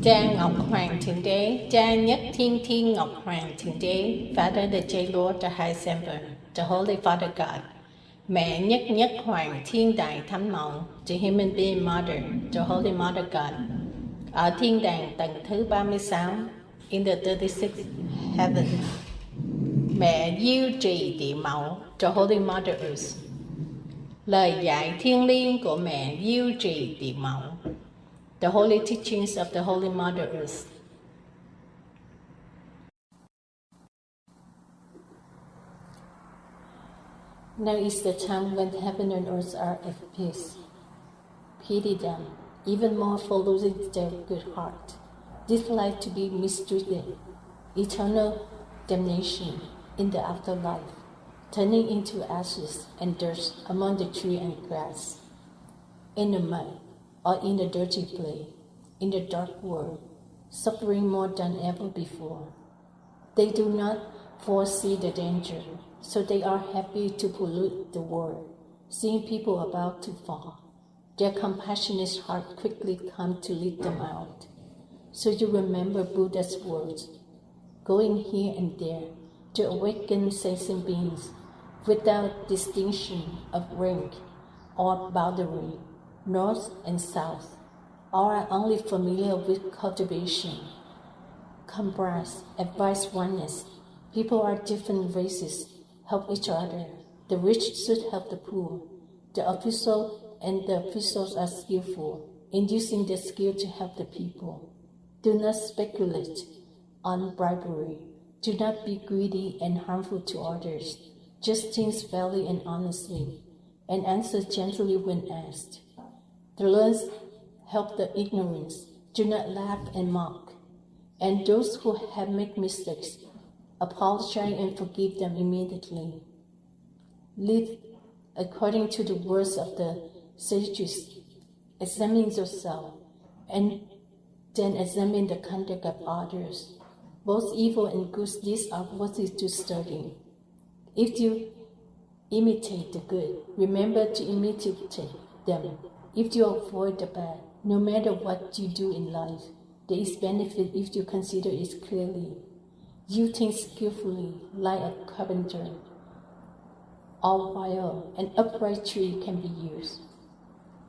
Cha Ngọc Hoàng Thượng Đế, Cha Nhất Thiên Thiên Ngọc Hoàng Thượng Đế, Father the J Lord the High Semper, the Holy Father God, Mẹ Nhất Nhất Hoàng Thiên Đại Thánh Mẫu, the Human Being Mother, the Holy Mother God, ở thiên đàng tầng thứ 36, in the 36th heaven, Mẹ Diêu Trì Địa Mẫu, the Holy Mother Earth, lời dạy thiêng liêng của Mẹ Diêu Trì Địa Mẫu, the holy teachings of the Holy Mother Earth. Now is the time when heaven and earth are at peace. Pity them, even more for losing their good heart. Dislike to be mistreated, eternal damnation in the afterlife, turning into ashes and dirt among the tree and grass, in the mud, or in the dirty clay, in the dark world, suffering more than ever before. They do not foresee the danger, so they are happy to pollute the world, seeing people about to fall. Their compassionate heart quickly comes to lead them out. So you remember Buddha's words, going here and there to awaken sentient beings without distinction of rank or boundary, north and south, all are only familiar with cultivation. Comprise, advise oneness. People are different races, help each other. The rich should help the poor. The officials are skillful in using their skill to help the people. Do not speculate on bribery. Do not be greedy and harmful to others. Just think fairly and honestly, and answer gently when asked. The learned help the ignorant. Do not laugh and mock. And those who have made mistakes, apologize and forgive them immediately. Live according to the words of the sages. Examine yourself, and then examine the conduct of others. Both evil and good deeds are worthy to study. If you imitate the good, remember to imitate them. If you avoid the bad, no matter what you do in life, there is benefit if you consider it clearly. You think skillfully, like a carpenter. All while an upright tree can be used.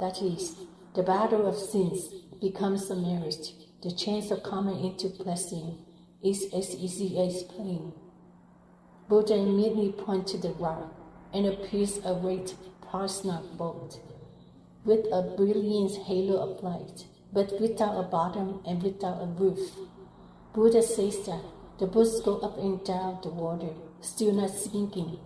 That is, the battle of sins becomes a marriage. The chance of coming into blessing is as easy as playing. Buddha immediately points to the rock and appears a great parsnip boat with a brilliant halo of light, but without a bottom and without a roof. Buddha says that the boats go up and down the water, still not sinking,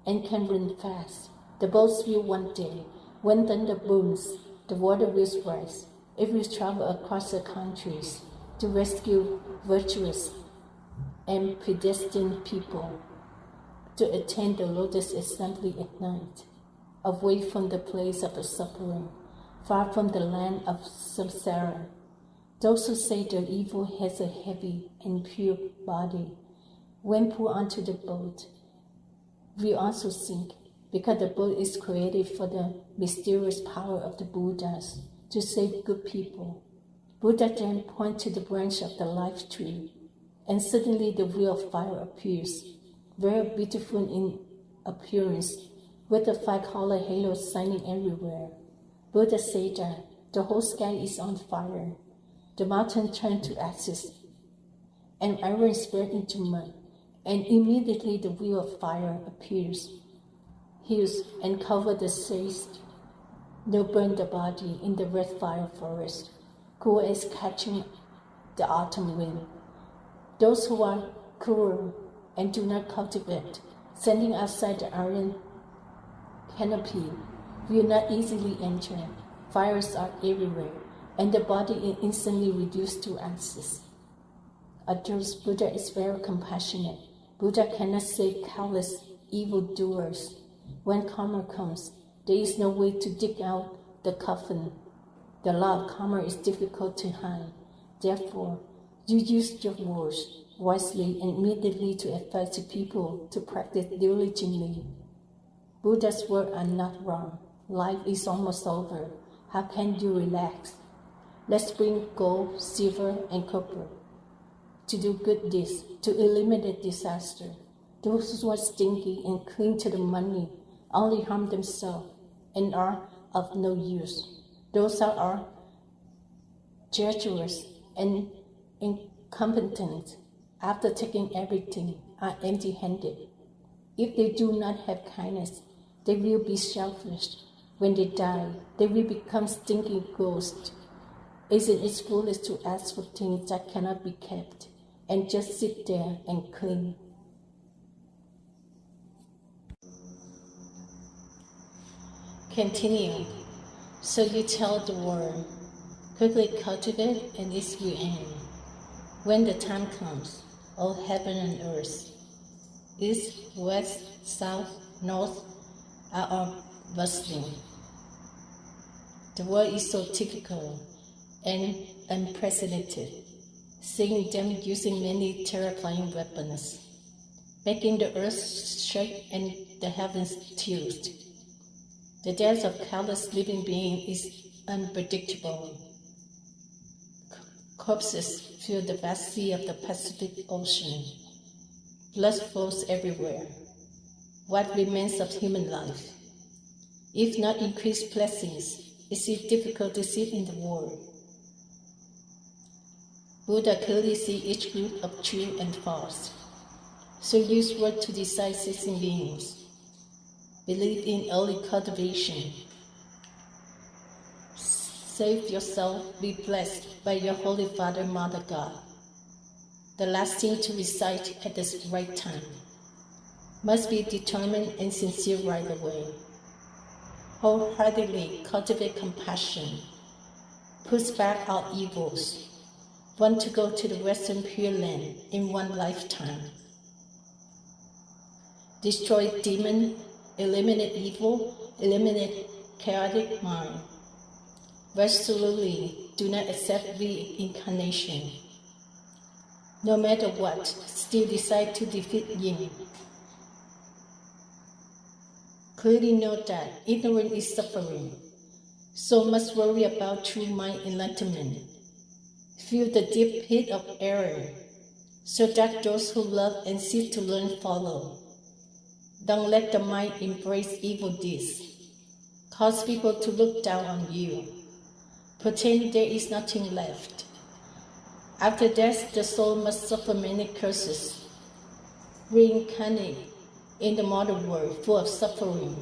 and can run fast. The boats will one day, when thunder booms, the water will rise. It will travel across the countries to rescue virtuous and predestined people, to attend the Lotus Assembly at night, away from the place of the suffering, far from the land of samsara. Those who say the evil has a heavy and pure body, when put onto the boat, will also sink, because the boat is created for the mysterious power of the Buddhas to save good people. Buddha then points to the branch of the life tree, and suddenly the wheel of fire appears, very beautiful in appearance, with a five-color halo shining everywhere. Buddha said that the whole sky is on fire. The mountain turned to ashes, and iron spread into mud, and immediately the wheel of fire appears, heals and covers the sage. Now burn the body in the red fire forest, cool as catching the autumn wind. Those who are cruel and do not cultivate, standing outside the iron canopy, will not easily enter. Fires are everywhere, and the body is instantly reduced to ashes. Others, Buddha is very compassionate. Buddha cannot save countless evildoers. When karma comes, there is no way to dig out the coffin. The law of karma is difficult to hide. Therefore, you use your words wisely and immediately to advise the people to practice diligently. Buddha's words are not wrong. Life is almost over. How can you relax? Let's bring gold, silver, and copper to do good deeds, to eliminate disaster. Those who are stingy and cling to the money only harm themselves and are of no use. Those are treacherous and incompetent after taking everything are empty-handed. If they do not have kindness, they will be selfish. When they die, they will become stinking ghosts. Isn't it foolish to ask for things that cannot be kept and just sit there and cling? Continue. So you tell the world, quickly cultivate and it will end. When the time comes, all heaven and earth, east, west, south, north, are all bustling. The world is so typical and unprecedented, seeing them using many terrifying weapons, making the earth shake and the heavens tilt. The death of countless living beings is unpredictable. Corpses fill the vast sea of the Pacific Ocean. Blood flows everywhere. What remains of human life? If not increased blessings, is it difficult to sit in the world? Buddha clearly sees each group of true and false. So use word to decide sensing beings. Believe in early cultivation. Save yourself, be blessed by your Holy Father, Mother God. The last thing to recite at the right time must be determined and sincere right away. Wholeheartedly cultivate compassion. Push back all evils. Want to go to the Western Pure Land in one lifetime. Destroy demon, eliminate evil, eliminate chaotic mind. Resolutely do not accept reincarnation. No matter what, still decide to defeat Yin. Clearly know that ignorance is suffering, so must worry about true mind enlightenment. Feel the deep pit of error, so that those who love and seek to learn follow. Don't let the mind embrace evil deeds. Cause people to look down on you. Pretend there is nothing left. After death, the soul must suffer many curses. Reincarnate in the modern world full of suffering.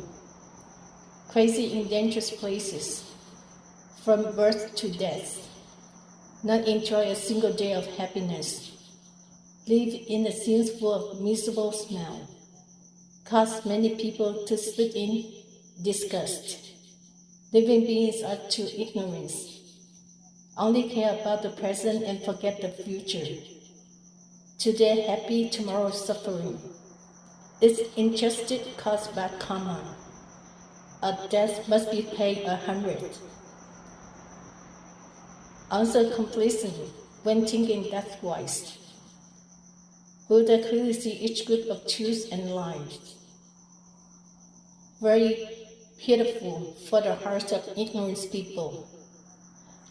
Crazy in dangerous places. From birth to death. Not enjoy a single day of happiness. Live in a scene full of miserable smell. Cause many people to split in disgust. Living beings are too ignorant. Only care about the present and forget the future. Today happy, tomorrow suffering. It's injustice caused by karma. A debt must be paid 100. Also complacent when thinking death-wise. Buddha clearly sees each group of truth and lies. Very pitiful for the hearts of ignorant people.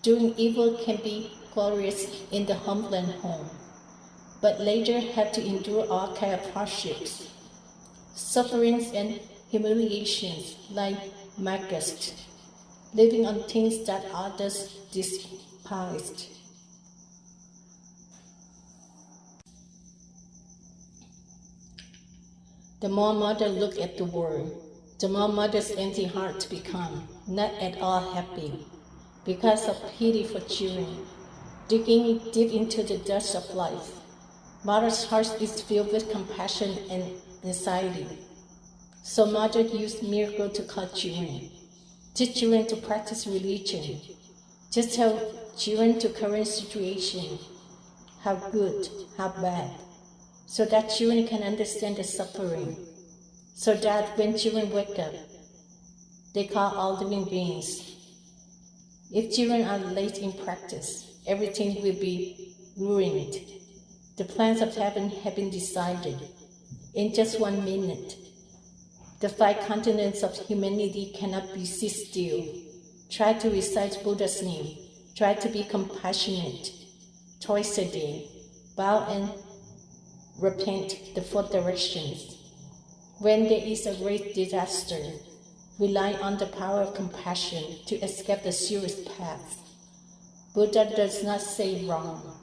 Doing evil can be glorious in the homeland home, but later have to endure all kinds of hardships, sufferings and humiliations like maggots, living on things that others despised. The more mother look at the world, the more mother's empty heart become not at all happy, because of pity for children, digging deep into the depths of life. Mother's heart is filled with compassion and anxiety. So mother used miracle to call children, teach children to practice religion, just tell children to current situation, how good, how bad, so that children can understand the suffering, so that when children wake up, they call all living beings. If children are late in practice, everything will be ruined. The plans of heaven have been decided in just 1 minute. The 5 continents of humanity cannot be sit still. Try to recite Buddha's name. Try to be compassionate twice a day. Bow and repent the 4 directions. When there is a great disaster, rely on the power of compassion to escape the serious path. Buddha does not say wrong.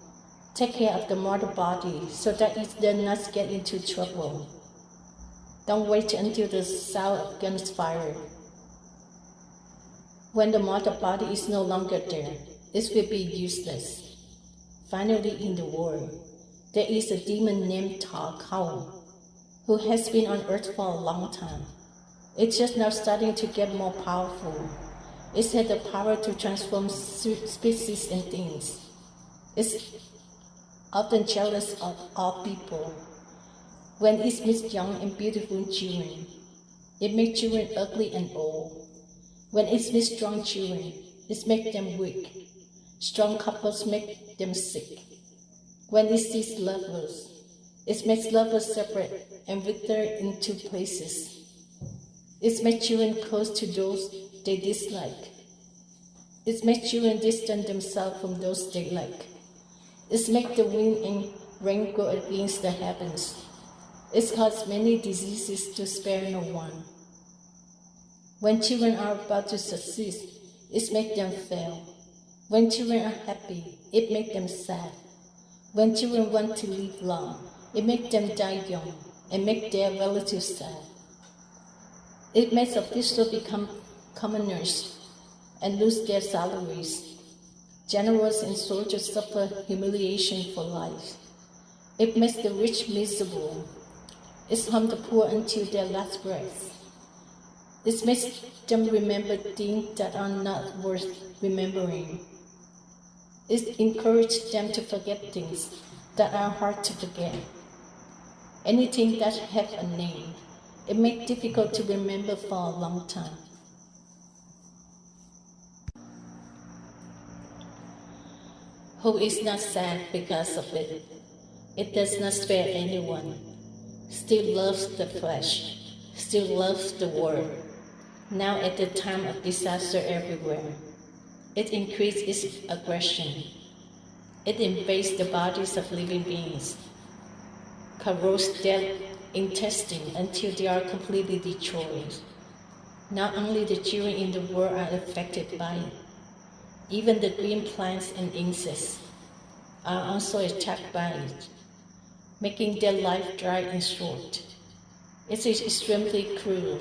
Take care of the mortal body so that it does not get into trouble. Don't wait until the sound of guns fire. When the mortal body is no longer there, it will be useless. Finally, in the world, there is a demon named Thảo, who has been on earth for a long time. It's just now starting to get more powerful. It has the power to transform species and things. It's often jealous of all people. When it meets young and beautiful children, it makes children ugly and old. When it meets strong children, it makes them weak. Strong couples make them sick. When it sees lovers, it makes lovers separate and wither into places. It makes children close to those they dislike. It makes children distance themselves from those they like. It makes the wind and rain go against the heavens. It causes many diseases to spare no one. When children are about to succeed, it makes them fail. When children are happy, it makes them sad. When children want to live long, it makes them die young and make their relatives sad. It makes officials become commoners and lose their salaries. Generals and soldiers suffer humiliation for life. It makes the rich miserable. It harms the poor until their last breath. It makes them remember things that are not worth remembering. It encourages them to forget things that are hard to forget. Anything that has a name, it makes it difficult to remember for a long time. Who is not sad because of it? It does not spare anyone. Still loves the flesh. Still loves the world. Now at the time of disaster everywhere, it increases its aggression. It invades the bodies of living beings, corrodes their intestine until they are completely destroyed. Not only the children in the world are affected by it, even the green plants and insects are also attacked by it, making their life dry and short. It is extremely cruel.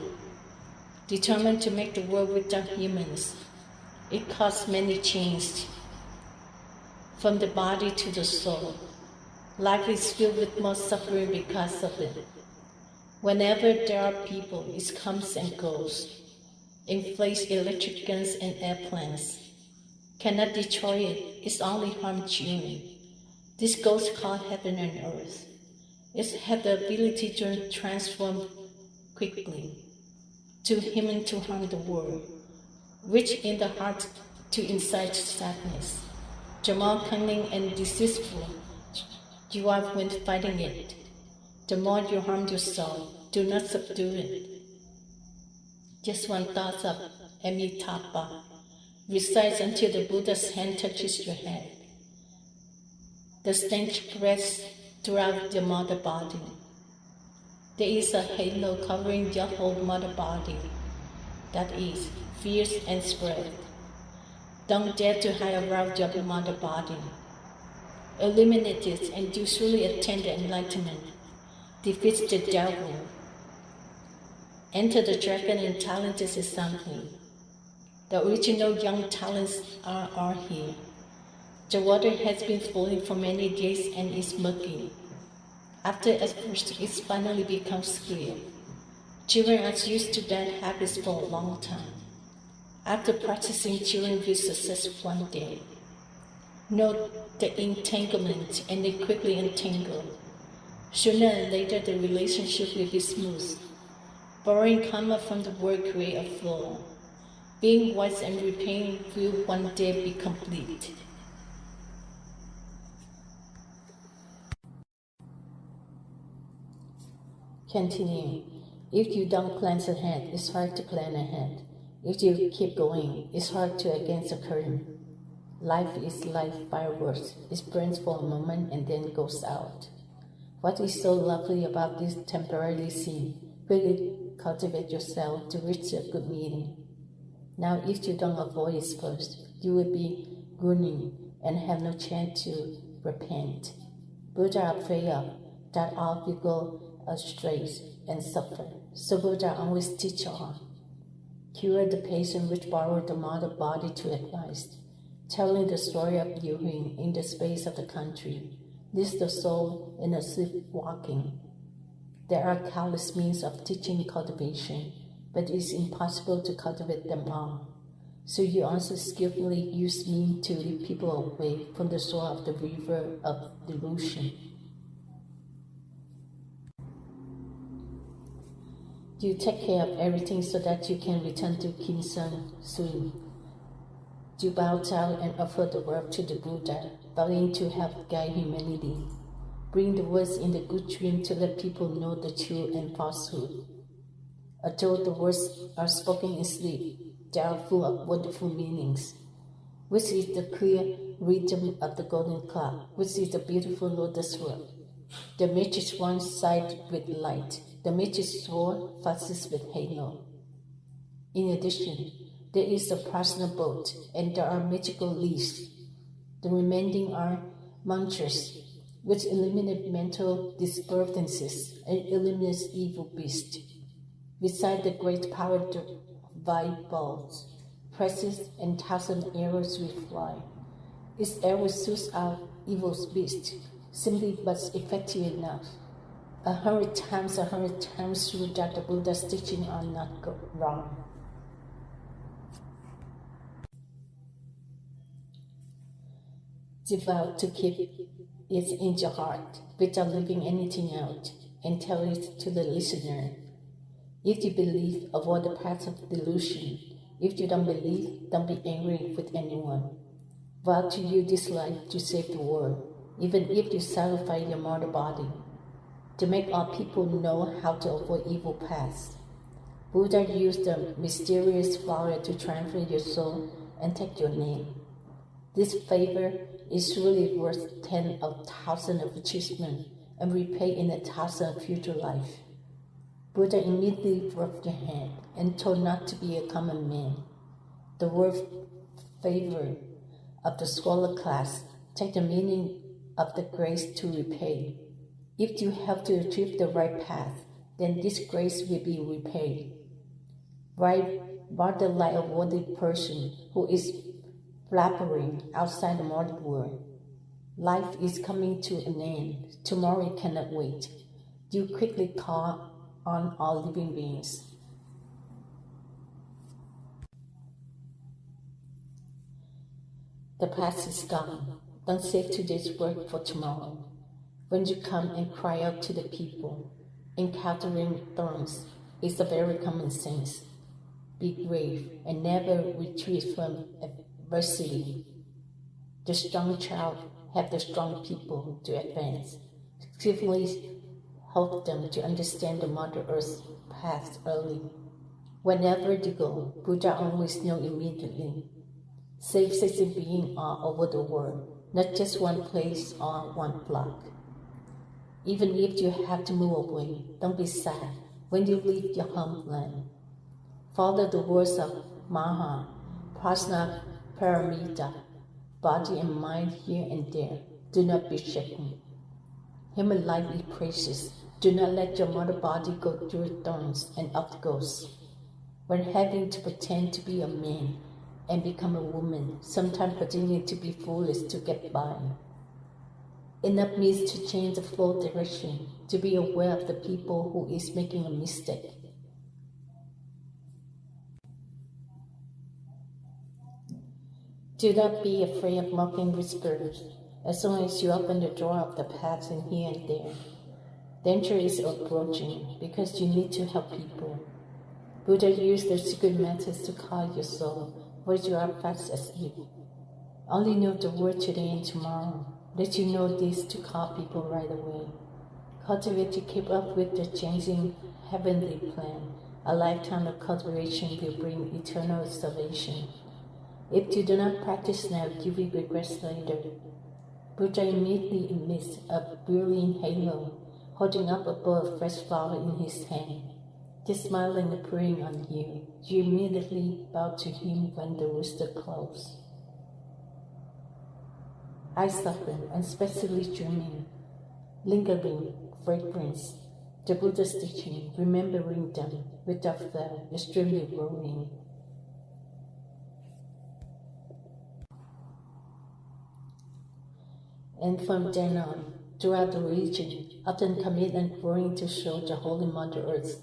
Determined to make the world without humans, it caused many changes, from the body to the soul. Life is filled with more suffering because of it. Whenever there are people, it comes and goes, inflates electric guns and airplanes. Cannot destroy it, it's only harm children. This ghost called heaven and earth. It has the ability to transform quickly, to human to harm the world, rich in the heart to incite sadness. The more cunning and deceitful you are when fighting it, the more you harm yourself. Do not subdue it. Just one thought of Amitabha recites until the Buddha's hand touches your head. The stench spreads throughout the mother body. There is a halo covering your whole mother body. That is, fierce and spread. Don't dare to hide around your mother body. Eliminate it and you surely attain the enlightenment. Defeat the devil. Enter the dragon and talented assembly. The original young talents are here. The water has been flowing for many days and is murky. After at first it finally becomes clear. Children are used to bad habits for a long time. After practicing, children will success one day. Note the entanglement and they quickly entangle. Sooner or later the relationship will be smooth. Borrowing karma from the world create a flow. Being wise and repaying will one day be complete. Continue. If you don't plan ahead, it's hard to plan ahead. If you keep going, it's hard to against the current. Life is like fireworks. It burns for a moment and then goes out. What is so lovely about this temporary scene? Really cultivate yourself to reach a good meaning. Now, if you don't avoid it first, you will be groaning and have no chance to repent. Buddha are afraid of that all will go astray and suffer. So Buddha always teach on. Cure the patient which borrowed the mother body to advise, telling the story of Liêng in the space of the country, leads the soul in a sleepwalking. There are countless means of teaching cultivation, but it is impossible to cultivate them all. So you also skillfully use means to lead people away from the shore of the river of delusion. You take care of everything so that you can return to Kim Sun soon. You bow down and offer the world to the Buddha, vowing to help guide humanity. Bring the words in the good dream to let people know the truth and falsehood. Although the words are spoken in sleep, they are full of wonderful meanings, which is the clear rhythm of the golden clock, which is the beautiful lotus word. The magic wand sides with light. The magic sword flashes with halo. In addition, there is a personal boat, and there are magical leaves. The remaining are mantras, which eliminate mental disturbances and eliminates evil beasts. Beside the great power, the white balls, presses, and 1,000 arrows will fly. Its arrows shoots out evil beasts, simply but effective enough. 100 times through that the Buddha's teaching are not wrong. Devout to keep it in your heart without leaving anything out, and tell it to the listener. If you believe, avoid the path of delusion. If you don't believe, don't be angry with anyone. Vow to use this life to save the world, even if you sacrifice your mortal body, to make all people know how to avoid evil paths. Buddha used the mysterious flower to transfer your soul and take your name. This favor is really worth 10,000 of achievement and repay in 1,000 of future life. Buddha immediately rubbed your hand and told not to be a common man. The word favor of the scholar class take the meaning of the grace to repay. If you have to achieve the right path, then this grace will be repaid. Rather like a worthy person who is flappering outside the mortal world. Life is coming to an end. Tomorrow cannot wait. You quickly call on all living beings. The past is gone. Don't save today's work for tomorrow. When you come and cry out to the people, encountering thorns is a very common sense. Be brave and never retreat from adversity. The strong child have the strong people to advance. Skillfully help them to understand the Mother Earth's path early. Whenever you go, Buddha always knows immediately. Save sentient beings all over the world, not just one place or one block. Even if you have to move away, don't be sad when you leave your homeland. Follow the words of Maha Prajna Paramita, body and mind here and there. Do not be shaken. Human life is precious. Do not let your mortal body go through thorns and obstacles. When having to pretend to be a man and become a woman, sometimes pretending to be foolish to get by. Enough means to change the flow direction, to be aware of the people who is making a mistake. Do not be afraid of mocking whispers, as long as you open the door of the path and here and there. Danger is approaching because you need to help people. Buddha used the secret methods to calm your soul, where you are fast asleep. Only know the word today and tomorrow. Let you know this to call people right away. Cultivate to keep up with the changing heavenly plan. A lifetime of cultivation will bring eternal salvation. If you do not practice now, you will regret later. Buddha immediately emits a brilliant halo, holding up a bowl of fresh flower in his hand. Just smiling and praying on you. You immediately bow to him when the rooster crows. Eyes open and specially dreaming, lingering fragrance, the Buddha's teaching, remembering them without fail, extremely growing. And from then on, throughout the region, often commit and growing to show the Holy Mother Earth,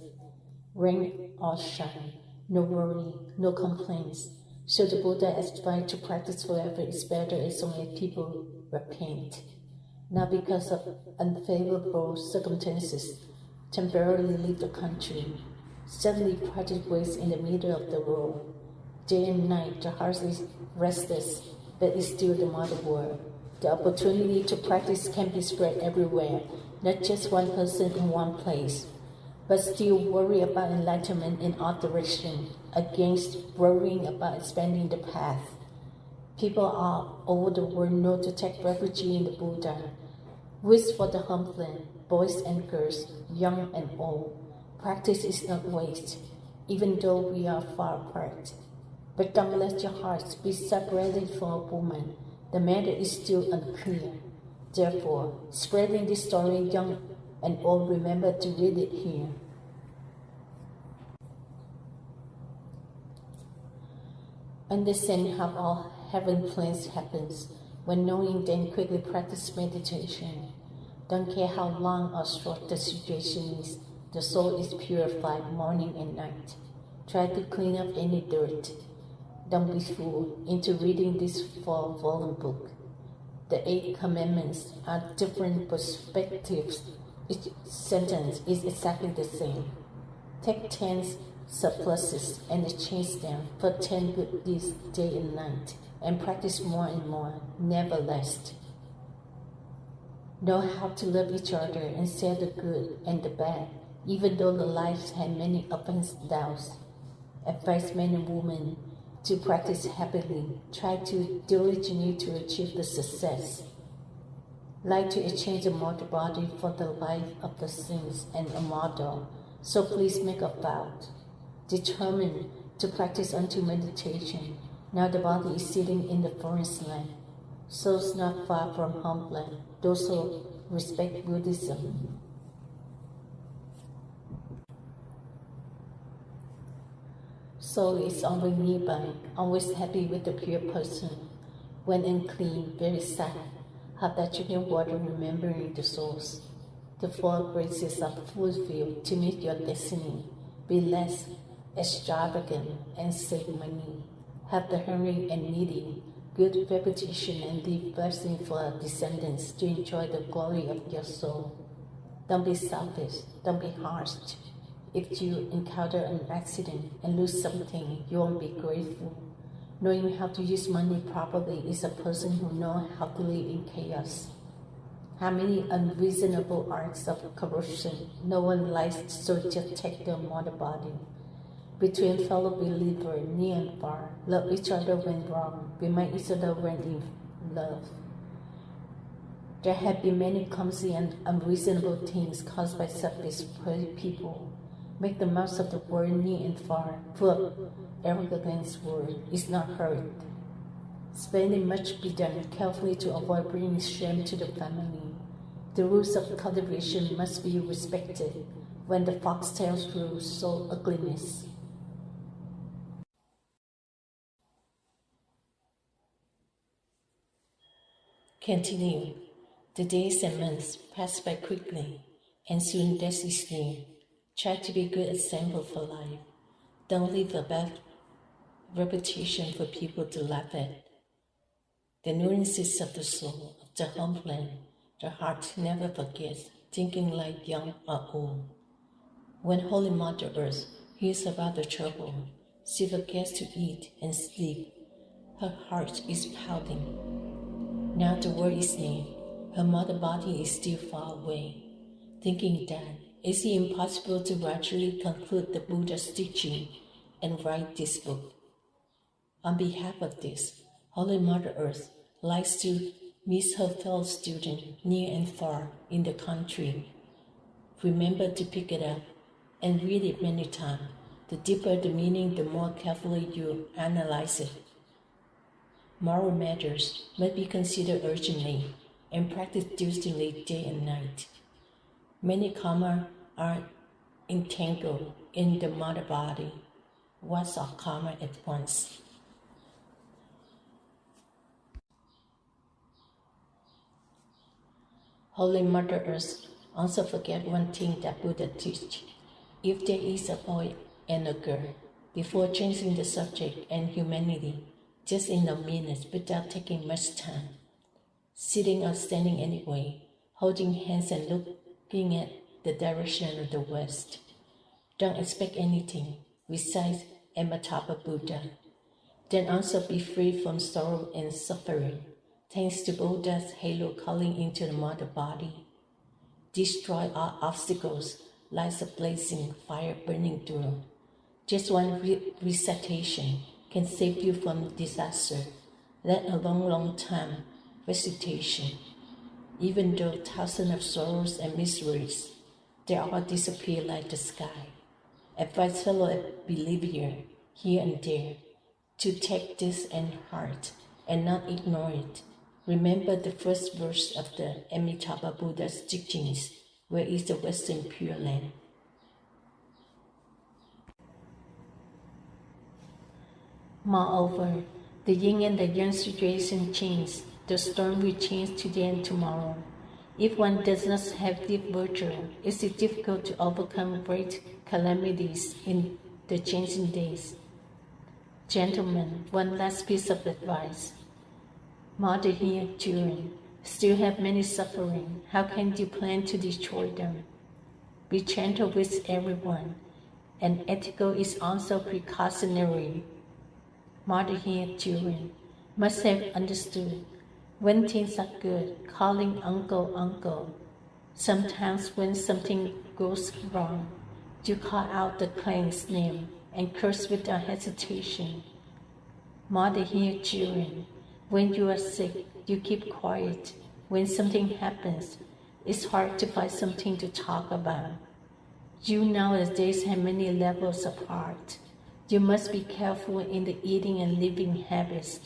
rain or shine, no worry, no complaints. So the Buddha advised to practice forever is better as long as people repent. Not because of unfavorable circumstances, temporarily leave the country. Suddenly practice waits in the middle of the road. Day and night the heart is restless, but is still the mother world. The opportunity to practice can be spread everywhere, not just one person in one place, but still worry about enlightenment in all directions, against worrying about expanding the path. People all over the world know to take refuge in the Buddha. Wish for the homeland, boys and girls, young and old. Practice is not waste, even though we are far apart. But don't let your hearts be separated for a woman. The matter is still unclear. Therefore, spreading this story, young and old, remember to read it here. Understand how all heaven plans happens. When knowing, then quickly practice meditation. Don't care how long or short the situation is. The soul is purified morning and night. Try to clean up any dirt. Don't be fooled into reading this 4-volume book. The 8 commandments are different perspectives. Each sentence is exactly the same. Take 10 surpluses and exchange them for 10 good deeds day and night, and practice more and more, never less. Know how to love each other and share the good and the bad, even though the lives have many ups and downs. Advise men and women to practice happily. Try to diligently to achieve the success. Like to exchange a mortal body for the life of the saints and immortal. So please make a vow. Determined to practice unto meditation. Now the body is sitting in the forest land. Souls not far from homeland. Those who respect Buddhism. Soul is always nearby, always happy with the pure person. When unclean, very sad. Have that drinking water remembering the source. The 4 graces are fulfilled to meet your destiny. Be less extravagant and save money. Have the hungry and needy, good reputation, and leave blessing for descendants to enjoy the glory of your soul. Don't be selfish, don't be harsh. If you encounter an accident and lose something, you won't be grateful. Knowing how to use money properly is a person who knows how to live in chaos. How many unreasonable acts of corruption no one likes, so just take their mortal body. Between fellow believers, near and far, love each other when wrong, remind each other when in love. There have been many clumsy and unreasonable things caused by selfish people. Make the most of the world near and far, for arrogance word is not heard. Spending must be done carefully to avoid bringing shame to the family. The rules of cultivation must be respected when the fox tells through soul ugliness. Continue. The days and months pass by quickly, and soon death is near. Try to be a good example for life. Don't leave a bad reputation for people to laugh at. The nuances of the soul, of the homeland, the heart never forgets, thinking like young or old. When Holy Mother Earth hears about the trouble, she forgets to eat and sleep. Her heart is pounding. Now the world is near. Her mother body is still far away. Thinking that is it impossible to gradually conclude the Buddha's teaching and write this book. On behalf of this, Holy Mother Earth likes to miss her fellow students near and far in the country. Remember to pick it up and read it many times. The deeper the meaning, the more carefully you analyze it. Moral matters must be considered urgently and practiced diligently day and night. Many karma are entangled in the mother body. What's our karma at once? Holy Mother Earth also forget one thing that Buddha teach. If there is a boy and a girl, before changing the subject and humanity, just in a minute without taking much time, sitting or standing anyway, holding hands and looking at the direction of the west. Don't expect anything, recite Amitabha Buddha. Then also be free from sorrow and suffering, thanks to Buddha's halo calling into the mother body. Destroy all obstacles like a blazing fire burning through. Just one recitation can save you from disaster, let alone long time recitation. Even though thousands of sorrows and miseries, they all disappear like the sky. Advise fellow believer here and there to take this in heart and not ignore it. Remember the first verse of the Amitabha Buddha's teachings, where is the Western Pure Land. Moreover, the yin and the yang situation change. The storm will change today and tomorrow. If one does not have deep virtue, it is difficult to overcome great calamities in the changing days. Gentlemen, one last piece of advice. Mother here, children, still have many suffering. How can you plan to destroy them? Be gentle with everyone, and ethical is also precautionary. Mother here, children, must have understood when things are good, calling uncle, uncle. Sometimes when something goes wrong, you call out the claim's name and curse without hesitation. Mother here, children, when you are sick, you keep quiet. When something happens, it's hard to find something to talk about. You nowadays have many levels apart. You must be careful in the eating and living habits.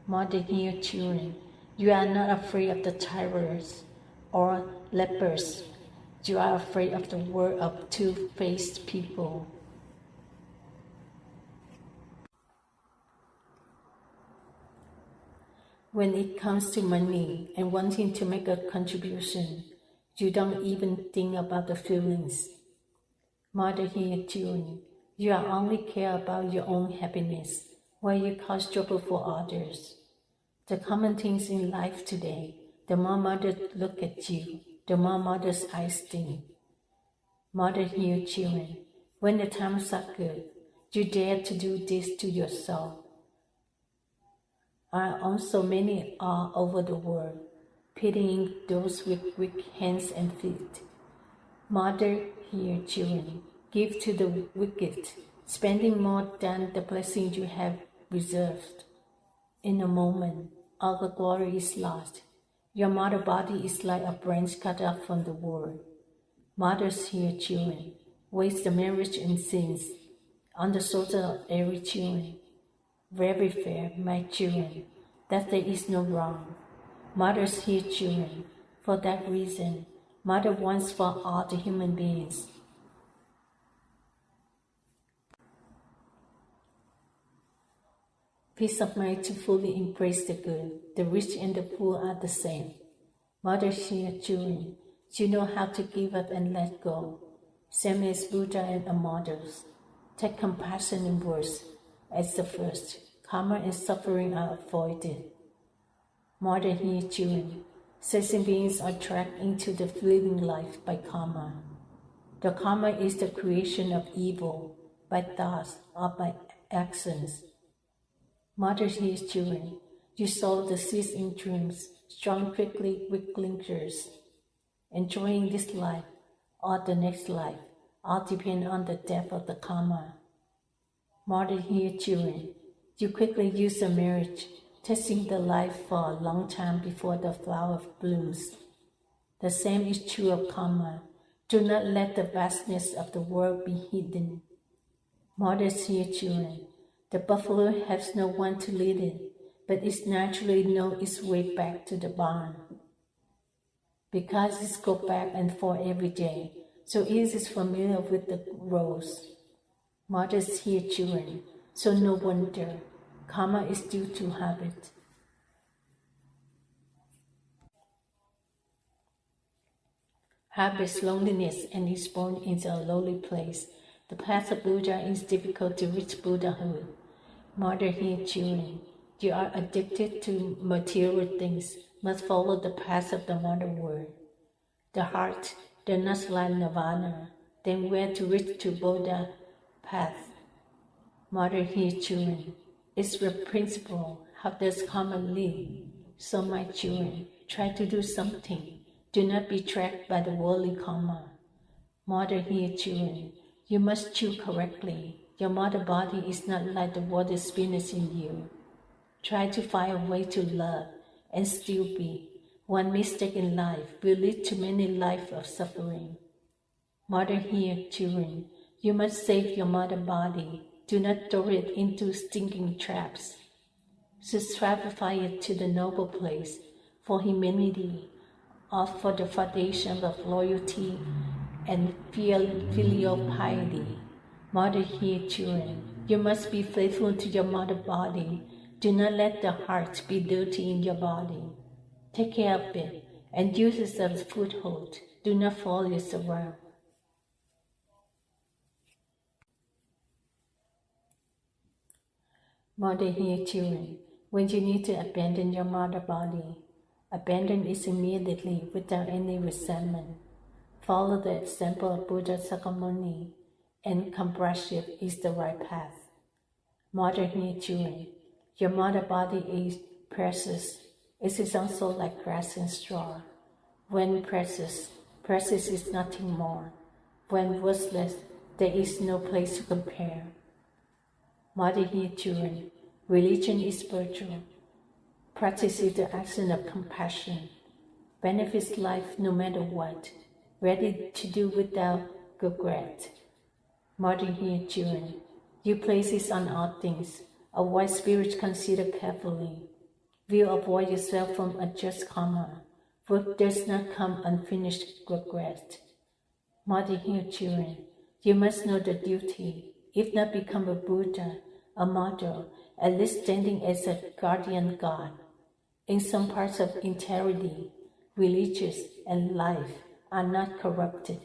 Mother here, children, you are not afraid of the tigers or lepers. You are afraid of the word of two-faced people. When it comes to money and wanting to make a contribution, you don't even think about the feelings. Mother here, children, you are only care about your own happiness, while you cause trouble for others. The common things in life today, the more mothers look at you, the more mothers' eyes sting. Mother here, children, when the times are good, you dare to do this to yourself. Are also many all over the world, pitying those with weak hands and feet. Mother here, children, give to the wicked, spending more than the blessing you have reserved. In a moment, all the glory is lost. Your mother body is like a branch cut off from the world. Mothers here, children, waste the marriage and sins on the shoulders of every children. Very fair, my children, that there is no wrong. Mothers here, children, for that reason, Mother wants for all the human beings. Peace of mind to fully embrace the good. The rich and the poor are the same. Mothers here, children, you know how to give up and let go. Same as Buddha and the mothers. Take compassion in words as the first. Karma and suffering are avoided. Mother here, children, sentient beings are dragged into the fleeting life by karma. The karma is the creation of evil by thoughts or by actions. Mother here, children, you sow the seeds in dreams, strong quickly with clingers. Enjoying this life or the next life all depend on the depth of the karma. Mother here, children, You quickly use a marriage, testing the life for a long time before the flower blooms. The same is true of karma. Do not let the vastness of the world be hidden. Mothers hear children. The buffalo has no one to lead it, but it naturally knows its way back to the barn. Because it goes back and forth every day, so it is familiar with the roads. Mothers hear children, so no wonder. Karma is due to habit. Habits loneliness and is born into a lowly place. The path of Buddha is difficult to reach Buddhahood. Mother hear children. You are addicted to material things, must follow the path of the mother word. The heart does not like nirvana, then where to reach to Buddha path? Mother hear children. It's the principle. How does karma live? So my children, try to do something. Do not be trapped by the worldly karma. Mother hear children. You must chew correctly. Your mother body is not like the water spinach in you. Try to find a way to love and still be. One mistake in life will lead to many lives of suffering. Mother hear children. You must save your mother body. Do not throw it into stinking traps. Subscribe it to the noble place for humanity, or for the foundation of loyalty and filial piety. Mother hear children. You must be faithful to your mother body. Do not let the heart be dirty in your body. Take care of it and use it as a foothold. Do not follow it around. Mother hear children. When you need to abandon your mother body, abandon it immediately without any resentment. Follow the example of Buddha Sakyamuni, and companionship is the right path. Mother hear children. Your mother body is precious. It is also like grass and straw. When precious, precious is nothing more. When worthless, there is no place to compare. Mother hear children. Religion is spiritual. Practice is the action of compassion. Benefits life no matter what. Ready to do without regret. Mother hear children. You place it on all things. Avoid spirit consider carefully. Will avoid yourself from unjust karma. Work does not come unfinished regret. Mother hear children. You must know the duty. If not become a Buddha, a mother, at least standing as a guardian god. In some parts of integrity, religious and life are not corrupted.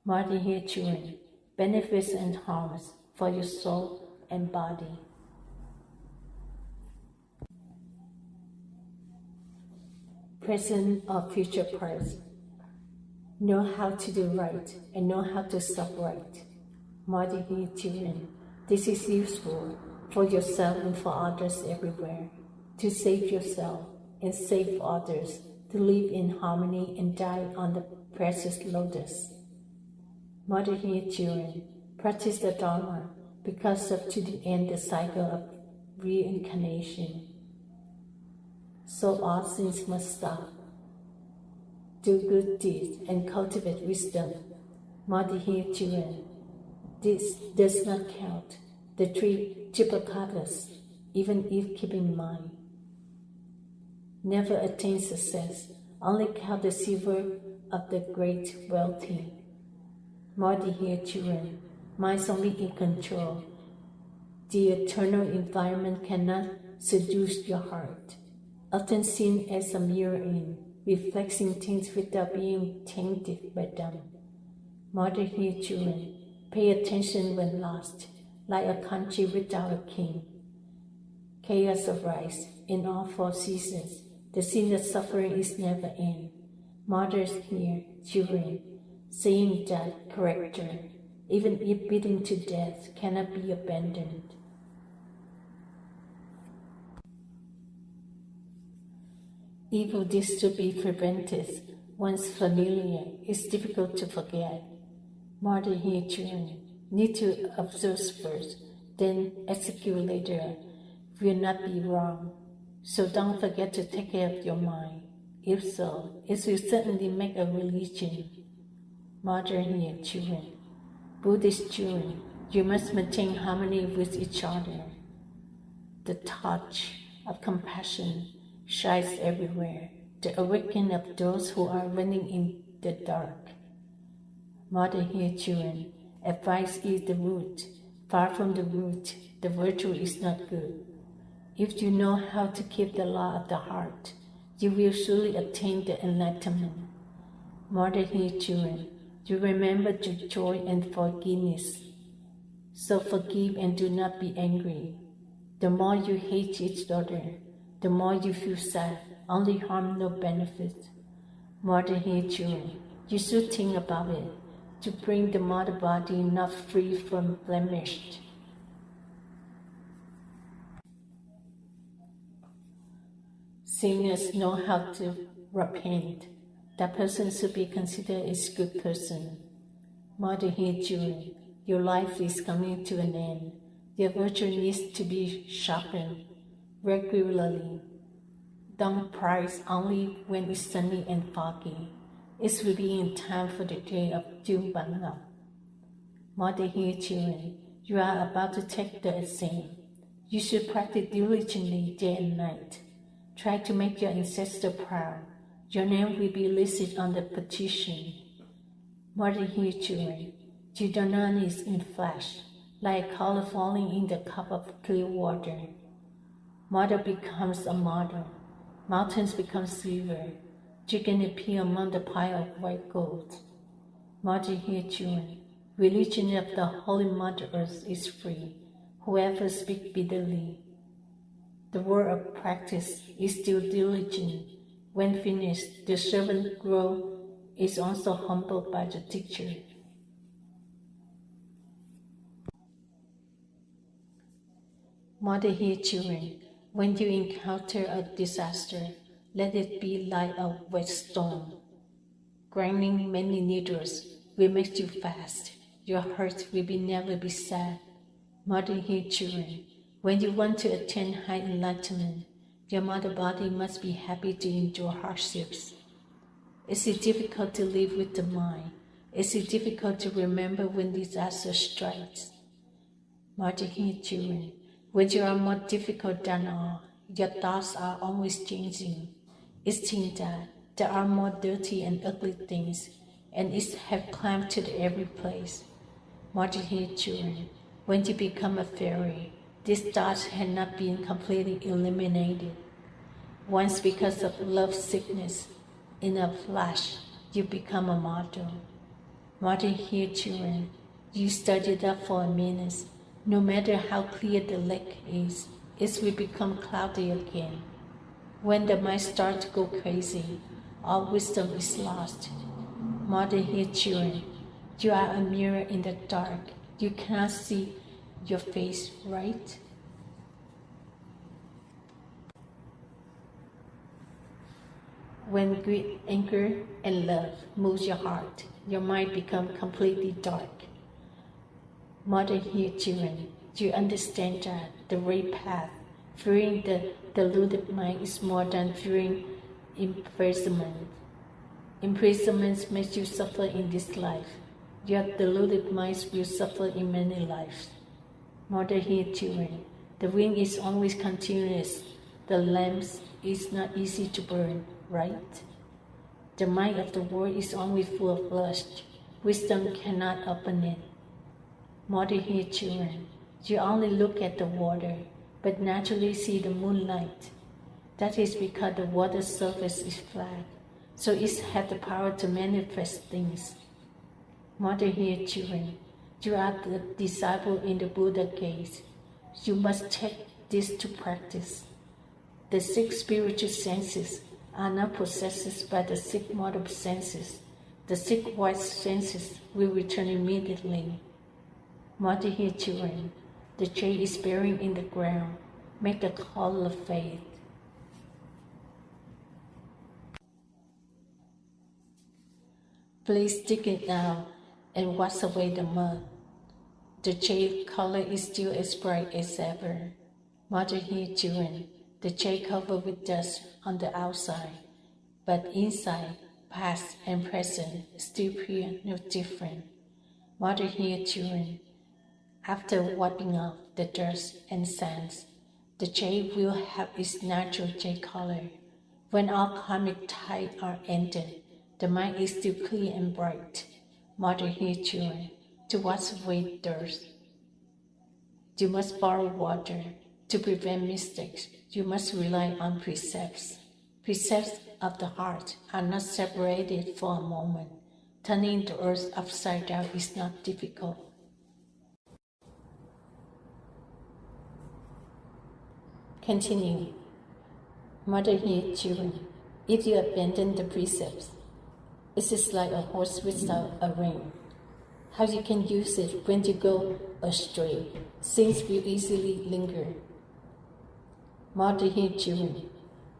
Mother hear children. Benefits and harms for your soul and body. Present or future parts. Know how to do right and know how to stop right. Mother hear children. This is useful for yourself and for others everywhere. To save yourself and save others. To live in harmony and die on the precious lotus. Mother hear children. Practice the Dharma because of to the end the cycle of reincarnation. So all sins must stop. Do good deeds and cultivate wisdom. Mother hear children. This does not count. The three Chipakatas, even if keep in mind. Never attain success. Only count the silver of the great wealthy. Mother hear children. Mind only in control. The eternal environment cannot seduce your heart. Often seen as a mirror reflecting things without being tainted by them. Mother hear children. Pay attention when lost, like a country without a king. Chaos arises in all four seasons. The sin of suffering is never end. Mothers hear children, saying that character, even if beaten to death, cannot be abandoned. Evil deeds to be prevented. Once familiar, it's difficult to forget. Mother hear children. Need to observe first, then execute later. will not be wrong. So don't forget to take care of your mind. If so, it will certainly make a religion. Mother here, children. Buddhist children, you must maintain harmony with each other. The touch of compassion shines everywhere, the awakening of those who are running in the dark. Mother here, children, advice is the root. Far from the root, the virtue is not good. If you know how to keep the law of the heart, you will surely attain the enlightenment. Mother here, children, you remember the joy and forgiveness. So forgive and do not be angry. The more you hate each other, the more you feel sad, only harm, no benefit. Mother here, children, you should think about it, to bring the mother body not free from blemish. Sinners know how to repent. That person should be considered a good person. Mother here, children, your life is coming to an end. Your virtue needs to be sharpened regularly. Don't praise only when it's sunny and foggy. It will be in time for the day of DIêU. Mother here, children, you are about to take the exam. You should practice diligently day and night. Try to make your ancestor proud. Your name will be listed on the petition. Mother here, children, you don't know it in flesh, like color falling in the cup of clear water. Mother becomes a mother. Mountains become silver. Chicken appear among the pile of white gold. Mother here, children, religion of the Holy Mother Earth is free. Whoever speaks bitterly. The word of practice is still diligent. When finished, the servant grow is also humbled by the teacher. Mother here, children, when you encounter a disaster, let it be like a wet storm. Grinding many needles will make you fast. Your heart will never be sad. Mother here, children, when you want to attain high enlightenment, your mother body must be happy to endure hardships. Is it difficult to live with the mind? Is it difficult to remember when disaster strikes? Mother here, children, when you are more difficult than all, your thoughts are always changing. It's think that there are more dirty and ugly things, and it have climbed to every place. Mother here, children, when you become a fairy, these thoughts had not been completely eliminated. Once, because of love sickness, in a flash, you become a model. Mother here, children, you study that for a minute. No matter how clear the lake is, it will become cloudy again. When the mind starts to go crazy, all wisdom is lost. Mother here, children, you are a mirror in the dark. You cannot see your face, right? When greed, anger, and love moves your heart, your mind becomes completely dark. Mother here, children, do you understand that the right path, fearing the deluded mind, is more than fearing imprisonment? Imprisonment makes you suffer in this life, yet deluded minds will suffer in many lives. Mother here, children, the wind is always continuous. The lamps is not easy to burn, right? The mind of the world is always full of lust. Wisdom cannot open it. Mother here, children, you only look at the water, but naturally see the moonlight. That is because the water surface is flat, so it has the power to manifest things. Mother here, children, you are the disciple in the Buddha gaze. You must take this to practice. The 6 spiritual senses are not possessed by the 6 mortal senses. The 6 wise senses will return immediately. Mother here, children, the jade is bearing in the ground. Make the call of faith. Please dig it out and wash away the mud. The jade color is still as bright as ever. Mother here, children, the Jade covered with dust on the outside, but inside, past and present, still pure, no different. Mother here, children, after wiping off the dust and sands, the jade will have its natural jade color. When all karmic ties are ended, the mind is still clear and bright. Mother here, children, to wash away dust. You must borrow water. To prevent mistakes, you must rely on precepts. Precepts of the heart are not separated for a moment. Turning the earth upside down is not difficult. Continue. Mother here, children, if you abandon the precepts, it is like a horse without a rein. How you can use it when you go astray, things will easily linger. Mother here, children,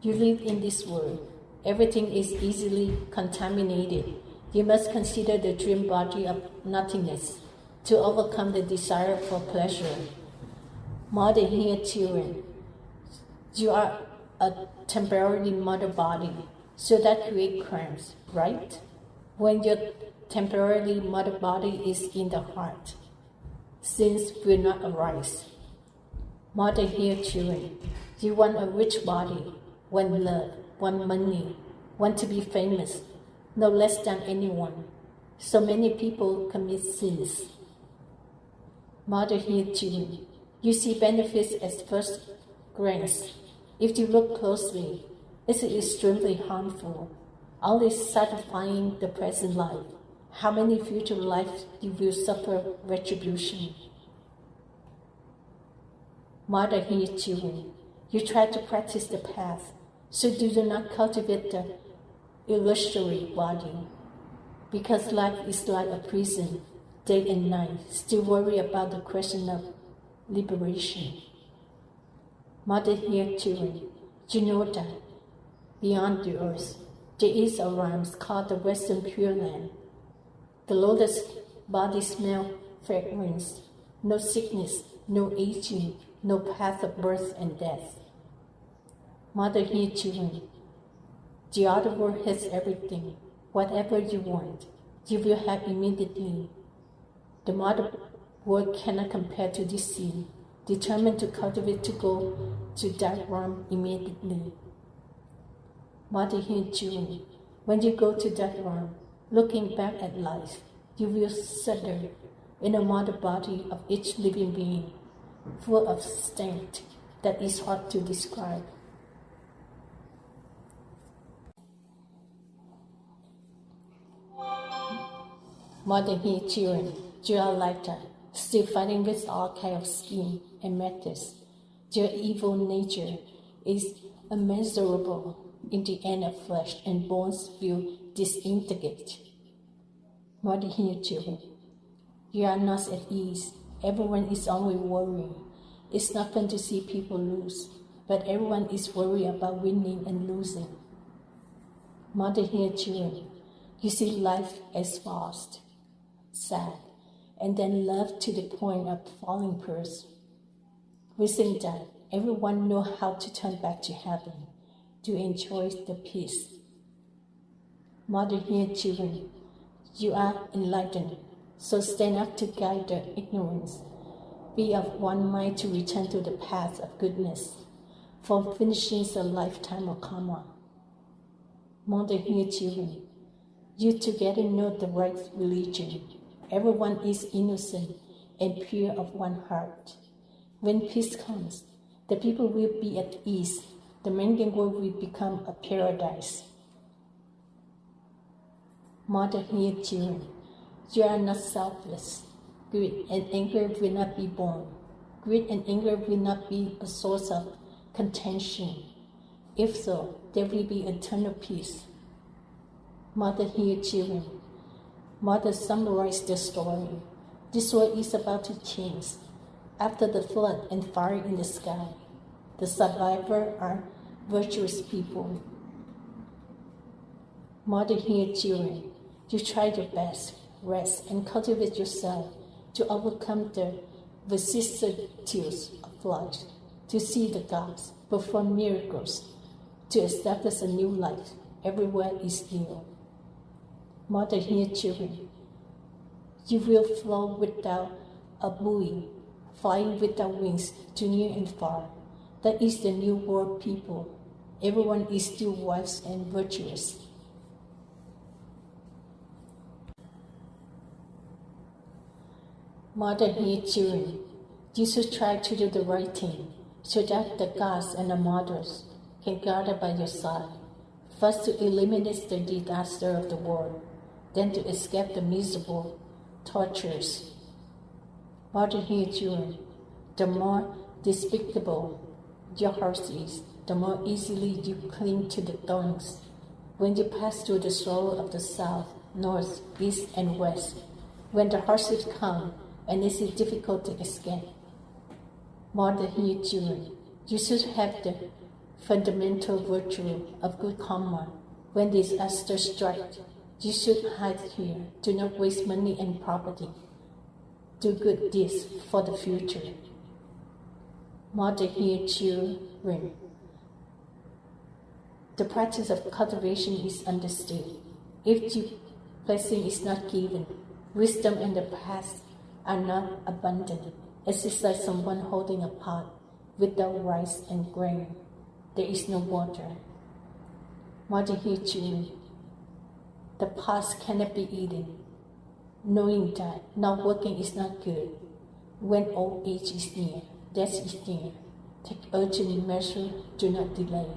you live in this world. Everything is easily contaminated. You must consider the dream body of nothingness to overcome the desire for pleasure. Mother here, children, you are a temporary mother body, so that creates cramps, right? When your temporarily mother body is in the heart, sins will not arise. Mother here, children, you want a rich body, want love, want money, want to be famous, no less than anyone. So many people commit sins. Mother here, children, you see benefits at first glance. If you look closely, it's extremely harmful, only satisfying the present life. How many future lives you will suffer retribution? Mother here, children, you try to practice the path, so do not cultivate the illusory body. Because life is like a prison, day and night, still worry about the question of liberation. Mother here, children, you know that beyond the earth, there is a realm called the Western Pure Land. The lotus body smell fragrance, no sickness, no aging, no path of birth and death. Mother here, children, the other world has everything. Whatever you want, you will have immediately. The mother world cannot compare to this scene, determined to cultivate to go to that realm immediately. Mother here, children, when you go to that realm, looking back at life, you will shudder in the mother body of each living being, full of strength that is hard to describe. Mother here, children, you are like that, still fighting with all kinds of schemes and methods. Your evil nature is immeasurable. In the end of flesh and bones will disintegrate. Mother here, children, you are not at ease. Everyone is always worrying. It's not fun to see people lose, but everyone is worried about winning and losing. Mother here, children, you see life as fast, sad, and then love to the point of falling purse. Within that, everyone knows how to turn back to heaven, to enjoy the peace. Mother here, children, you are enlightened, so stand up to guide the ignorance. Be of one mind to return to the path of goodness, for finishing a lifetime of karma. Mother here, children, you together know the right religion. Everyone is innocent and pure of one heart. When peace comes, the people will be at ease. The Mangan world will become a paradise. Mother here, children, you are not selfless. Greed and anger will not be born. Greed and anger will not be a source of contention. If so, there will be eternal peace. Mother here, children, Mother summarized the story. This world is about to change. After the flood and fire in the sky, the survivors are virtuous people. Mother here, children, you try your best, rest, and cultivate yourself to overcome the vicissitudes of life. to see the gods perform miracles, to establish a new life. Everywhere is DIêU. Mother, hear children. You will flow without a buoy, flying without wings to near and far. That is the new world people. Everyone is still wise and virtuous. Mother, hear children. You should try to do the right thing, so that the gods and the mothers can gather by your side. First to eliminate the disaster of the world, then to escape the miserable tortures. Mother, hear children. The more despicable your heart is, the more easily you cling to the thorns. When you pass through the sorrow of the south, north, east, and west, when the hardships come and it is difficult to escape, Mother, hear children. You should have the fundamental virtue of good karma. When disaster strikes, you should hide here. Do not waste money and property. Do good deeds for the future. Mother, hear children. The practice of cultivation is understood. If your blessing is not given, wisdom and the path are not abundant. It is like someone holding a pot without rice and grain. There is no water. Mother, hear children. The pots cannot be eaten. Knowing that not working is not good. When old age is near, death is near. Take urgent measure, do not delay.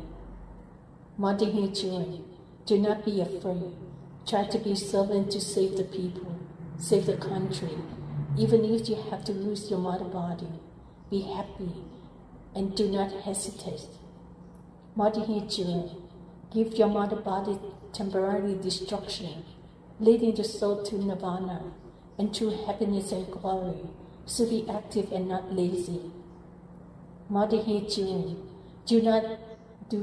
Mother, hear children. Do not be afraid. Try to be servant to save the people, save the country. Even if you have to lose your mother body, be happy and do not hesitate. Mother, hear children. Give your mother body temporary destruction, leading the soul to nirvana and true happiness and glory. So be active and not lazy. Mother, hear children. Do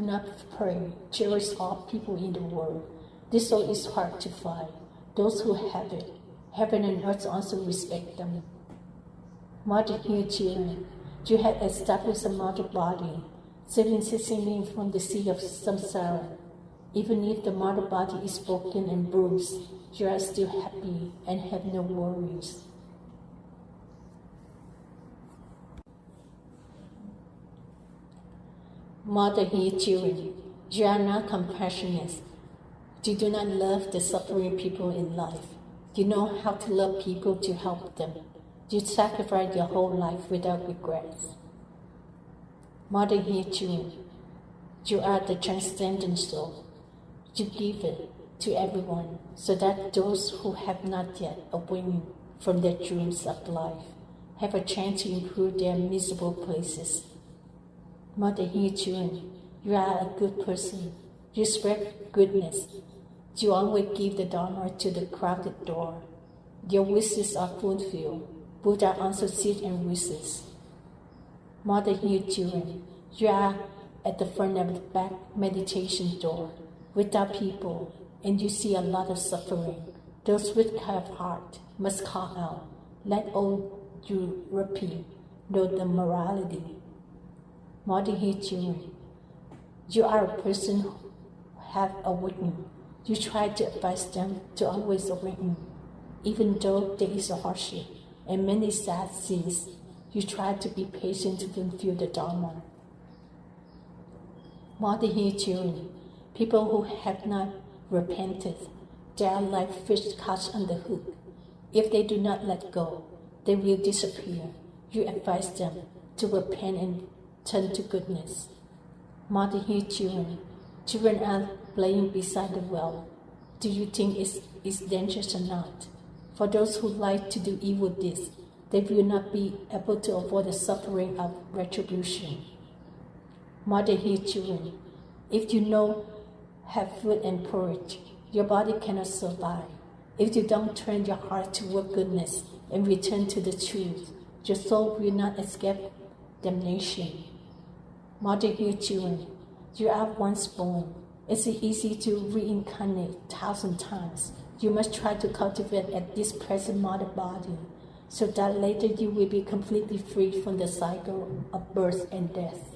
not pray. Cherish all people in the world. This soul is hard to find. Those who have it, heaven and earth also respect them. Mother, hear children. You have established a mother body, saving me from the sea of samsara. Even if the mother body is broken and bruised, you are still happy and have no worries. Mother, hear children. You are not compassionate. You do not love the suffering people in life. You know how to love people to help them. You sacrifice your whole life without regrets. Mother, hear children. You are the transcendent soul. You give it to everyone so that those who have not yet awakened from their dreams of life have a chance to improve their miserable places. Mother, hear children. You are a good person. You spread goodness. You always give the Dharma to the crowded door. Your wishes are fulfilled. Buddha also sits and wishes. Mother, hear children. You are at the front of the back meditation door without people, and you see a lot of suffering. Those with kind heart must call out. Let all Europeans know the morality. Mother, hear children. You are a person who have awakened. You try to advise them to always awaken. Even though there is a hardship and many sad scenes, you try to be patient to fulfill the Dharma. Mother, hear children. People who have not repented, they are like fish caught on the hook. If they do not let go, they will disappear. You advise them to repent and turn to goodness. Mother, hear children. Children are playing beside the well. Do you think it's dangerous or not? For those who like to do evil deeds, they will not be able to avoid the suffering of retribution. Mother, hear children. If you have food and porridge, your body cannot survive. If you don't turn your heart toward goodness and return to the truth, your soul will not escape damnation. Mother, hear children. You are once born. It's easy to reincarnate 1,000 times. You must try to cultivate at this present mother body. so that later you will be completely free from the cycle of birth and death.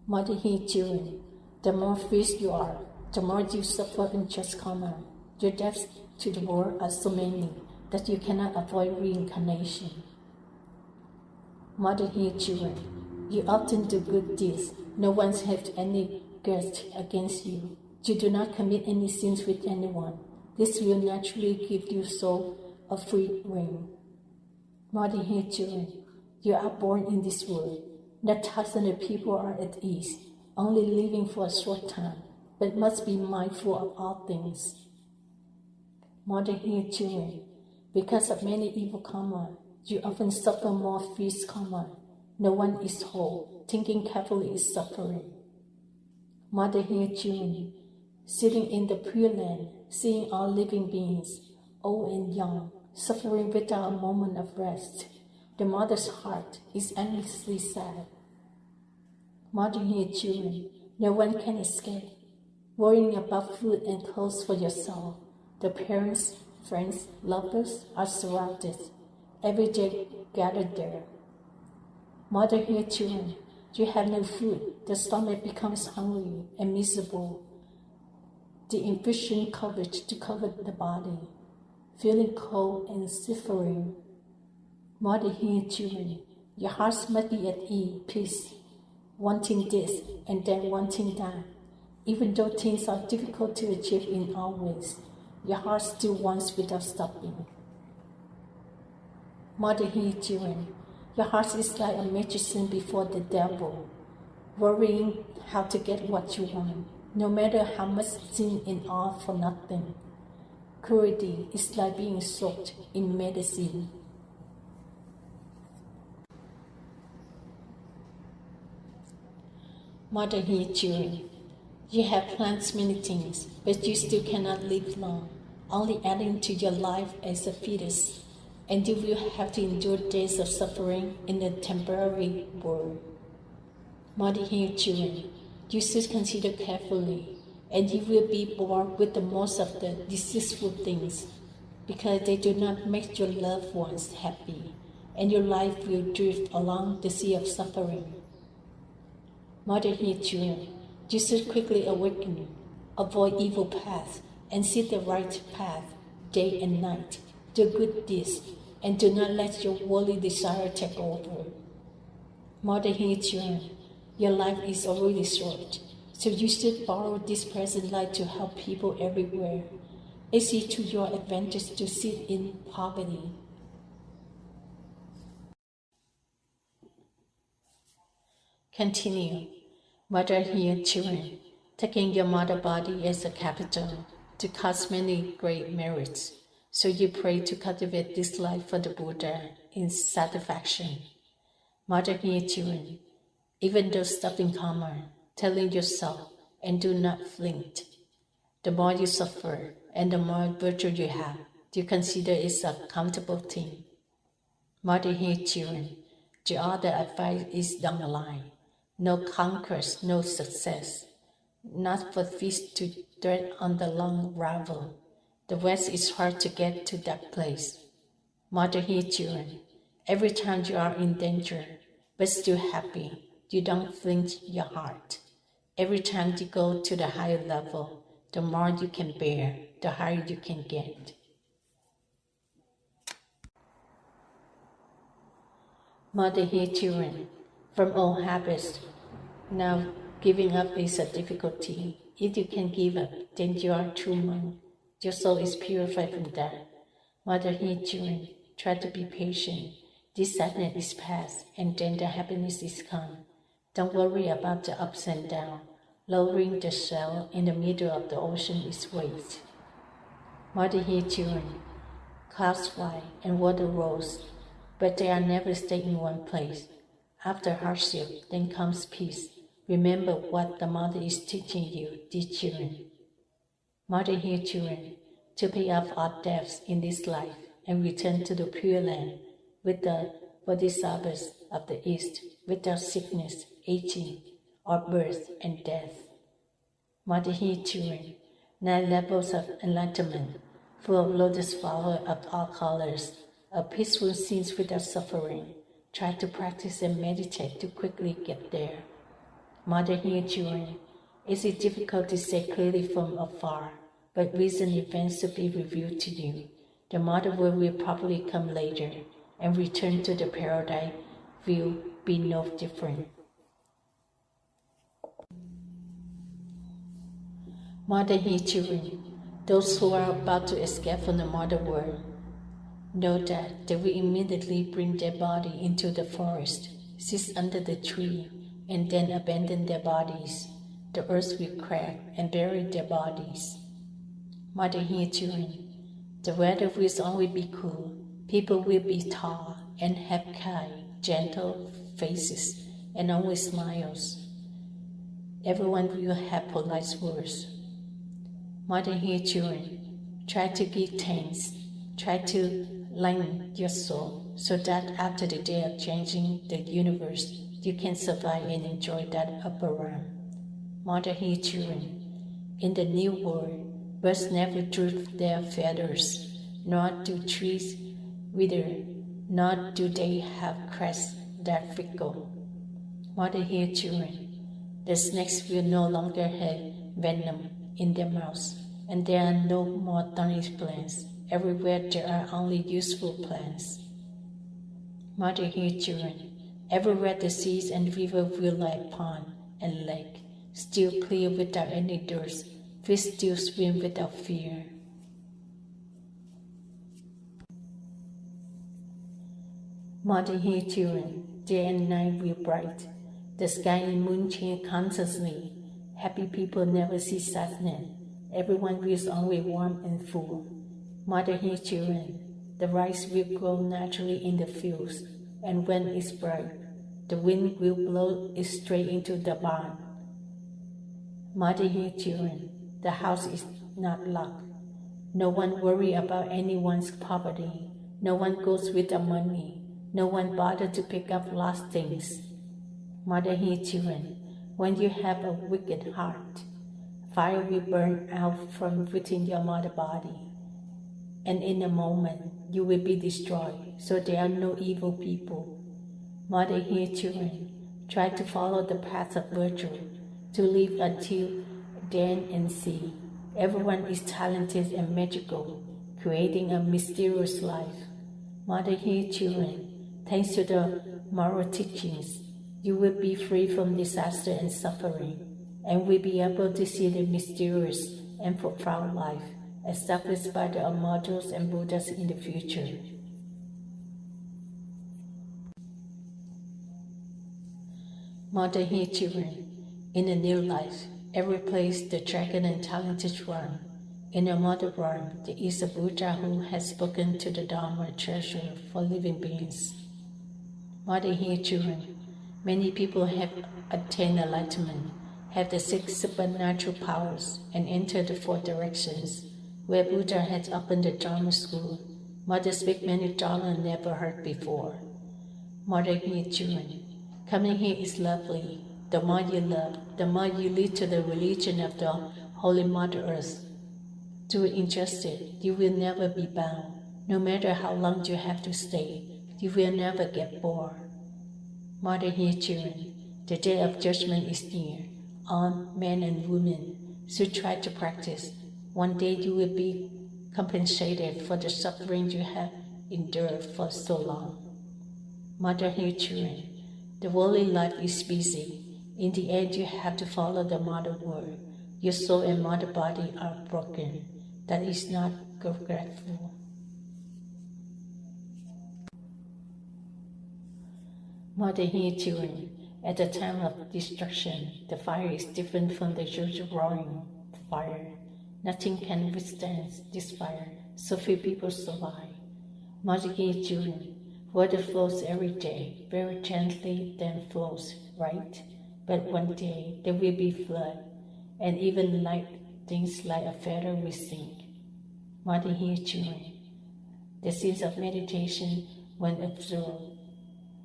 Mother He children, the more fierce you are, the more you suffer in just karma. Your deaths to the world are so many that you cannot avoid reincarnation. Mother He children, you often do good deeds. No one has any grudge against you. You do not commit any sins with anyone. This will naturally give you soul a free rein. Mother He children, you are born in this world. That thousands of people are at ease, only living for a short time, but must be mindful of all things. Mother He children, because of many evil karma, you often suffer more fierce karma. No one is whole. Thinking carefully is suffering. Mother He children, sitting in the Pure Land, seeing all living beings, old and young, suffering without a moment of rest, the mother's heart is endlessly sad. Mother He children, no one can escape. Worrying about food and clothes for yourself, the parents, friends, lovers are surrounded. Every day gathered there. Mother He children, you have no food. The stomach becomes hungry and miserable. The insufficient coverage to cover the body, feeling cold and suffering. Mother He children, your hearts must be at ease, peace, wanting this and then wanting that. Even though things are difficult to achieve in all ways, your heart still wants without stopping. Mother He children, your heart is like a magician before the devil, worrying how to get what you want, no matter how much sin and all for nothing. Cruelty is like being soaked in medicine. Mother He children, you have planned many things, but you still cannot live long, only adding to your life as a fetus, and you will have to endure days of suffering in a temporary world. Mother He children, you should consider carefully, and you will be bored with the most of the deceitful things, because they do not make your loved ones happy, and your life will drift along the sea of suffering. Mother He children, you should quickly awaken, avoid evil paths, and seek the right path day and night. Do good deeds, and do not let your worldly desire take over. Mother He children, your life is already short, so you should borrow this present life to help people everywhere. Is it to your advantage to sit in poverty? Continue. Mother He children, taking your mother body as a capital to cause many great merits. So you pray to cultivate this life for the Buddha in satisfaction. Mother He children, even though stopping karma, telling yourself and do not flinch. The more you suffer and the more virtue you have, you consider it a comfortable thing. Mother He children, the other advice is down the line. No conquest, no success. Not for fish to tread on the long gravel. The West is hard to get to that place. Mother He children, every time you are in danger, but still happy, you don't flinch your heart. Every time you go to the higher level, the more you can bear, the higher you can get. Mother He children, from old habits, now giving up is a difficulty. If you can give up, then you are a true monk. Your soul is purified from that. Mother He children, try to be patient. This sadness is past, and then the happiness is come. Don't worry about the ups and downs. Lowering the shell in the middle of the ocean is waste. Mother He children, clouds fly and water rolls, but they are never stay in one place. After hardship, then comes peace. Remember what the Mother is teaching you, dear children. Mother He children, to pay off our debts in this life and return to the Pure Land with the Bodhisattvas of the East, without sickness, aging, or birth and death. Mother He children, 9 levels of enlightenment, full of lotus flower of all colors, a peaceful scene without suffering. Try to practice and meditate to quickly get there. Mother, hear children. It is difficult to say clearly from afar, but recent events should be revealed to you. The mother world will probably come later, and return to the paradise will be no different. Mother, hear children. Those who are about to escape from the mother world, know that they will immediately bring their body into the forest, sit under the tree, and then abandon their bodies. The earth will crack and bury their bodies. Mother, hear children. The weather will always be cool. People will be tall and have kind, gentle faces and always smiles. Everyone will have polite words. Mother, hear children. Try to give thanks. Try to lighten your soul so that after the day of changing the universe, you can survive and enjoy that upper realm. Mother, hear children. In the new world, birds never droop their feathers, nor do trees wither, nor do they have crests that wrinkle. Mother, hear children. The snakes will no longer have venom in their mouths, and there are no more thorny plants. Everywhere there are only useful plants. Mother, hear children. Everywhere the seas and rivers will lie pond and lake, still clear without any dirt, fish still swim without fear. Mother, hear children. Day and night will bright. The sky and moon change constantly. Happy people never see sadness. Everyone will always warm and full. Mother, hear children. The rice will grow naturally in the fields, and when it's bright, the wind will blow it straight into the barn. Mother, hear children. The house is not locked. No one worries about anyone's poverty. No one goes without money. No one bothers to pick up lost things. Mother, hear children. When you have a wicked heart, fire will burn out from within your mother body, and in a moment you will be destroyed, so there are no evil people. Mother, hear children. Try to follow the path of virtue, to live until then and see. Everyone is talented and magical, creating a mysterious life. Mother, hear children. Thanks to the moral teachings, you will be free from disaster and suffering, and will be able to see the mysterious and profound life established by the immortals and Buddhas in the future. Mother, hear children. In a new life, every place the dragon and talented run. In a mother realm, there is a Buddha who has spoken to the Dharma treasure for living beings. Mother, hear children. Many people have attained enlightenment, have the 6 supernatural powers, and entered the 4 directions, where Buddha has opened the Dharma school. Mother speak many Dharma never heard before. Mother, hear children. Coming here is lovely. The more you love, the more you lead to the religion of the Holy Mother Earth. Do injustice, you will never be bound. No matter how long you have to stay, you will never get bored. Mother, hear children. The day of judgment is near. All men and women should try to practice. One day you will be compensated for the suffering you have endured for so long. Mother, hear children. The worldly life is busy. In the end, you have to follow the mother word. Your soul and mother body are broken. That is not regretful. Mother, hear children. At the time of destruction, the fire is different from the usual roaring fire. Nothing can withstand this fire, so few people survive. Mother, hear children. Water flows every day, very gently then flows, right? But one day there will be flood, and even light things like a feather will sink. Mother, hear children. The scenes of meditation when observed.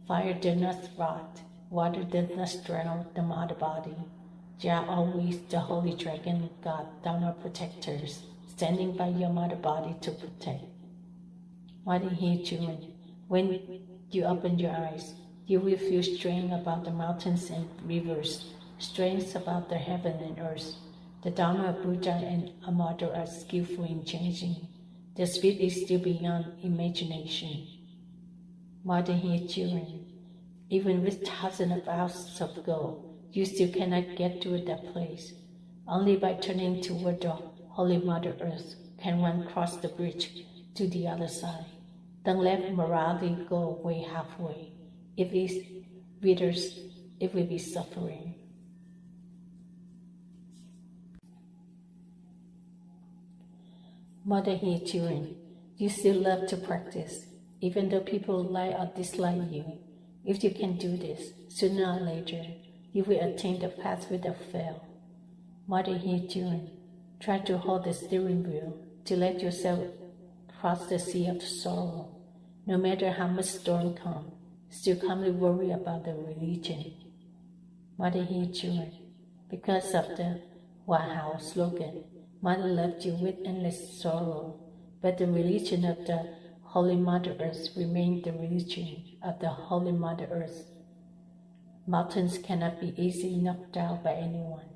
Fire does not rot, water does not drown the mother body. You are always the holy dragon god, Dharma protectors, standing by your mother body to protect. Mighty He children, when you open your eyes, you will feel strength about the mountains and rivers, strength about the heaven and earth. The Dharma of Buddha and a mother are skillful in changing. The speed is still beyond imagination. Mighty He children, even with thousands of ounces of gold, you still cannot get to that place. Only by turning toward the Holy Mother Earth can one cross the bridge to the other side. Don't let morality go away halfway. If it withers, it will be suffering. Mother He children, you still love to practice, even though people like or dislike you. If you can do this, sooner or later, you will attain the path without fail. Mother He children, try to hold the steering wheel to let yourself cross the sea of sorrow. No matter how much storm comes, still calmly worry about the religion. Mother He children, because of the Wow slogan, Mother loved you with endless sorrow, but the religion of the Holy Mother Earth remained the religion of the Holy Mother Earth. Mountains cannot be easily knocked down by anyone.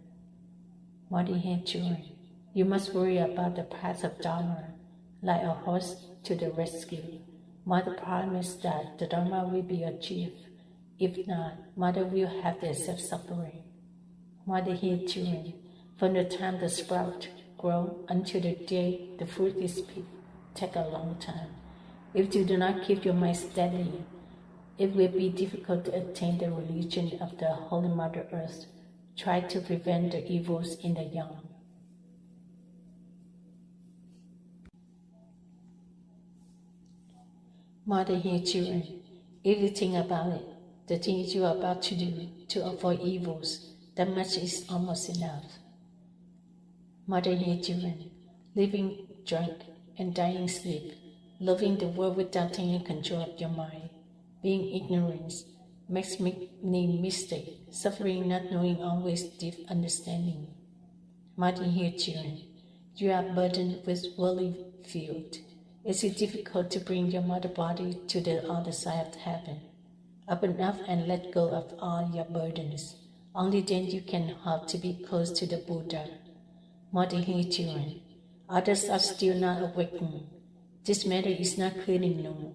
Mother He children, you must worry about the path of Dharma, like a horse to the rescue. Mother promised that the Dharma will be achieved. If not, Mother will have the self-suffering. Mother He children, from the time the sprout grow until the day the fruit is picked, take a long time. If you do not keep your mind steady, it will be difficult to attain the religion of the Holy Mother Earth. Try to prevent the evils in the young. Mother He children, if you think about it, the things you are about to do to avoid evils, that much is almost enough. Mother He children, living drunk and dying sleep, loving the world without taking control of your mind, being ignorant, makes many mistakes, suffering not knowing always deep understanding. Mother He children, you are burdened with worldly field. It is difficult to bring your mother body to the other side of heaven. Open up and let go of all your burdens. Only then you can hope to be close to the Buddha. Mother He children, others are still not awakened. This matter is not clearly known.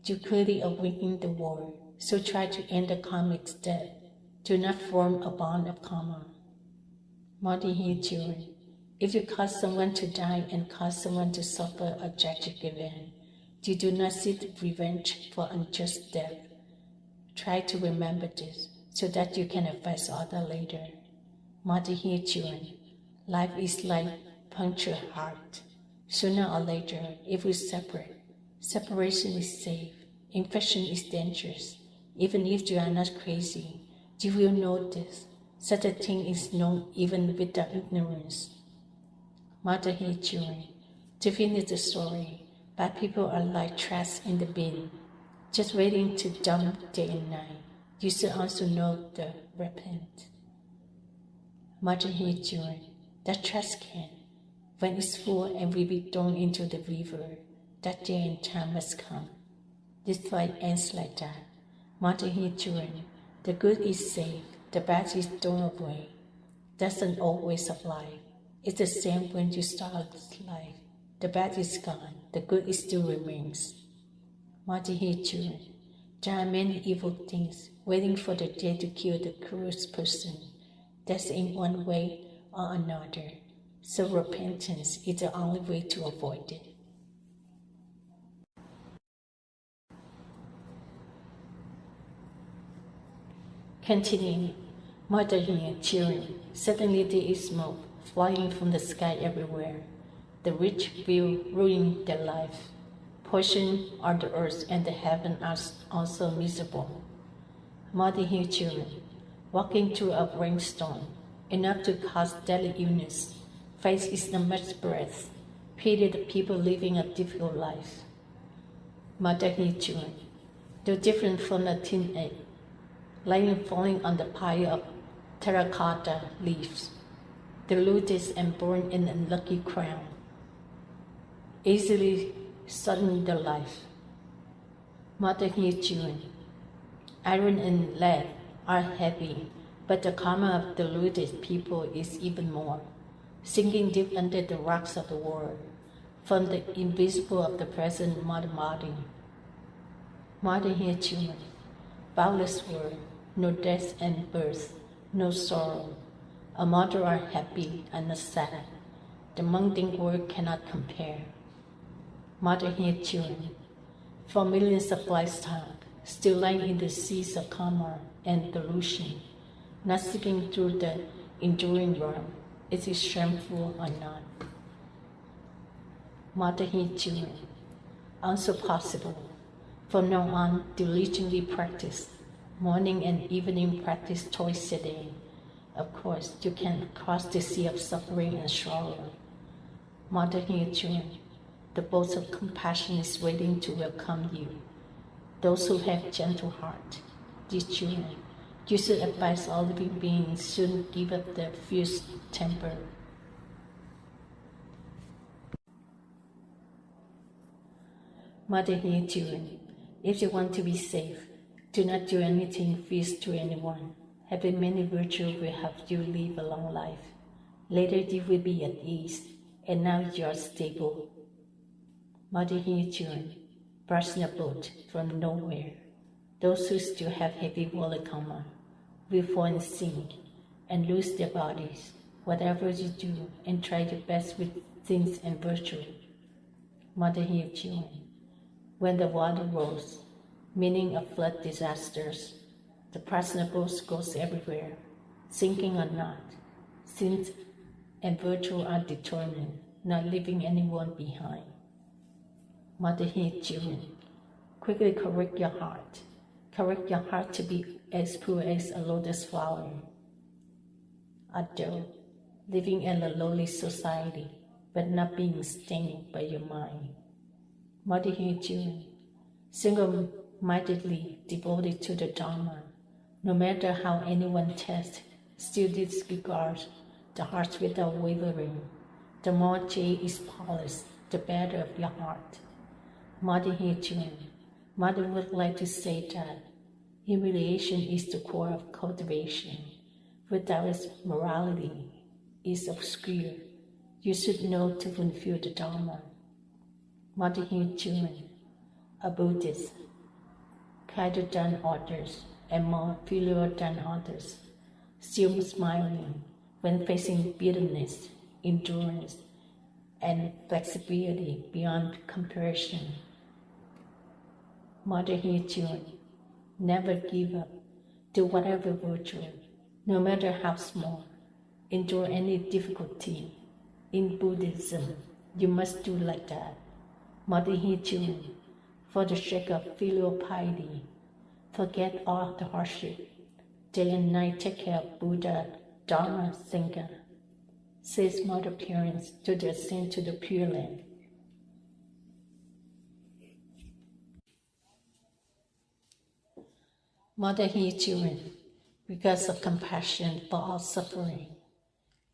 You clearly awaken the world, so try to end the karmic debt. Do not form a bond of karma. Mother He children, if you cause someone to die and cause someone to suffer a tragic event, you do not seek revenge for unjust death. Try to remember this so that you can advise others later. Mother He children, life is like punctured heart. Sooner or later, it will separate. Separation is safe. Infection is dangerous. Even if you are not crazy, you will know this. Such a thing is known even without ignorance. Mother He children, to finish the story, bad people are like trash in the bin, just waiting to dump day and night. You should also know the repent. Mother He children, that trash can, when it's full and will be thrown into the river, that day and time must come. This life ends like that. Mother He children, the good is saved, the bad is thrown away. That's an old way of life. It's the same when you start life. The bad is gone, the good still remains. Mother He children, there are many evil things waiting for the day to kill the cruelest person. That's in one way or another. So repentance is the only way to avoid it. Continuing, Mother He children, suddenly there is smoke flying from the sky everywhere. The rich will ruin their life. Portion on the earth and the heaven are also miserable. Mother He children, walking through a rainstorm, enough to cause deadly illness. Faith is not much breath. Pity the people living a difficult life. Mother He children, though different from a teen egg, lying falling on the pile of terracotta leaves, deluded and born in unlucky crown, easily sudden the life. Mother here chewing. Iron and lead are heavy, but the karma of deluded people is even more, sinking deep under the rocks of the world, from the invisible of the present mother body. Mother here chewing. Boundless world, no death and birth, no sorrow. A mother are happy and not sad. The mundane world cannot compare. Mother here chewing. For millions of lifetimes, still lying in the seas of karma and delusion, not seeking through the enduring realm, is it shameful or not? Mother here chewing. Also possible. From now on, diligently practice. Morning and evening practice twice a day. Of course, you can cross the sea of suffering and sorrow. Mother here chewing. The boat of compassion is waiting to welcome you. Those who have gentle heart, dear children, you should advise all living beings soon give up their fierce temper. Mother here children, if you want to be safe, do not do anything fierce to anyone. Having many virtues will help you live a long life. Later you will be at ease, and now you are stable. Mother here children, brushing a boat from nowhere. Those who still have heavy water karma will fall and sink and lose their bodies. Whatever you do, and try your best with things and virtue. Mother here children, when the water rose, meaning of flood disasters, the prasna boat goes everywhere, sinking or not. Sins and virtue are determined, not leaving anyone behind. Mother here children, quickly correct your heart. Correct your heart to be as pure as a lotus flower. Although living in a lowly society, but not being stained by your mind. Mother here children, single-mindedly devoted to the Dharma, no matter how anyone tests, still disregard the heart without wavering. The more jade is polished, the better of your heart. Mother here children, Mother would like to say that humiliation is the core of cultivation. Without its morality is obscure. You should know to fulfill the Dharma. Mother here children, a Buddhist, kinder than others and more filial than others, still smiling when facing bitterness, endurance, and flexibility beyond comparison. Mother here children, never give up. Do whatever virtue, no matter how small. Endure any difficulty. In Buddhism, you must do like that. Mother here children, for the sake of filial piety, forget all the hardship. Day and night take care of Buddha, Dharma, Sangha. Says mother parents to the ascent to the Pure Land. Mother here children, because of compassion for all suffering,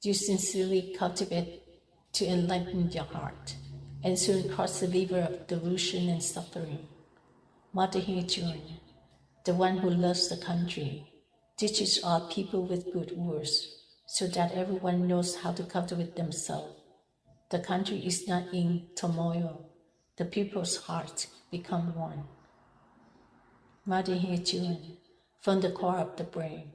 you sincerely cultivate to enlighten your heart and soon cross the river of delusion and suffering. Mother here children, the one who loves the country, teaches all people with good words so that everyone knows how to cultivate themselves. The country is not in turmoil. The people's hearts become one. Mother here children, from the core of the brain,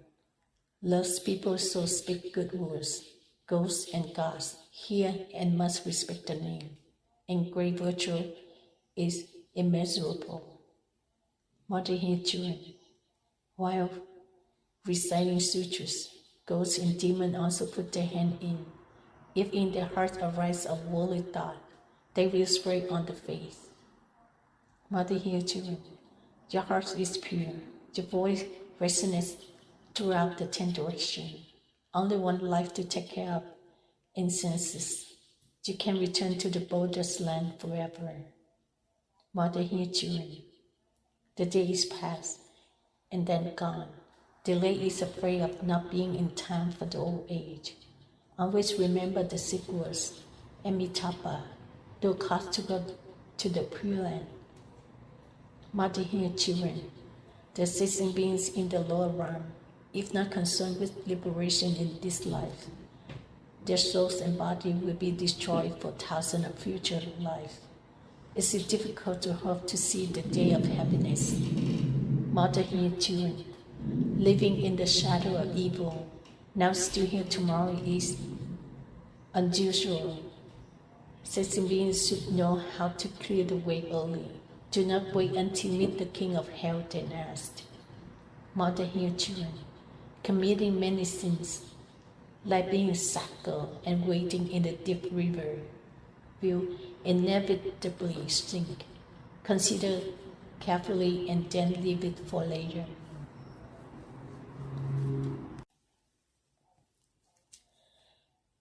loves people so speak good words. Ghosts and gods hear and must respect the name, and great virtue is immeasurable. Mother here children, while reciting sutras, ghosts and demons also put their hand in. If in their hearts arise a worldly thought, they will spray on the face. Mother here children, your heart is pure, your voice resonates throughout the 10 directions. Only one life to take care of in senses. You can return to the Buddha's land forever. Mother here children, the day is past and then gone. Delay is afraid of not being in time for the old age. Always remember the sequels, Amitabha, no cost to go to the Pure Land. Mother here, children, the existing beings in the lower realm, if not concerned with liberation in this life, their souls and body will be destroyed for thousands of future lives. Is it difficult to hope to see the day of happiness? Mother here, children, living in the shadow of evil, now still here tomorrow is unusual. Sensing beings should know how to clear the way early. Do not wait until meet the king of hell and asked. Mother here, children, committing many sins, like being a sucker and wading in the deep river, will inevitably sink. Consider carefully and then leave it for later.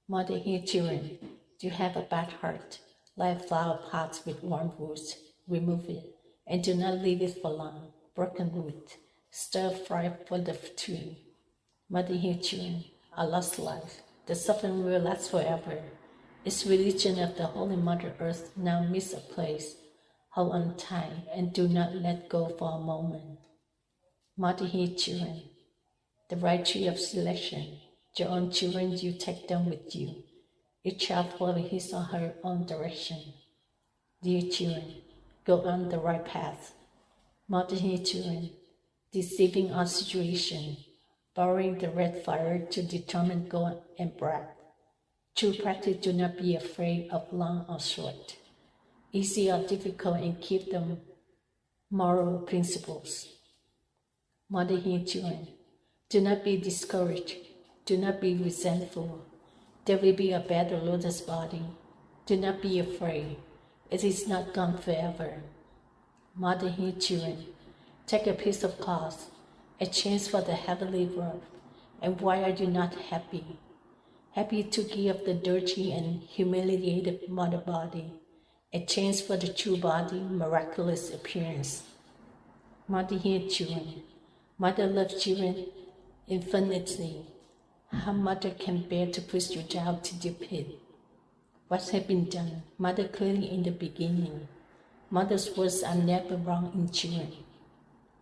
Mother here, children, you have a bad heart, like flower pots with warm roots. Remove it, and do not leave it for long. Broken root, stir fry for the tree. Mother here, children, a lost life. The suffering will last forever. Its religion of the Holy Mother Earth now miss a place. Hold on tight and do not let go for a moment. Mother here, children, the right tree of selection. Your own children, you take them with you. Each child follow his or her own direction. Dear children, go on the right path. Mother here, children, deceiving our situation, borrowing the red fire to determine goal and breath. True practice, do not be afraid of long or short, easy or difficult, and keep them moral principles. Mother here, children, do not be discouraged. Do not be resentful. There will be a better lotus body. Do not be afraid. It is not gone forever. Mother here, children, take a piece of cloth, a chance for the heavenly robe. And why are you not happy? Happy to give the dirty and humiliated mother body a chance for the true body, miraculous appearance. Mother here, children, mother loves children infinitely. How mother can bear to push you down to the pit? What has been done, mother clearly in the beginning. Mother's words are never wrong in children.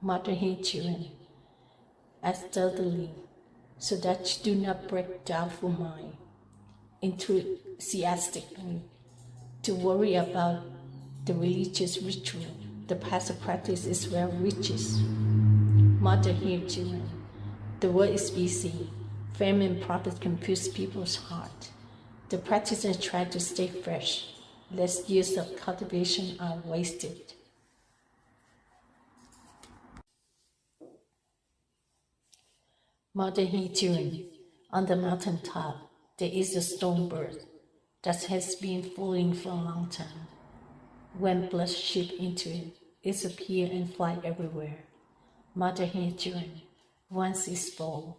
Mother here, children, act steadily, so that you do not break doubtful mind, enthusiastically, to worry about the religious ritual. The passive practice is where riches. Mother here, children, the world is busy. Fame and profit confuse people's heart. The practitioners try to stay fresh, lest years of cultivation are wasted. Mother here, children, on the mountain top, there is a stone bird that has been falling for a long time. When blood ship into it, it appears and fly everywhere. Mother here, children, once it's full.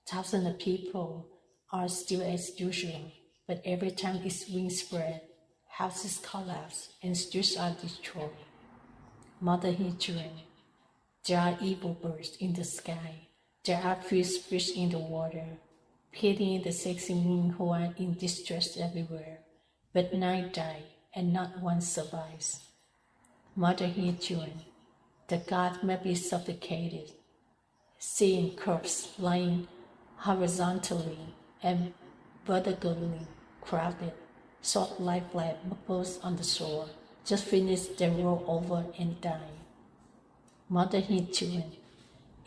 Thousands of people are still as usual, but every time its wings spread, houses collapse and streets are destroyed. Mother here, children, there are evil birds in the sky. There are fierce fish in the water, pitying the sexy women who are in distress everywhere. But 9 die, and not one survives. Mother here, children, the God may be suffocated, seeing corpses lying horizontally and vertically crowded, short life like bubbles on the shore, just finish, then roll over and die. Mother here, children,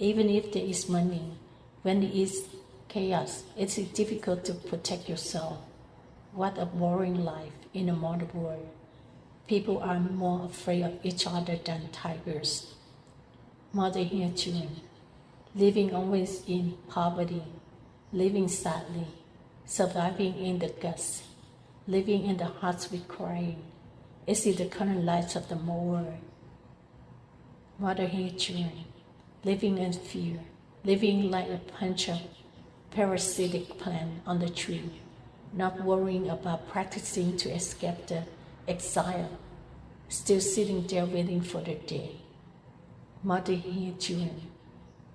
even if there is money, when there is chaos, it is difficult to protect yourself. What a boring life in a modern world. People are more afraid of each other than tigers. Mother here, children, living always in poverty, living sadly, surviving in the guts, living in the hearts with crying. Is it the current life of the world? Mother here, children, living in fear, living like a bunch of parasitic plant on the tree, not worrying about practicing to escape the exile, still sitting there waiting for the day. Mother here, children,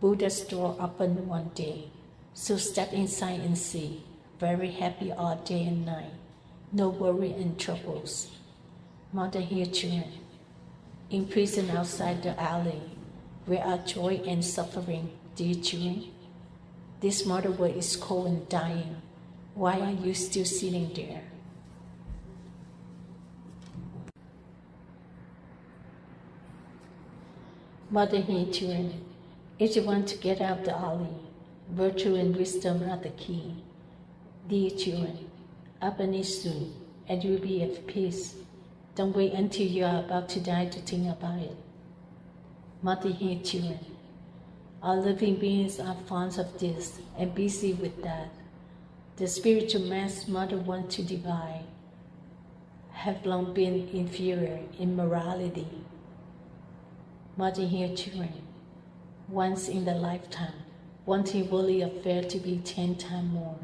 Buddha's door opened one day, so step inside and see. Very happy all day and night, no worry and troubles. Mother here, children, imprisoned outside the alley, where are joy and suffering, dear children? This mother world is cold and dying. Why are you still sitting there? Mother here, children, if you want to get out of the alley, virtue and wisdom are the key. Dear children, open it soon, and you will be at peace. Don't wait until you are about to die to think about it. Mother here, children, all living beings are fond of this and busy with that. The spiritual mass Mother wants to divide have long been inferior in morality. Mother here, children, once in the lifetime, wanting worldly affair to be 10 times more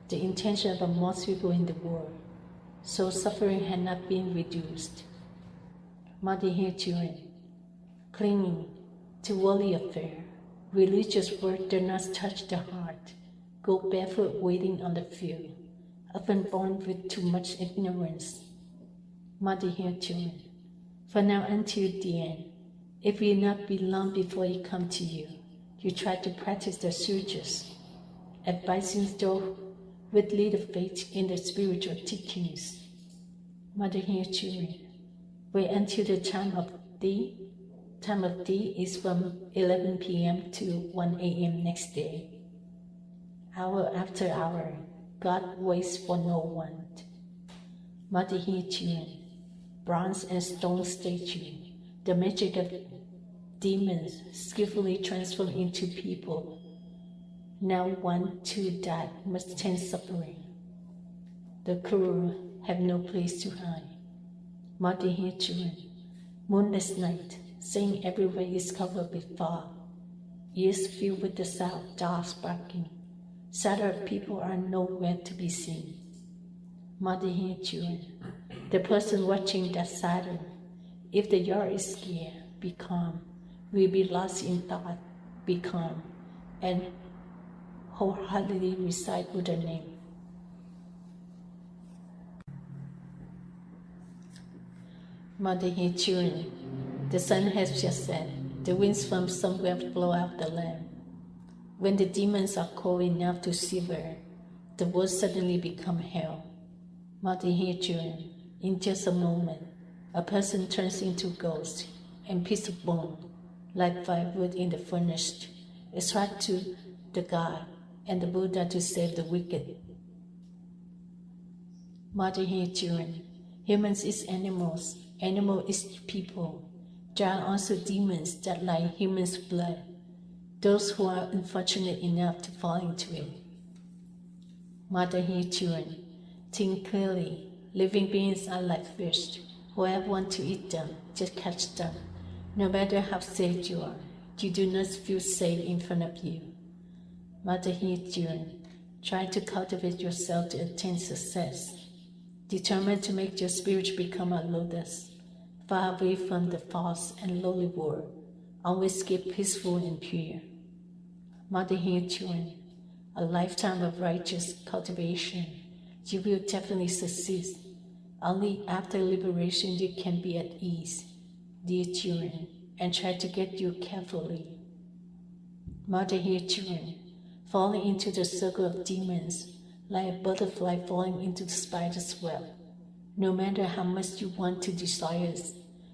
the intention of most people in the world, so suffering had not been reduced. Mother here, children, clinging to worldly affair, religious word does not touch the heart, go barefoot waiting on the field, often born with too much ignorance. Mother here, children, for now until the end, it will not be long before it comes to you. You try to practice the sutras, advising those with little faith in the spiritual teachings. Mother here, children, wait until the time of D. Time of D is from 11 p.m. to 1 a.m. next day. Hour after hour, God waits for no one. Mother here, children, bronze and stone statue, the magic of demons skillfully transformed into people. Now one too died must tend suffering. The cruel have no place to hide. Mother here, children, moonless night, saying everywhere is covered with fog. Ears filled with the sound of dogs barking. Scattered people are nowhere to be seen. Mother here, children, the person watching that siren, if the yard is scared, be calm. Will be lost in thought, be calm, and wholeheartedly recite Buddha name. Mother here, children, the sun has just set. The winds from somewhere blow out the land. When the demons are cold enough to shiver, the world suddenly become hell. Mother here, children, in just a moment, a person turns into ghost and piece of bone, like firewood in the furnace, is right to the God and the Buddha to save the wicked. Mother here, children, humans is animals, animal is people. There are also demons that like humans' blood, those who are unfortunate enough to fall into it. Mother here, children, think clearly. Living beings are like fish. Whoever wants to eat them, just catch them. No matter how safe you are, you do not feel safe in front of you. Mother here, children, try to cultivate yourself to attain success. Determined to make your spirit become a lotus, far away from the false and lowly world. Always keep peaceful and pure. Mother here, children, a lifetime of righteous cultivation. You will definitely succeed. Only after liberation you can be at ease, dear children, and try to get you carefully. Mother here, children, falling into the circle of demons, like a butterfly falling into the spider's web. No matter how much you want to desire it,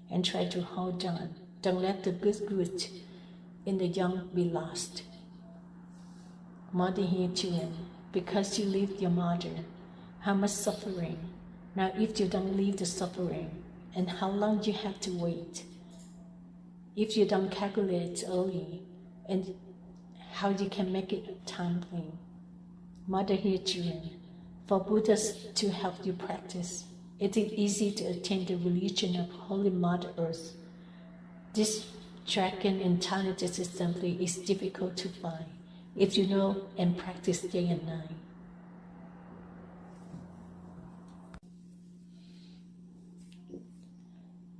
and try to hold on, don't let the good root in the young be lost. Mother here, children, because you leave your mother, how much suffering. Now if you don't leave the suffering, and how long you have to wait. If you don't calculate early, and how you can make it timely. Mother here, children, for Buddhas to help you practice, it is easy to attain the religion of Holy Mother Earth. This dragon and talented assembly is difficult to find if you know and practice day and night.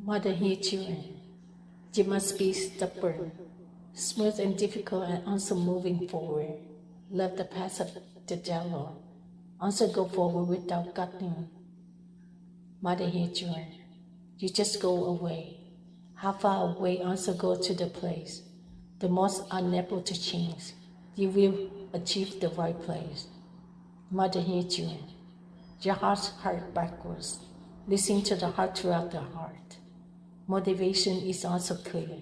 Mother here, children, you must be stubborn. Smooth and difficult and also moving forward. Love the path of the devil. Also go forward without cutting. Mother here, children. You just go away. How far away also go to the place. The most unable to change. You will achieve the right place. Mother here, children. Your heart's heart backwards. Listen to the heart throughout the heart. Motivation is also clear.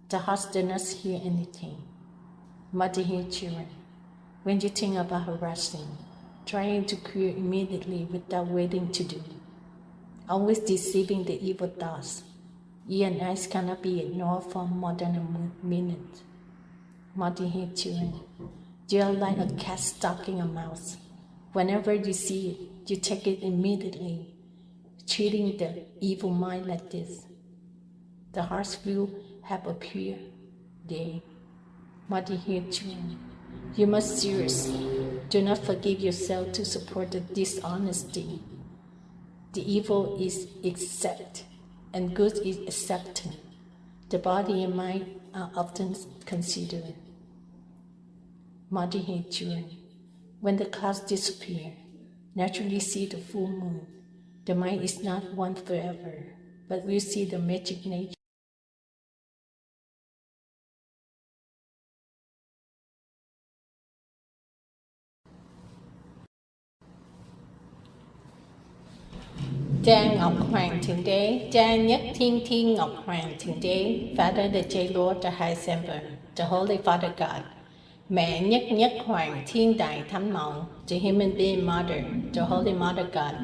The heart does not hear anything. Mother here, children. When you think about harassing, trying to cure immediately without waiting to do, always deceiving the evil thoughts, ear and eyes cannot be ignored for more than a minute. Mother here, children. You are like a cat stalking a mouse. Whenever you see it, you take it immediately, treating the evil mind like this. The hearts will have a pure day. Mother here, children. You must seriously do not forgive yourself to support the dishonesty. The evil is accept, and good is accepted. The body and mind are often considered. Mother here, children. When the clouds disappear, naturally see the full moon. The mind is not one forever, but will see the magic nature. Cha Ngọc Hoàng Thượng Đế, Cha Nhất Thiên Thiên Ngọc Hoàng Thượng Đế, Father the J Lord, the High Semper, the Holy Father God, Mẹ Nhất Nhất Hoàng Thiên Đại Thánh Mẫu, the Human Being Mother, the Holy Mother God,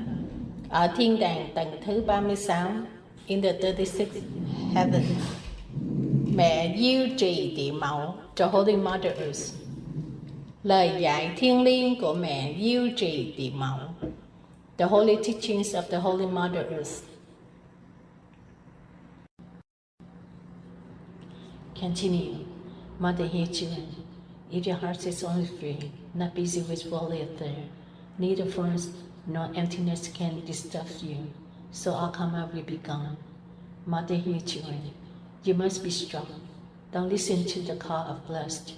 ở thiên đàng tầng thứ 36, in the 36th heaven, Mẹ Diêu Trì Địa Mẫu, the Holy Mother Earth, lời dạy thiêng liêng của Mẹ Diêu Trì Địa Mẫu, the holy teachings of the Holy Mother Earth. Continue. Mother here, children. If your heart is only free, not busy with worldly affairs, neither thorns nor emptiness can disturb you, so all karma will be gone. Mother here, children. You must be strong. Don't listen to the call of lust.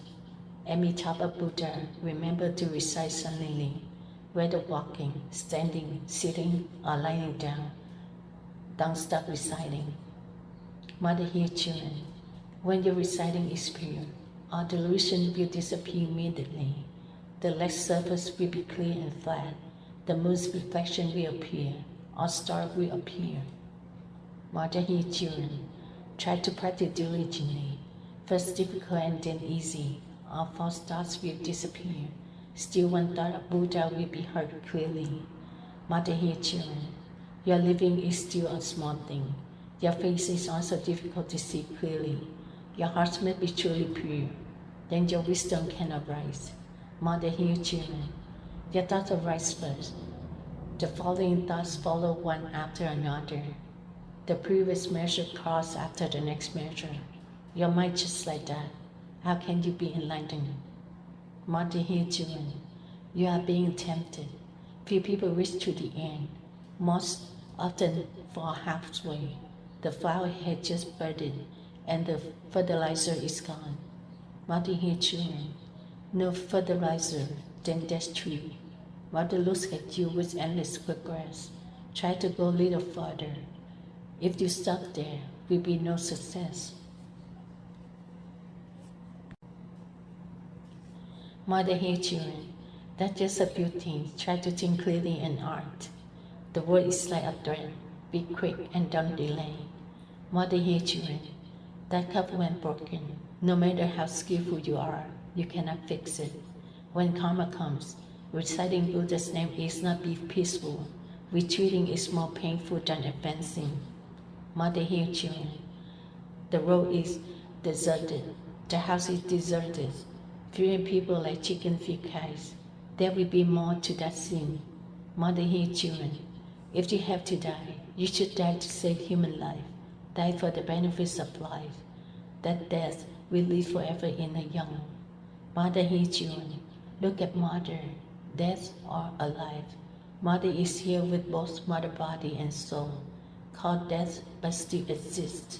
Amitabha Buddha, remember to recite silently, whether walking, standing, sitting, or lying down. Don't stop reciting. Mother here, children. When your reciting is pure, all delusion will disappear immediately. The legs surface will be clear and flat. The moon's reflection will appear. All stars will appear. Mother here, children. Try to practice diligently. First difficult and then easy. All false thoughts will disappear. Still one thought of Buddha will be heard clearly. Mother here, children. Your living is still a small thing. Your face is also difficult to see clearly. Your heart must be truly pure. Then your wisdom can arise. Mother here, children. Your thoughts arise first. The following thoughts follow one after another. The previous measure crosses after the next measure. Your mind just like that. How can you be enlightened? Mother here, children. You are being tempted. Few people reach to the end. Most often fall halfway. The flower had just budded and the fertilizer is gone. Mother here, children. No fertilizer, then that's tree. Mother looks at you with endless regrets. Try to go a little further. If you stop there, will be no success. Mother here, children. That's just a few things. Try to think clearly in art. The word is like a thread. Be quick and don't delay. Mother here, children. That cup went broken. No matter how skillful you are, you cannot fix it. When karma comes, reciting Buddha's name is not be peaceful. Retreating is more painful than advancing. Mother here, children. The road is deserted. The house is deserted. Fearing people like chicken feed kites. There will be more to that scene. Mother here, children. If you have to die, you should die to save human life. Die for the benefits of life. That death will live forever in the young. Mother here, children. Look at Mother. Death or alive. Mother is here with both mother body and soul. Called death, but still exists.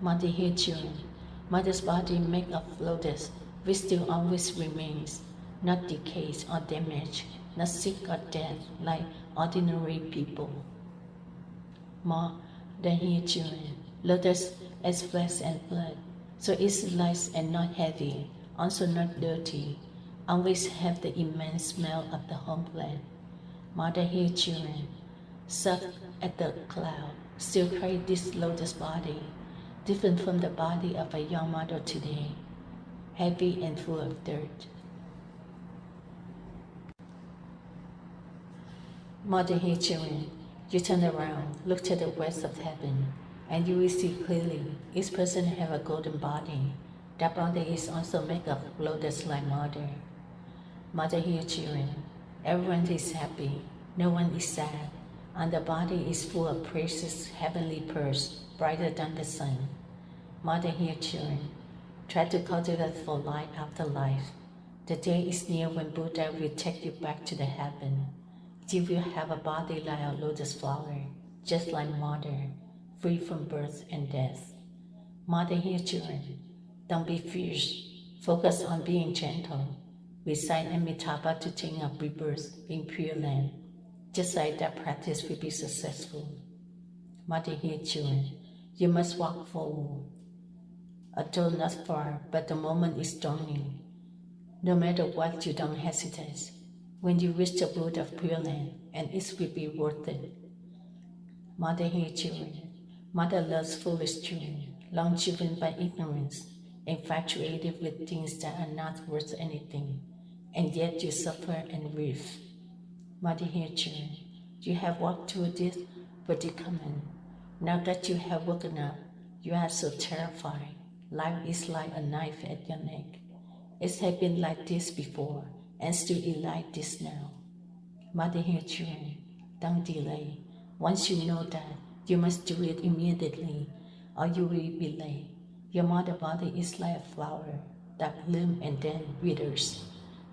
Mother here, children. Mother's body made of lotus, which still always remains, not decayed or damaged, not sick or dead like ordinary people. More than here children, lotus is flesh and blood, so it's light and not heavy, also not dirty, always have the immense smell of the homeland. Mother here children, sucked at the cloud, still carry this lotus body, different from the body of a young mother today, heavy and full of dirt. Mother here children, you turn around, look to the west of heaven, and you will see clearly each person have a golden body. That body is also made of lotus like mother. Mother here children, everyone is happy, no one is sad, and the body is full of precious heavenly pearls, brighter than the sun. Mother here children, try to cultivate for life after life. The day is near when Buddha will take you back to the heaven. You will have a body like a lotus flower, just like mother, free from birth and death. Mother here children, don't be fierce, focus on being gentle. Recite Amitabha to think of rebirth in Pure Land. Just like that practice will be successful. Mother here children, you must walk forward. Although not far, but the moment is dawning. No matter what, you don't hesitate. When you reach the root of Pure Land, and it will be worth it. Mother here children, mother loves foolish children, long driven by ignorance, infatuated with things that are not worth anything, and yet you suffer and grieve. Mother here children, you have walked through this predicament. Now that you have woken up, you are so terrified. Life is like a knife at your neck. It has been like this before, and still is like this now. Mother here children, don't delay. Once you know that, you must do it immediately, or you will be late. Your mother body is like a flower that blooms and then withers.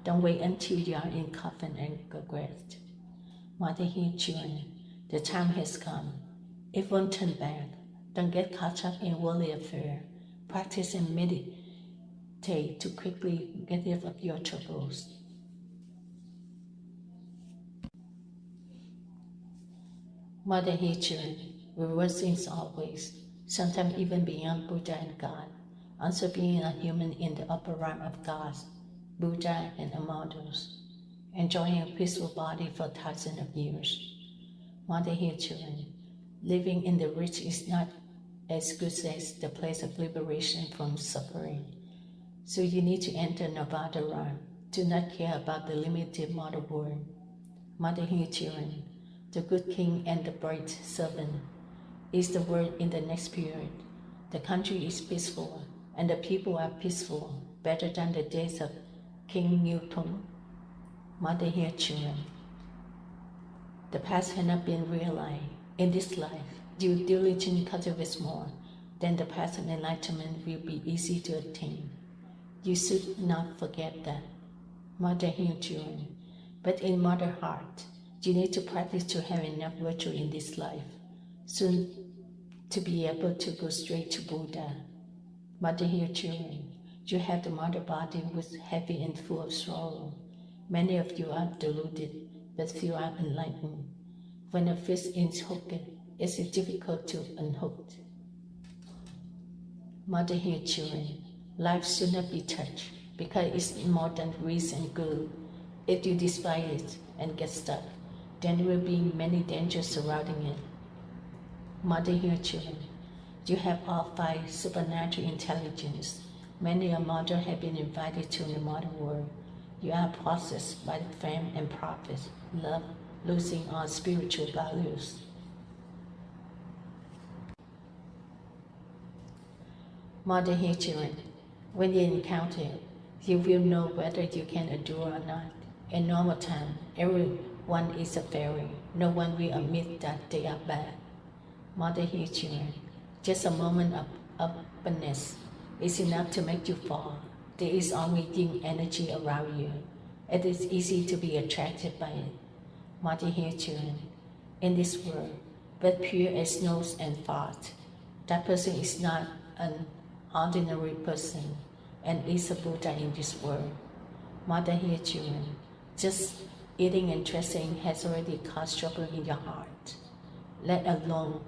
Don't wait until you are in coffin and regret. Mother here children, the time has come. It won't turn back. Don't get caught up in worldly affairs. Practice and meditate to quickly get rid of your troubles. Mother here children, reversing always, sometimes even beyond Buddha and God, also being a human in the upper realm of God, Buddha and immortals, enjoying a peaceful body for thousands of years. Mother here children, living in the rich is not as good as the place of liberation from suffering. So you need to enter Nirvana realm, to not care about the limited mother world. Mother here children, the good king and the bright servant is the word in the next period. The country is peaceful, and the people are peaceful, better than the days of King Newton. Mother here children, the past has not been realized. In this life, you diligently cultivate more, then the path of enlightenment will be easy to attain. You should not forget that. Mother here children, but in mother heart, you need to practice to have enough virtue in this life, soon to be able to go straight to Buddha. Mother here children, you have the mother body which heavy and full of sorrow. Many of you are deluded, but few are enlightened. When a fish is hooked, it is difficult to unhook. Mother here children, life should not be touched, because it's more than grace and good. If you despise it and get stuck, then there will be many dangers surrounding it. Mother here children, you have all five supernatural intelligence. Many a mother have been invited to the mother world. You are possessed by the fame and profit, love, losing all spiritual values. Mother here children, when you encounter it, you will know whether you can endure or not. In normal time, everyone is a fairy. No one will admit that they are bad. Mother here children, just a moment of openness is enough to make you fall. There is only yin energy around you. It is easy to be attracted by it. Mother here children, in this world, but pure as snow and fart, that person is not an ordinary person and is a Buddha in this world. Mother hear children, just eating and dressing has already caused trouble in your heart, let alone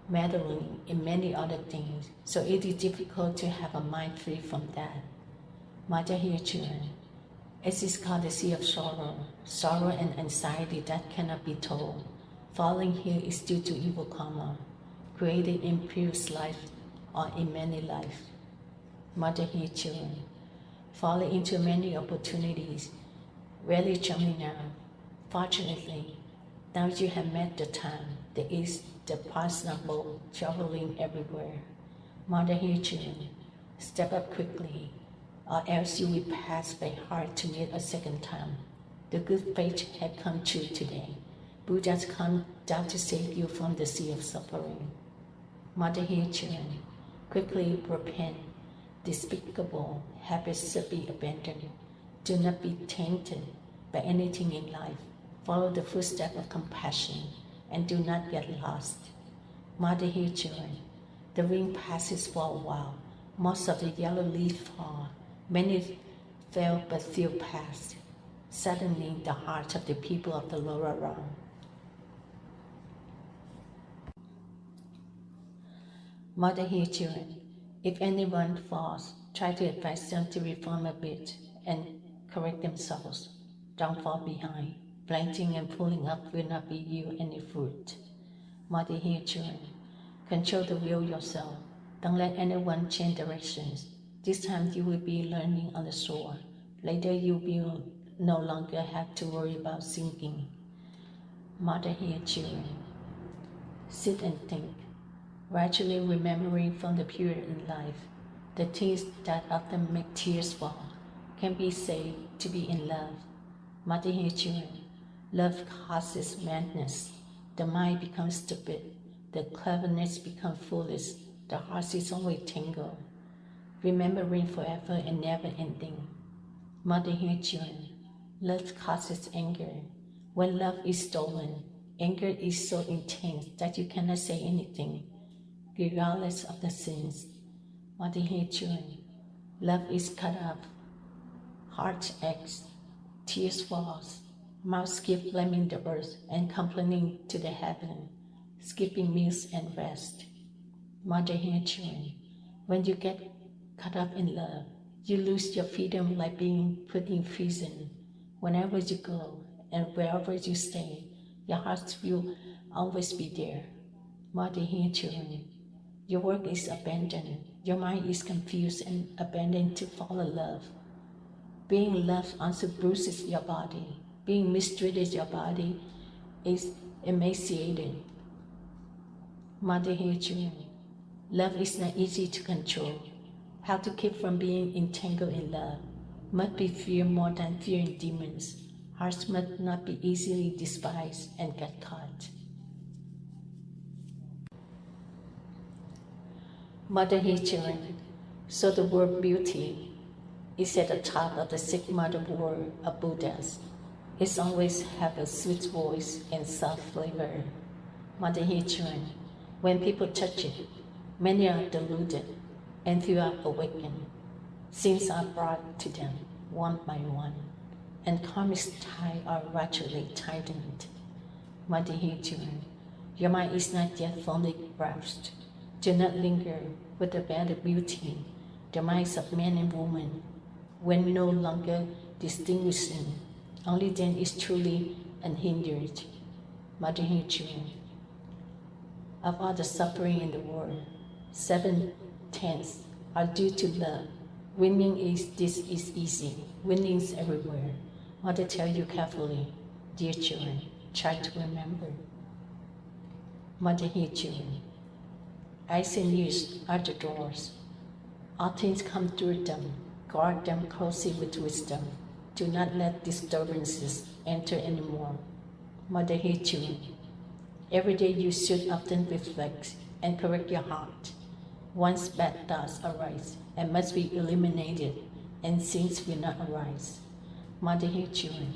meddling in many other things, so it is difficult to have a mind free from that. Mother hear children, it is called the sea of sorrow and anxiety that cannot be told. Falling here is due to evil karma, created in previous life or in many lives. Mother hear children, falling into many opportunities, rarely jumping out. Fortunately, now you have met the time, there is the personal boat traveling everywhere. Mother hear children, step up quickly, or else you will pass by hard to meet a second time. The good fate had come true today. Buddhas come down to save you from the sea of suffering. Mother hear children, quickly repent. Despicable habits should be abandoned. Do not be tainted by anything in life. Follow the footsteps of compassion and do not get lost. Mother hear children, the wind passes for a while. Most of the yellow leaves fall. Many fell but few passed. Suddenly the hearts of the people of the lower realm. Mother hear children, if anyone falls, try to advise them to reform a bit and correct themselves. Don't fall behind. Planting and pulling up will not be yield any fruit. Mother hear children, control the will yourself. Don't let anyone change directions. This time you will be learning on the shore. Later you will no longer have to worry about sinking. Mother hear children, sit and think. Gradually remembering from the period in life, the things that often make tears fall can be said to be in love. Mother hear children, love causes madness. The mind becomes stupid. The cleverness becomes foolish. The heart is always tangled. Remembering forever and never ending. Mother hear children, love causes anger. When love is stolen, anger is so intense that you cannot say anything, regardless of the sins. Mother hear children, love is cut off. Heart aches, tears falls, mouth skip blaming the earth and complaining to the heaven, skipping meals and rest. Mother hear children, when you get caught up in love, you lose your freedom like being put in prison. Whenever you go and wherever you stay, your heart will always be there. Mother hear children, your work is abandoned, your mind is confused and abandoned to follow love. Being loved also bruises your body. Being mistreated, your body is emaciated. Mother hear children, love is not easy to control. How to keep from being entangled in love must be feared more than fearing demons. Hearts must not be easily despised and get caught. Mother hear children, so the word beauty is at the top of the sixth mother word of Buddhas. It always have a sweet voice and soft flavor. Mother hear children, when people touch it, many are deluded and few are awakened. Sins are brought to them one by one, and karmic ties are gradually tightened. Mother hear children, your mind is not yet fully grasped. Do not linger with the better beauty, the minds of men and women, when no longer distinguishing, only then is truly unhindered. Mother hear children, of all the suffering in the world, 7/10 are due to love. Winning this is easy. Winning is everywhere. Mother tell you carefully, dear children, try to remember. Mother hear children, eyes and ears are the doors. All things come through them. Guard them closely with wisdom. Do not let disturbances enter anymore. Mother hear children, every day you should often reflect and correct your heart. Once bad thoughts arise and must be eliminated, and sins will not arise. Mother hear children,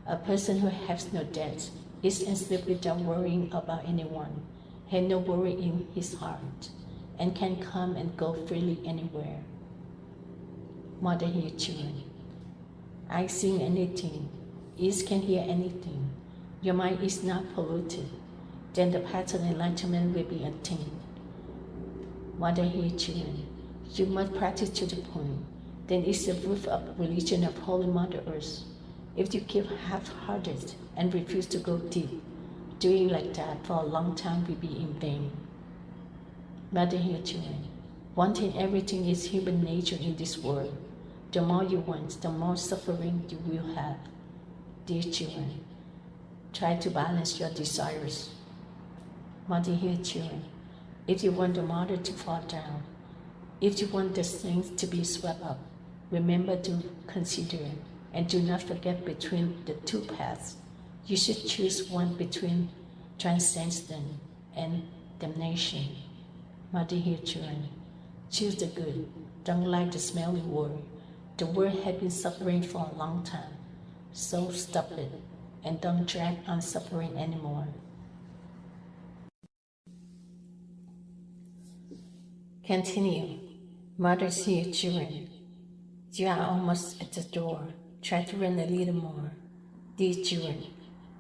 a person who has no debts is enslaved without worrying about anyone, has no worry in his heart, and can come and go freely anywhere. Mother hear children. I sing anything, ears can hear anything. Your mind is not polluted, then the path of enlightenment will be attained. Mother hear children. You must practice to the point, then it's the proof of religion of Holy Mother Earth. If you keep half-hearted and refuse to go deep, doing like that for a long time will be in vain. Mother hear children. Wanting everything is human nature in this world. The more you want, the more suffering you will have. Dear children, try to balance your desires. Mother hear children. If you want the mother to fall down, if you want the things to be swept up, remember to consider and do not forget between the two paths. You should choose one between transcendence and damnation. Mother hear children. Choose the good. Don't like the smelly world. The world has been suffering for a long time. So stop it and don't drag on suffering anymore. Continue. Mothers hear children. You are almost at the door. Try to run a little more. Dear children,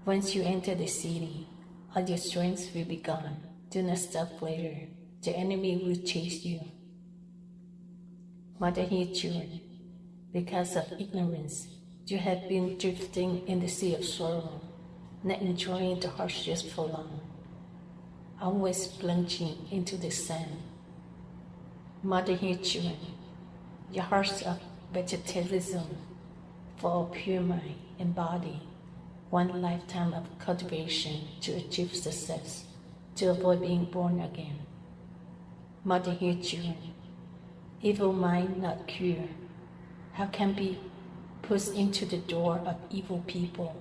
once you enter the city, all your strength will be gone. Do not stop later. The enemy will chase you. Mother hear children. Because of ignorance, you have been drifting in the sea of sorrow, not enjoying the hardships for long, always plunging into the sand. Mother hear children. Your hearts of vegetalism for a pure mind and body, one lifetime of cultivation to achieve success, to avoid being born again. Mother hear children. Evil mind not cure. How can be pushed into the door of evil people,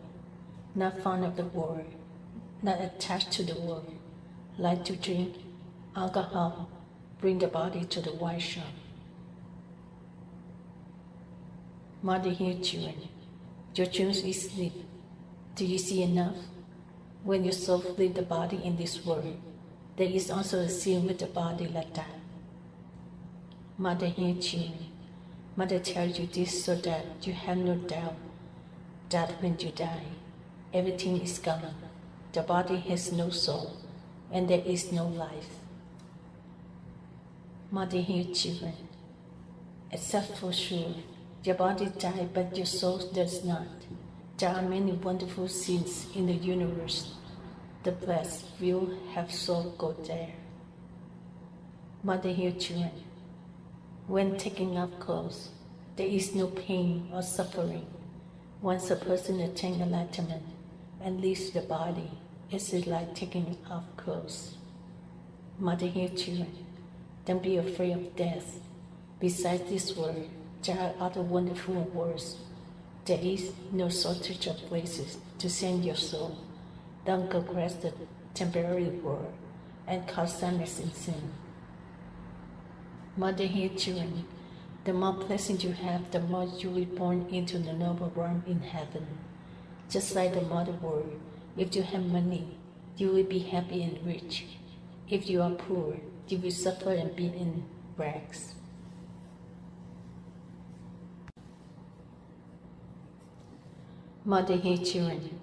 not fond of the world, not attached to the world, like to drink alcohol, bring the body to the wine shop. Mother hear children. Your dreams is sleep. Do you see enough? When your soul leaves the body in this world, there is also a sin with the body like that. Mother hear children. Mother tells you this so that you have no doubt that when you die, everything is gone. The body has no soul, and there is no life. Mother hear children. Except for sure, your body dies, but your soul does not. There are many wonderful scenes in the universe. The blessed will have soul go there. Mother hear children. When taking off clothes, there is no pain or suffering. Once a person attains enlightenment and leaves the body, it is like taking off clothes. Mother hear children. Don't be afraid of death. Besides this world, there are other wonderful worlds. There is no shortage of places to send your soul. Don't go grasp the temporary world and cause sadness and sin. Mother hear children. The more blessings you have, the more you will be born into the noble realm in heaven. Just like the mother world, if you have money, you will be happy and rich. If you are poor, you will suffer and be in rags. Mother hear children.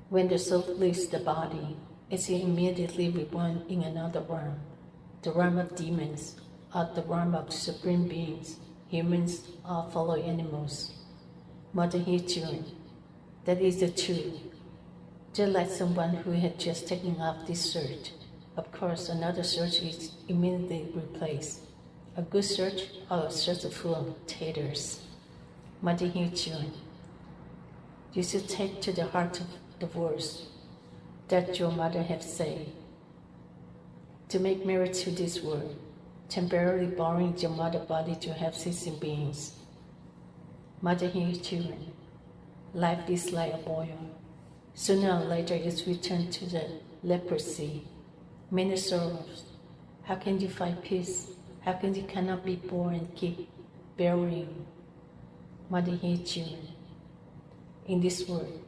When the soul leaves the body, it is immediately reborn in another realm, the realm of demons, or the realm of supreme beings, humans or fellow animals. Mother hear children. That is the truth. Just like someone who had just taken off this shirt, of course another shirt is immediately replaced. A good shirt or a shirt full of taters. Mother hear children. You should take to the heart of the words that your mother had said. To make merit to this world, temporarily borrowing your mother body to have sensing beings. Mother hear children. Life is like a boil. Sooner or later it's returned to the leprosy. Many sorrows. How can you find peace? How can you cannot be born and keep burying? Mother hear children. In this world,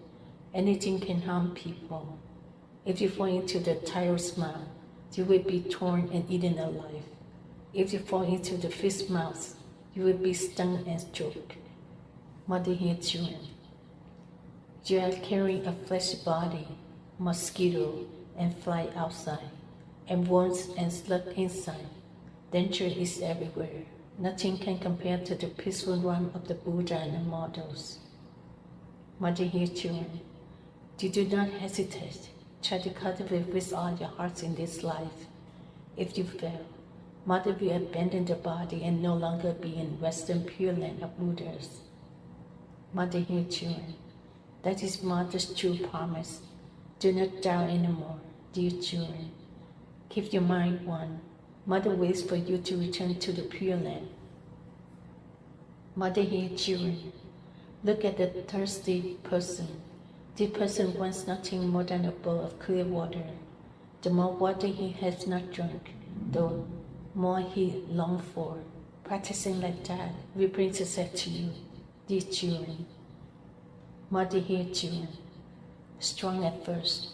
anything can harm people. If you fall into the tiger's mouth, you will be torn and eaten alive. If you fall into the fish's mouth, you will be stung and choked. Mother here, children. You are carrying a fleshy body, mosquito, and fly outside, and worms and slug inside. Danger is everywhere. Nothing can compare to the peaceful realm of the Buddha and the models. Mother here, children. You do not hesitate. Try to cultivate with all your hearts in this life. If you fail, Mother will abandon the body and no longer be in Western Pure Land of Buddhas. Mother here, children. That is Mother's true promise. Do not doubt anymore, dear children. Keep your mind one. Mother waits for you to return to the Pure Land. Mother here, children. Look at the thirsty person. This person wants nothing more than a bowl of clear water. The more water he has not drunk, the more he longs for. Practicing like that will bring success to you, dear children. Mother here, children. Strong at first,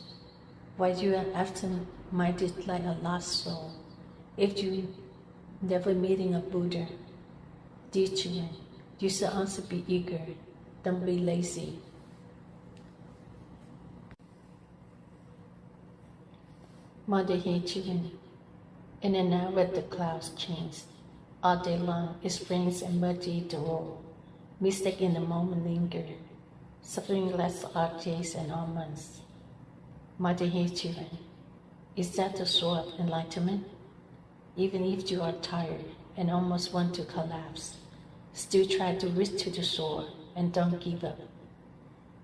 while you are absent-minded like a lost soul. If you never meeting a Buddha, dear children, you should also be eager. Don't be lazy. Mother here, children. In an hour the clouds change. All day long it rains and muddy the road. Mistake in the moment linger. Suffering lasts all days and all months. Mother here, children. Is that the soul of enlightenment? Even if you are tired and almost want to collapse, still try to reach to the soul and don't give up.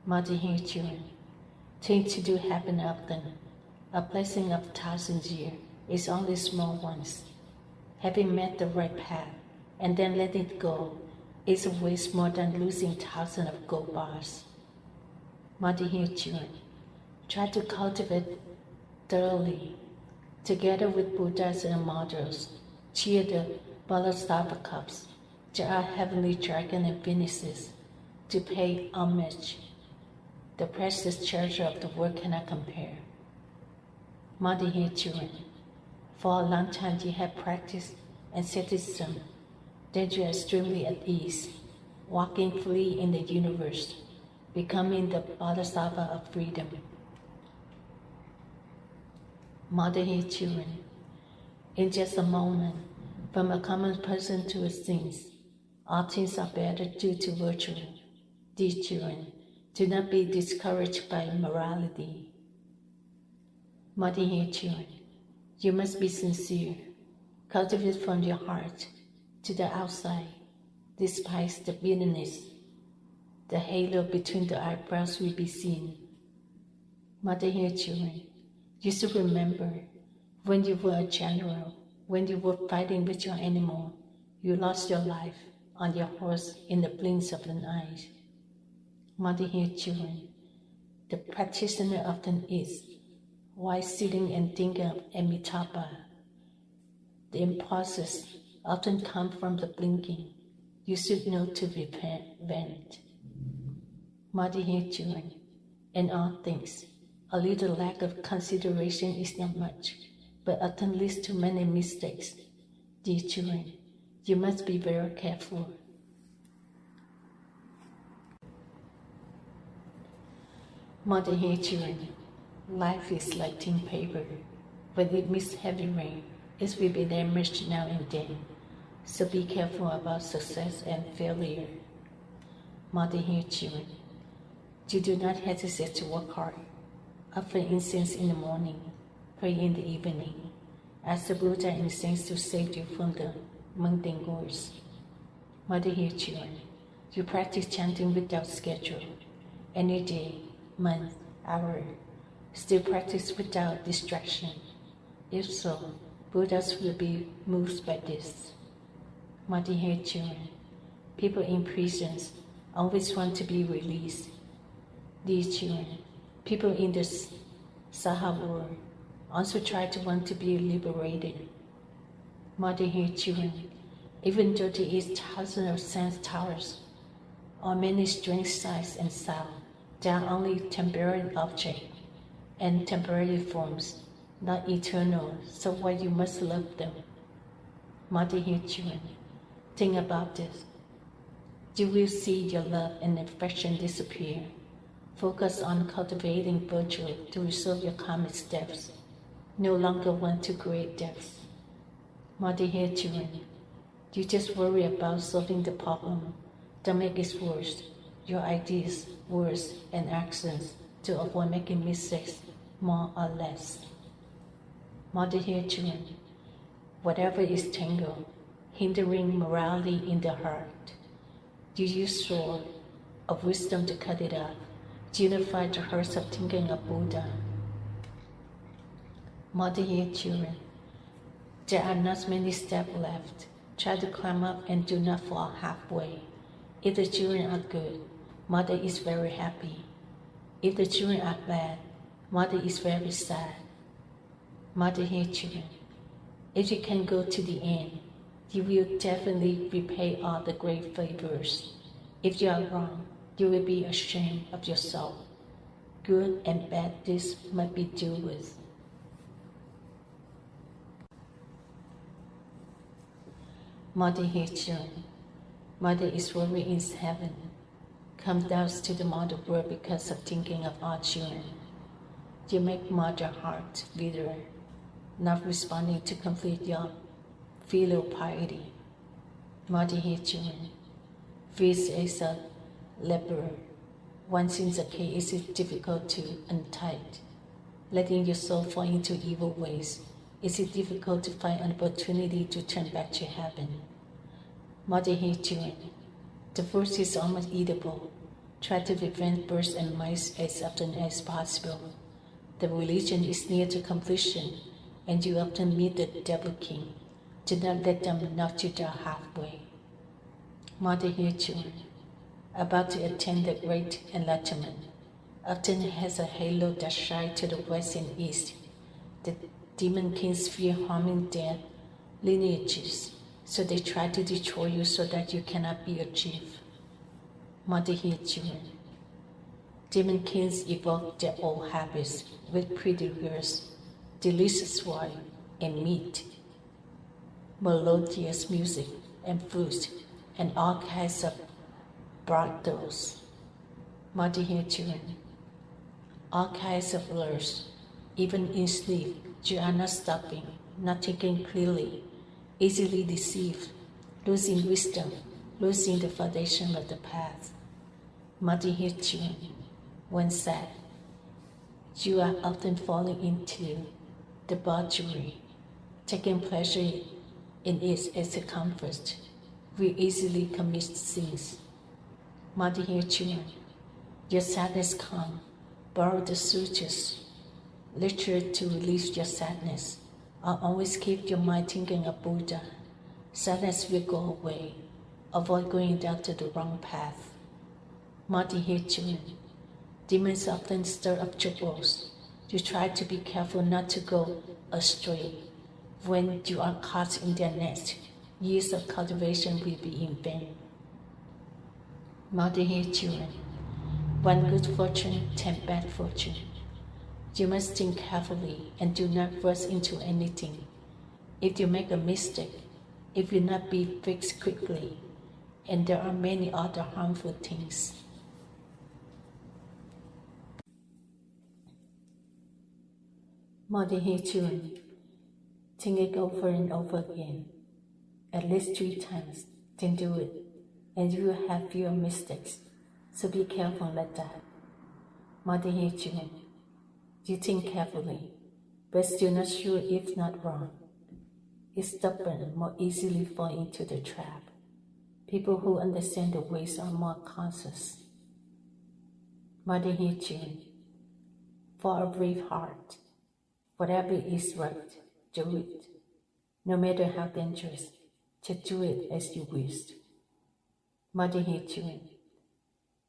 Mother here, children. Things to do happen often. A blessing of 1,000 years is only small ones. Having met the right path and then let it go is a waste more than losing thousands of gold bars. Mother here, children. Try to cultivate thoroughly, together with Buddhas and models. Cheer the Bodhisattva cups. There are heavenly dragons and Venuses to pay homage. The precious treasure of the world cannot compare. Mother here, children. For a long time you have practiced asceticism, then you are extremely at ease, walking freely in the universe, becoming the Bodhisattva of freedom. Mother here, children. In just a moment, from a common person to a saint, all things are better due to virtue. Dear children, do not be discouraged by morality. Mother here, children. You must be sincere. Cultivate from your heart to the outside. Despise the bitterness. The halo between the eyebrows will be seen. Mother here, children. You should remember, when you were a general, when you were fighting with your animal, you lost your life on your horse in the blinks of an eye. Mother here, children. The practitioner often is, while sitting and thinking of Amitabha. The impulses often come from the blinking. You should know to prevent. Mother here, children. In all things, a little lack of consideration is not much, but often leads to many mistakes. Dear children, you must be very careful. Mother here, children. Life is like thin paper. When it meets heavy rain, it will be damaged now and then. So be careful about success and failure. Mother here, children. You do not hesitate to work hard. Offer incense in the morning, pray in the evening. Ask the Buddha and saints to save you from the mundane words. Mother here, children. You practice chanting without schedule. Any day, month, hour. Still practice without distraction. If so, Buddhas will be moved by this. Mother here, children. People in prisons always want to be released. Dear children, people in the Saha world also try to want to be liberated. Mother here, children. Even though there is thousands of sense towers, or many strange sights and sounds, they are only temporary objects and temporary forms, not eternal, so why you must love them. Mother here, children, think about this. You will see your love and affection disappear. Focus on cultivating virtue to resolve your karmic debts. No longer want to create debts. Mother here, children, you just worry about solving the problem. Don't make it worse. Your ideas, words, and actions to avoid making mistakes more or less. Mother here, children, whatever is tangled, hindering morality in the heart, you use sword of wisdom to cut it off, to unify the hearts of thinking of Buddha. Mother here, children, there are not many steps left. Try to climb up and do not fall halfway. If the children are good, Mother is very happy. If the children are bad, Mother is very sad. Mother here, children, if you can go to the end, you will definitely repay all the great favors. If you are wrong, you will be ashamed of yourself. Good and bad deeds must be dealt with. Mother here, children, Mother is worried in heaven. Come down to the mother world because of thinking of our children. You make Mother heart bitter, not responding to complete your filial piety. Mother here, children, this is a leper. Once in the case, it is difficult to untie. Letting your soul fall into evil ways, is it difficult to find an opportunity to turn back to heaven? Mother here, children, the fruit is almost eatable. Try to prevent birds and mice as often as possible. The religion is near to completion, and you often meet the devil king. Do not let them knock you down halfway. Mother here, children, about to attain the great enlightenment, often has a halo that shines to the west and east. The demon kings fear harming their lineages, so they try to destroy you so that you cannot be achieved. Mother here, children, demon kings evoke their old habits with pretty girls, delicious wine and meat, melodious music and flutes, and all kinds of brothels. Mother here, children, all kinds of lures, even in sleep, you are not stopping, not thinking clearly, easily deceived, losing wisdom, losing the foundation of the path. Mother here, children, when sad, you are often falling into debauchery, taking pleasure in it as a comfort. We easily commit sins. Mother here, children, your sadness come, borrow the sutras, literature to relieve your sadness, or always keep your mind thinking of Buddha. Sadness will go away. Avoid going down to the wrong path. Mother here, children, demons often stir up troubles. You try to be careful not to go astray. When you are caught in their net, years of cultivation will be in vain. Mother here, children, one good fortune, 10 bad fortune. You must think carefully and do not rush into anything. If you make a mistake, it will not be fixed quickly, and there are many other harmful things. Mother here, children, think it over and over again, at least 3 times, then do it, and you will have fewer mistakes, so be careful like that. Mother here, children, you think carefully, but still not sure if not wrong. It's stubborn, more easily fall into the trap. People who understand the ways are more cautious. Mother here, children, for a brave heart, whatever is right, do it. No matter how dangerous, just do it as you wish. Mother here, children,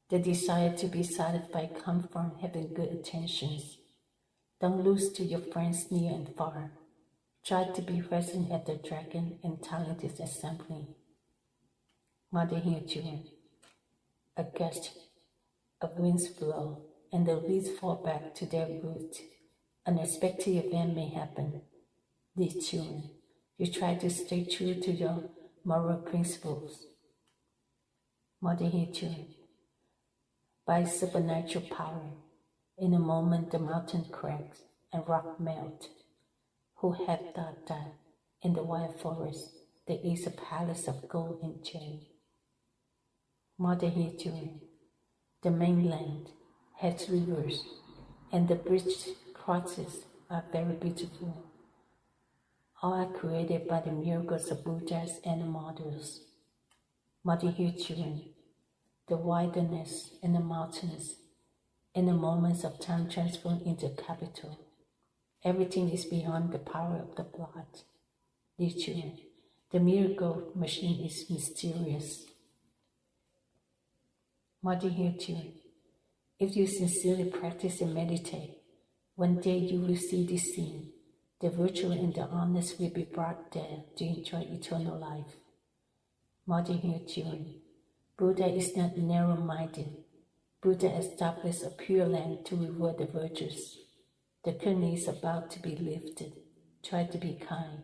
the desire to be satisfied comes from having good intentions. Don't lose to your friends near and far. Try to be present at the dragon and talented assembly. Mother here, children, a gust of winds blow and the leaves fall back to their roots. Unexpected event may happen. These children, You try to stay true to your moral principles. Mother Chun, by supernatural power, in a moment the mountain cracks and rock melt. Who had thought that in the wild forest there is a palace of gold and jade? Mother Chun, the mainland has rivers, and the bridge crosses are very beautiful. All are created by the miracles of Buddhas and models. Mother Chun, the wilderness and the mountains, in the moments of time transform into capital. Everything is beyond the power of the blood. Chun, the miracle machine is mysterious. Mother Chun, if you sincerely practice and meditate, one day you will see this scene. The virtual and the honest will be brought there to enjoy eternal life. Mother Chun, Buddha is not narrow-minded. Buddha established a pure land to reward the virtues. The curtain is about to be lifted. Try to be kind.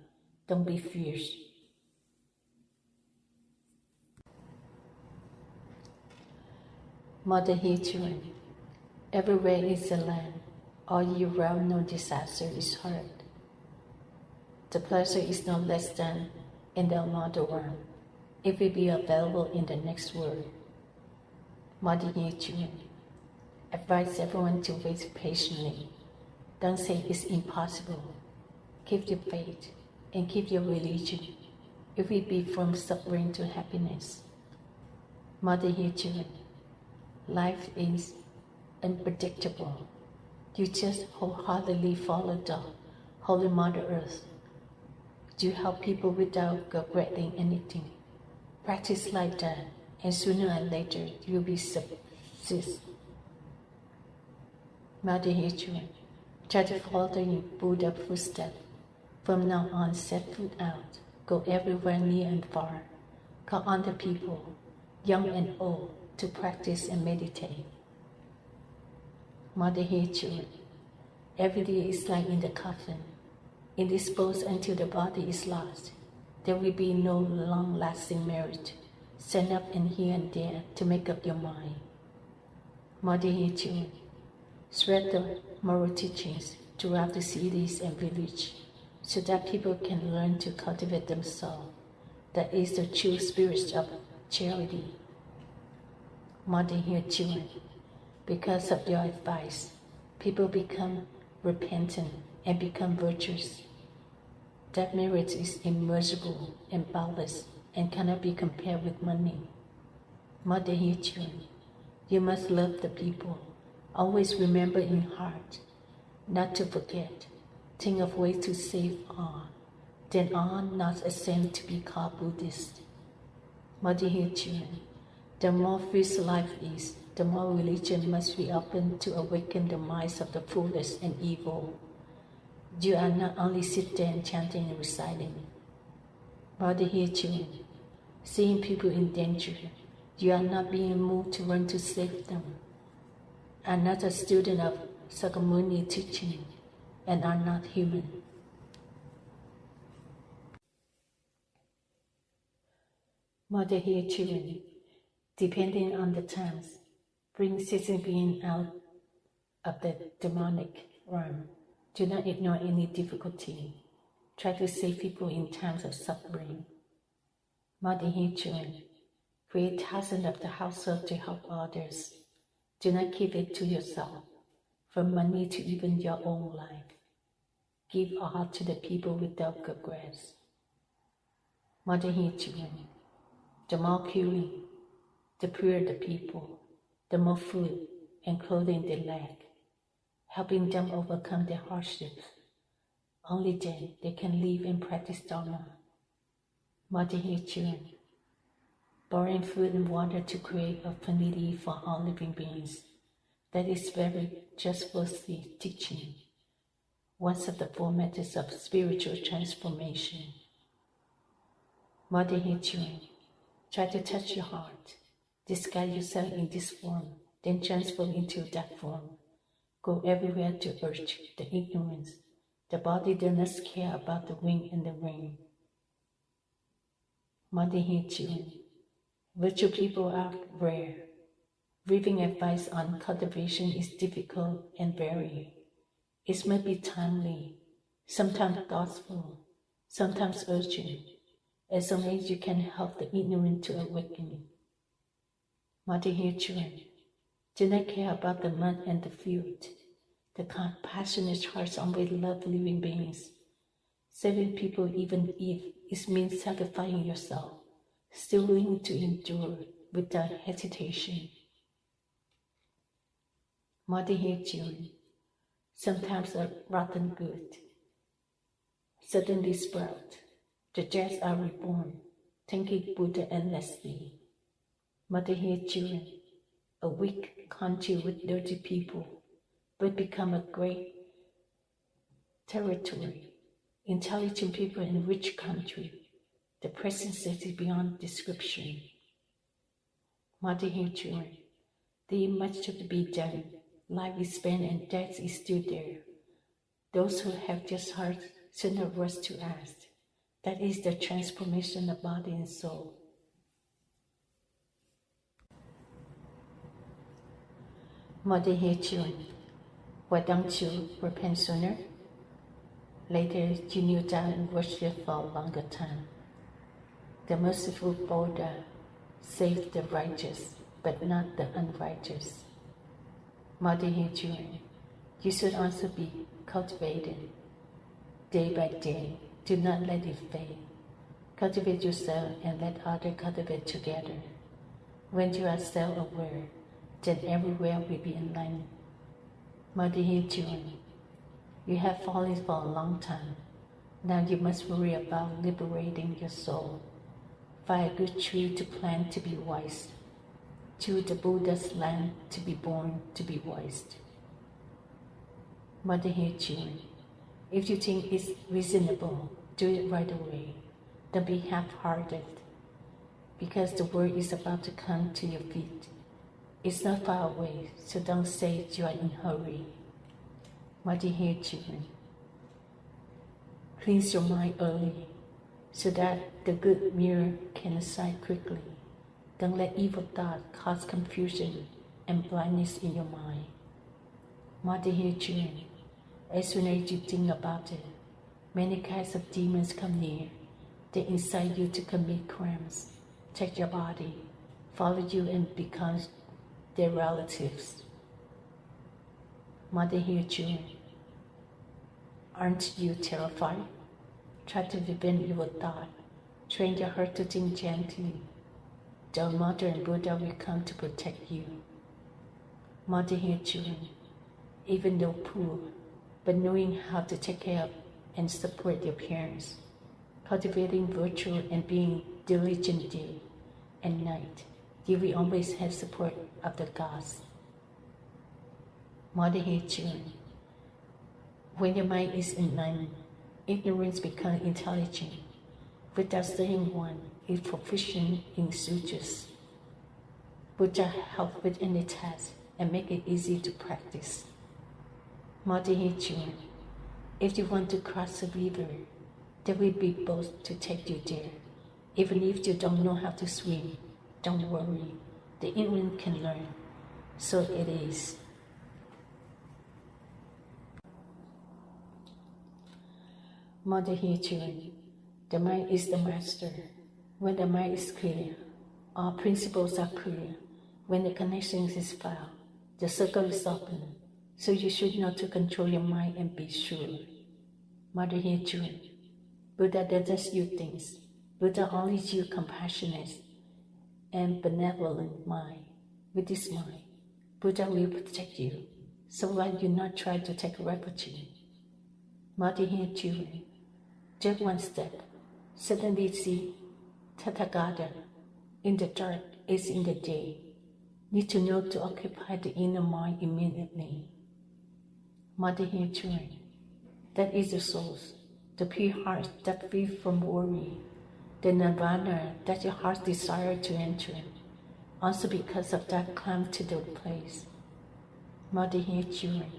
Don't be fierce. Mother Chun, everywhere is a land. All year round no disaster is heard. The pleasure is no less than in the another world. It will be available in the next world. Mother Chun, advise everyone to wait patiently. Don't say it's impossible. Keep your faith and keep your religion. It will be from suffering to happiness. Mother Chun, life is unpredictable. You just wholeheartedly follow the Holy Mother Earth. You help people without regretting anything. Practice like that, and sooner or later you will succeed. Mother Chun, try to follow the Buddha footsteps. From now on, set foot out. Go everywhere near and far. Call on the people, young and old, to practice and meditate. Mother Chun, every day is like in the coffin. Indisposed until the body is lost. There will be no long-lasting merit. Stand up and here and there to make up your mind. Mother Chun, spread the moral teachings throughout the cities and villages so that people can learn to cultivate themselves. That is the true spirit of charity. Mother Chun, because of your advice, people become repentant and become virtuous. That merit is immeasurable and boundless and cannot be compared with money. Mother Chun, you must love the people. Always remember in heart, not to forget. Think of ways to save all. Then all not ashamed to be called Buddhist. Mother Chun, the more fierce life is, the more religion must be open to awaken the minds of the foolish and evil. You are not only sit there and chanting and reciting. Mother Chun, seeing people in danger, you are not being moved to run to save them. Are not a student of Sakamuni teaching and are not human. Mother Chun, depending on the times, bring sensing being out of the demonic realm. Do not ignore any difficulty. Try to save people in times of suffering. Mother Chun, create thousands of the household to help others. Do not keep it to yourself, from money to even your own life. Give all to the people without regrets. Mother Chun, the more curing, the purer the people, the more food and clothing they lack, helping them overcome their hardships. Only then they can live and practice Dharma. Mother Chun, borrowing food and water to create a plenty for all living beings. That is very trustworthy teaching. One of the four methods of spiritual transformation. Mother Chun, try to touch your heart. Disguise yourself in this form, then transform into that form. Go everywhere to urge the ignorance. The body does not care about the wind and the rain. Mother here, children. Virtual people are rare. Giving advice on cultivation is difficult and varied. It may be timely, sometimes thoughtful, sometimes urgent, as long as you can help the ignorant to awaken. Mother here, children. Do not care about the mud and the field. The compassionate hearts always love living beings. Saving people, even if it means sacrificing yourself, still willing to endure without hesitation. Mother here, children. Sometimes a rotten good suddenly sprout. The Jades are reborn, thanking Buddha endlessly. Mother here, children. A weak country with dirty people will become a great territory. Intelligent people in a rich country. The present state is beyond description. Mother here, children. There is much to be done. Life is spent and death is still there. Those who have just heart should not rush to ask. That is the transformation of body and soul. Mother here, children. Why don't you repent sooner? Later, you kneel down and worship for a longer time. The merciful Buddha saves the righteous, but not the unrighteous. Mother here, children, you should also be cultivated. Day by day, do not let it fade. Cultivate yourself and let others cultivate together. When you are self-aware, then everywhere will be enlightened. Mother here, children, you have fallen for a long time. Now you must worry about liberating your soul. Find a good tree to plant to be wise. Choose the Buddha's land to be born to be wise. Mother here, children, if you think it's reasonable, do it right away. Don't be half-hearted, because the word is about to come to your feet. It's not far away, so don't say you are in a hurry. Mother here, children, cleanse your mind early, so that the good mirror can aside quickly. Don't let evil thoughts cause confusion and blindness in your mind. Mother here, children, as soon as you think about it, many kinds of demons come near. They incite you to commit crimes, take your body, follow you and become their relatives. Mother here, children, aren't you terrified? Try to prevent evil thought. Train your heart to think gently. The Mother and Buddha will come to protect you. Mother here, children, even though poor, but knowing how to take care of and support your parents, cultivating virtue and being diligent day and night, you will always have support of the gods. Mother here, children, when your mind is enlightened, ignorance becomes intelligent. Without saying one is proficient in sutras. Buddha help with any task and make it easy to practice. Mother here, children, if you want to cross a river, there will be boats to take you there. Even if you don't know how to swim, don't worry, the ignorant can learn. So it is. Mother here, children, the mind is the master. When the mind is clear, all principles are clear. When the connection is found, the circle is open. So you should know to control your mind and be sure. Mother here, children, Buddha doesn't use things. Buddha only uses compassionate and benevolent mind. With this mind, Buddha will protect you. So why you not try to take refuge? Mother here, children, just one step. Suddenly see Tathagata. In the dark is in the day. Need to know to occupy the inner mind immediately. Mother here, children, that is the source, the pure heart that free from worry, the nirvana that your heart desire to enter. Also because of that climb to the place. Mother here, children,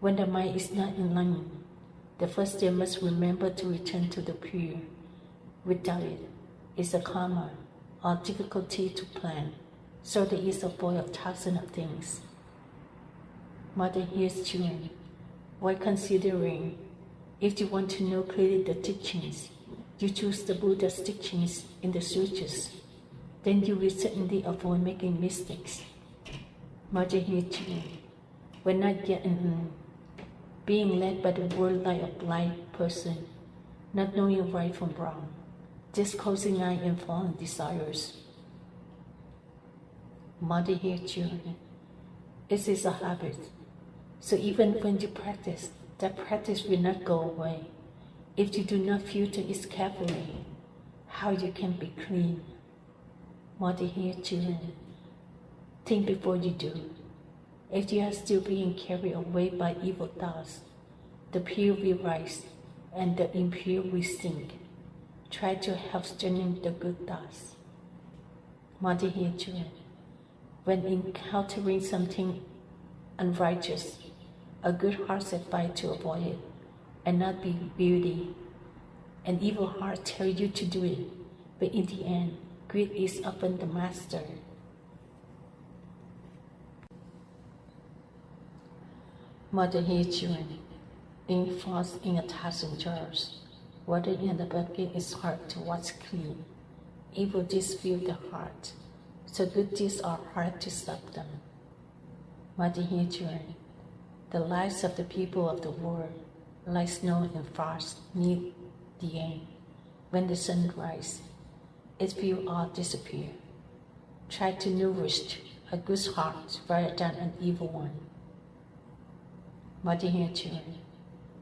when the mind is not enlightened, the first step must remember to return to the pure. Without it, is a karma or difficulty to plan, so there is a void of thousands of things. Mother hears children, while considering if you want to know clearly the teachings, you choose the Buddha's teachings in the sutras, then you will certainly avoid making mistakes. Mother hears children, when not yet being led by the world like a blind person, not knowing right from wrong, just closing eye and following desires. Mother hears children, it is a habit, so even when you practice, that practice will not go away. If you do not filter it carefully, how you can be clean? Mother hears children, think before you do. If you are still being carried away by evil thoughts, the pure will rise and the impure will sink. Try to help strengthen the good thoughts. Mother hears children, when encountering something unrighteous, a good heart set fight to avoid it and not be guilty. An evil heart tells you to do it, but in the end, greed is often the master. Mother hears children, ink falls in 1,000 jars. Water in the bucket is hard to wash clean. Evil deeds fill the heart, so good deeds are hard to stop them. Mother hears children, the lives of the people of the world, like snow and frost, near the end. When the sun rises, it will all disappear. Try to nourish a good heart rather than an evil one. Mother hears children,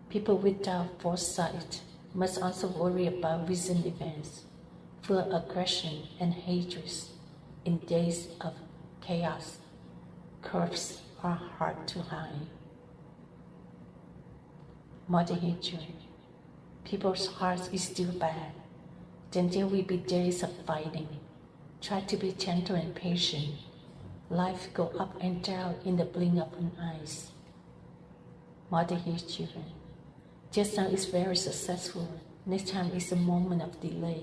people without foresight must also worry about recent events, full of aggression and hatred. In days of chaos, curves are hard to hide. Mother hears children, people's hearts is still bad, then there will be days of fighting. Try to be gentle and patient. Life go up and down in the blink of an eye. Mother hears children, just now is very successful. Next time is a moment of delay.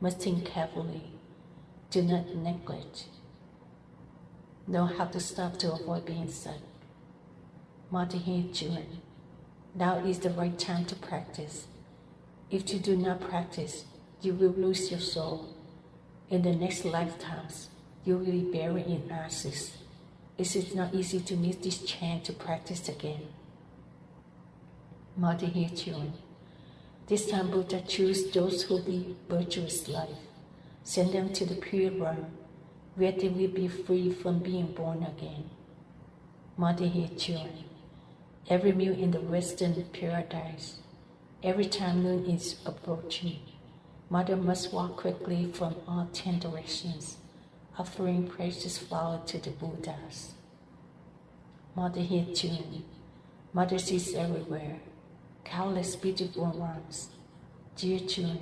Must think carefully. Do not neglect. Know how to stop to avoid being stuck. Mother hears children, now is the right time to practice. If you do not practice, you will lose your soul. In the next lifetimes, you will be buried in ashes. It is not easy to miss this chance to practice again. Mother hears children, this time Buddha choose those who live virtuous life. Send them to the pure realm, where they will be free from being born again. Mother hears children, every meal in the Western paradise, every time moon is approaching, Mother must walk quickly from all 10 directions, offering precious flowers to the Buddhas. Mother hears children, Mother sees everywhere, countless beautiful ones. Dear children,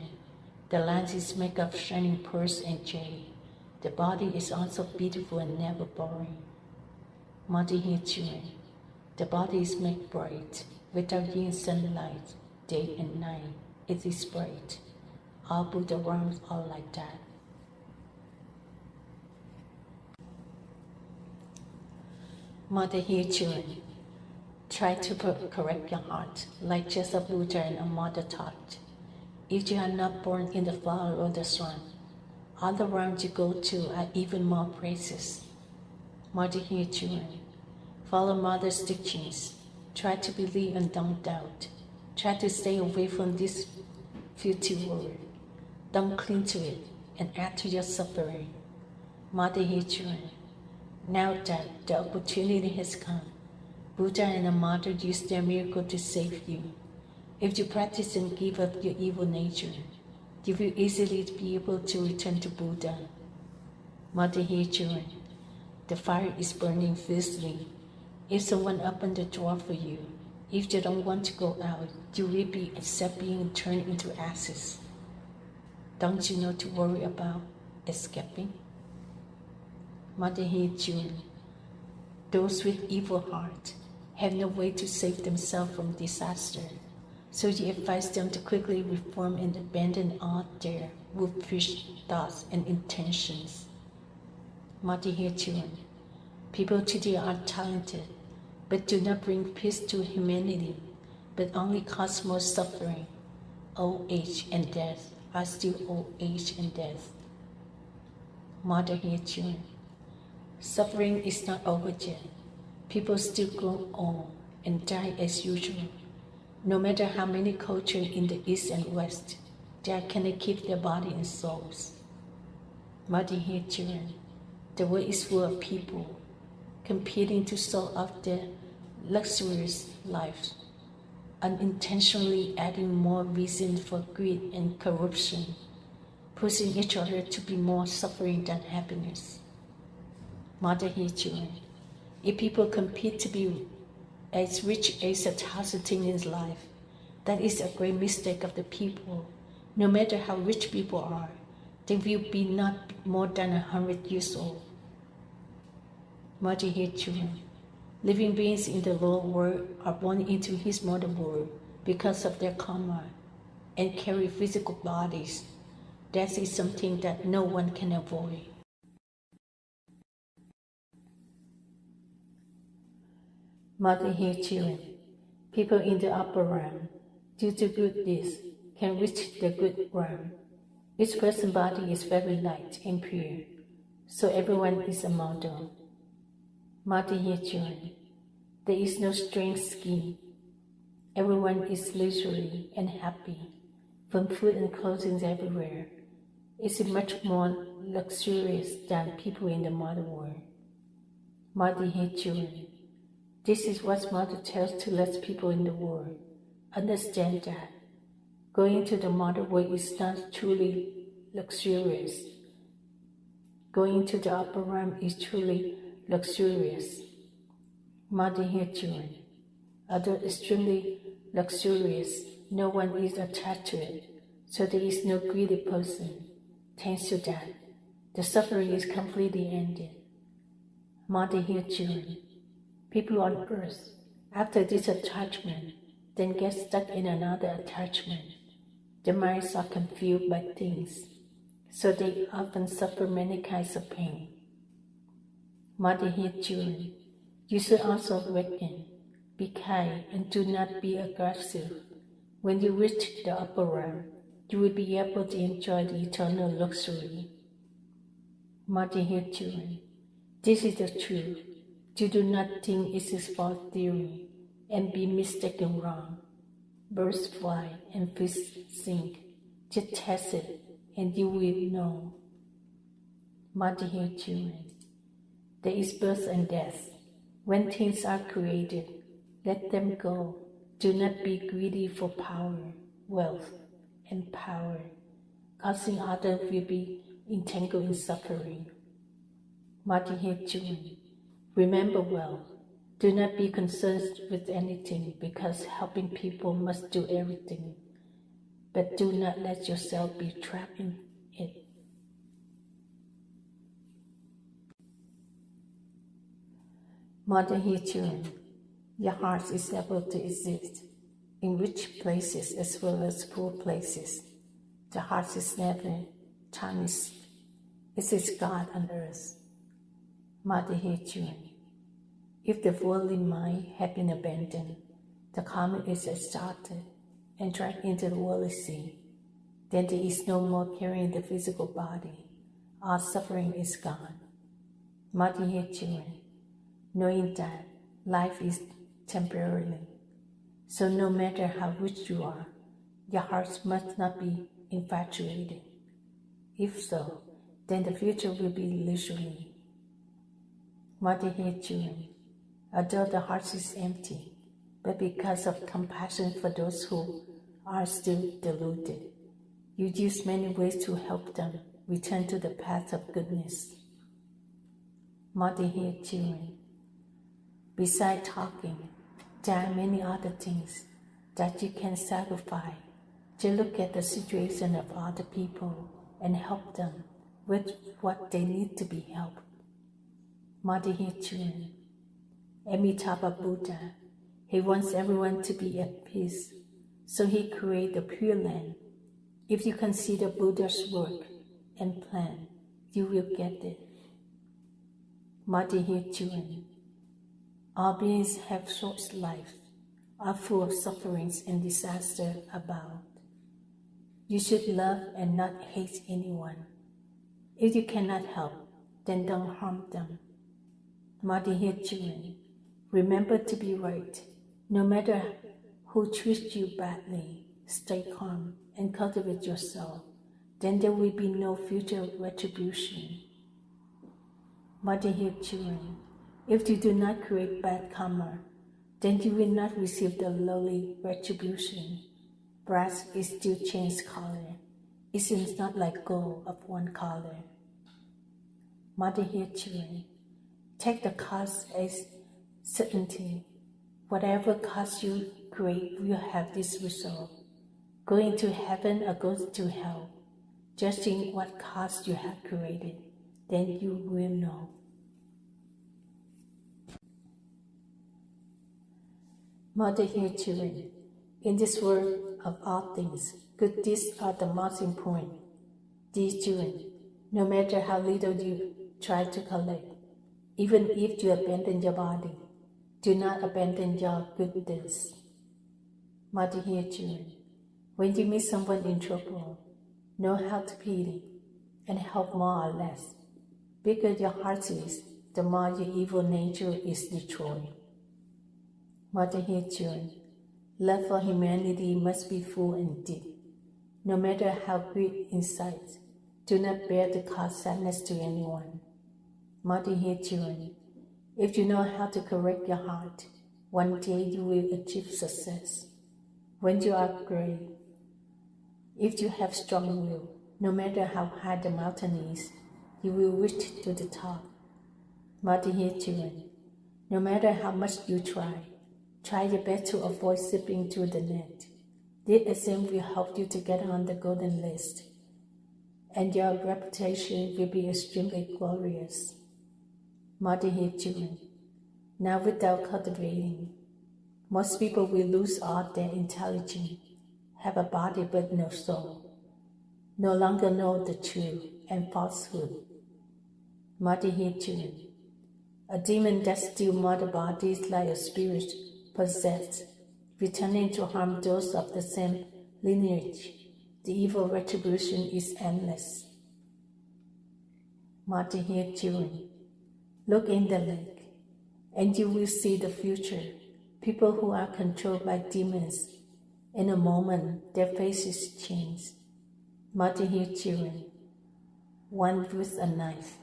the land is made of shining pearls and jade. The body is also beautiful and never boring. Mother hears children, the body is made bright, without yin sunlight, day and night. It is bright. All Buddha realms are like that. Mother hears children, try to correct your heart, like just a Buddha and a mother taught. If you are not born in the flower or the sun, all the realms you go to are even more precious. Mother hears children, follow Mother's teachings. Try to believe and don't doubt. Try to stay away from this filthy world. Don't cling to it and add to your suffering. Mother hears children, now that the opportunity has come, Buddha and the Mother use their miracle to save you. If you practice and give up your evil nature, you will easily be able to return to Buddha. Mother hears children, the fire is burning fiercely. If someone opens the door for you, if you don't want to go out, you will be accept being turned into ashes. Don't you know to worry about escaping? Mother hears children, those with evil heart have no way to save themselves from disaster, So he advised them to quickly reform and abandon all their wolfish thoughts and intentions. Dear children, people today are talented, but do not bring peace to humanity, but only cause more suffering. Old age and death are still old age and death. Dear children, suffering is not over yet. People still grow old and die as usual. No matter how many cultures in the East and West, they cannot keep their body and souls. Dear children, the world is full of people competing to show off their luxurious lives, unintentionally adding more reason for greed and corruption, pushing each other to be more suffering than happiness. Dear children, if people compete to be as rich as 1,000 things in life, that is a great mistake of the people. No matter how rich people are, they will be not more than 100 years old. Dear children, living beings in the lower world are born into his mother world because of their karma and carry physical bodies. That is something that no one can avoid. Dear children, people in the upper realm, due to good deeds, can reach the good realm. Each person's body is very light and pure, so everyone is a model. Dear children, there is no strange scheme. Everyone is leisurely and happy, from food and clothing everywhere. It's much more luxurious than people in the modern world. Dear children, this is what Mother tells to let people in the world understand that going to the modern world is not truly luxurious. Going to the upper realm is truly luxurious. Dear children, although extremely luxurious, no one is attached to it, so there is no greedy person. Thanks to that, the suffering is completely ended. Dear children, people on earth, after this attachment, then get stuck in another attachment. Their minds are confused by things, so they often suffer many kinds of pain. Dear children, you should also awaken, be kind, and do not be aggressive. When you reach the upper realm, you will be able to enjoy the eternal luxury. Dear children, this is the truth. You do not think it is false theory and be mistaken wrong. Birds fly and fish sink. Just test it and you will know. Dear children, there is birth and death. When things are created, let them go. Do not be greedy for power, wealth, and power, causing others will be entangled in suffering. Dear children, remember well, do not be concerned with anything because helping people must do everything, but do not let yourself be trapped in it. Dear children, your heart is able to exist in rich places as well as poor places. The heart is never tarnished. It is God on earth. Dear children, if the worldly mind had been abandoned, the karma is exalted and dragged into the worldly sea, then there is no more carrying the physical body. All suffering is gone. Dear children, knowing that life is temporary, so no matter how rich you are, your heart must not be infatuated. If so, then the future will be leisurely. Dear children, although the heart is empty, but because of compassion for those who are still deluded, you use many ways to help them return to the path of goodness. Dear children, besides talking, there are many other things that you can sacrifice to look at the situation of other people and help them with what they need to be helped. Dear children, Amitabha Buddha, he wants everyone to be at peace, So he created the Pure Land. If you consider Buddha's work and plan, you will get it. NHmagyT. All beings have short lives, are full of sufferings and disaster abound. You should love and not hate anyone. If you cannot help, then don't harm them. NHmagyT. Remember to be right. No matter who treats you badly, stay calm and cultivate yourself. Then there will be no future retribution. NHmagyT. If you do not create bad karma, then you will not receive the lowly retribution. Brass is still change color. It is not like gold of one color. NHmagyT. Take the cause as certainty. Whatever cause you create will have this result. Going to heaven or going to hell. Judging what cause you have created, then you will know. NHmagyT. In this world of all things, good deeds are the most important. Dear children, no matter how little you try to collect, even if you abandon your body, do not abandon your good deeds. NHmagyT. When you meet someone in trouble, know how to pity and help more or less. Bigger your heart is, the more your evil nature is destroyed. NHmagyT. Love for humanity must be full and deep. No matter how great insight, do not bear to cause sadness to anyone. NHmagyT. If you know how to correct your heart, one day you will achieve success. When you are great, if you have strong will, no matter how high the mountain is, you will reach to the top. NHmagyT. No matter how much you try your best to avoid slipping through the net. This exam will help you to get on the golden list, and your reputation will be extremely glorious. NHmagyT. Now without cultivating, most people will lose all their intelligence, have a body but no soul, no longer know the truth and falsehood. NHmagyT. A demon that steals mortal bodies like a spirit possessed, returning to harm those of the same lineage. The evil retribution is endless. NHmagyT. Look in the lake, and you will see the future. People who are controlled by demons, in a moment their faces change. NHmagyT. One with a knife,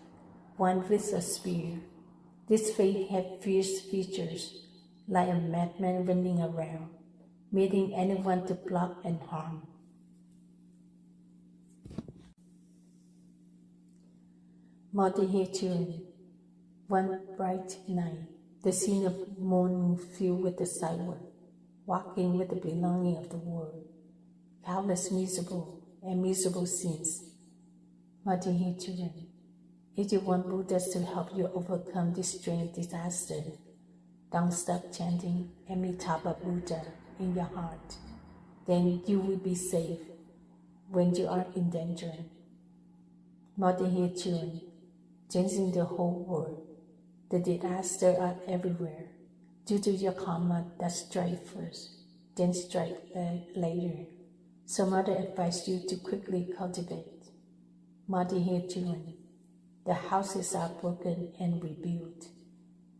one with a spear. This face has fierce features, like a madman running around, meeting anyone to block and harm. NHmagyT. One bright night, the scene of morning filled with the sidewalk, walking with the belonging of the world, countless miserable scenes. NHmagyT. If you want Buddhas to help you overcome this strange disaster, don't stop chanting Amitabha Buddha in your heart. Then you will be safe when you are in danger. NHmagyT. Changing the whole world. The disasters are everywhere due to your karma that strike first, then strike later. So Mother advised you to quickly cultivate. NHmagyT. The houses are broken and rebuilt.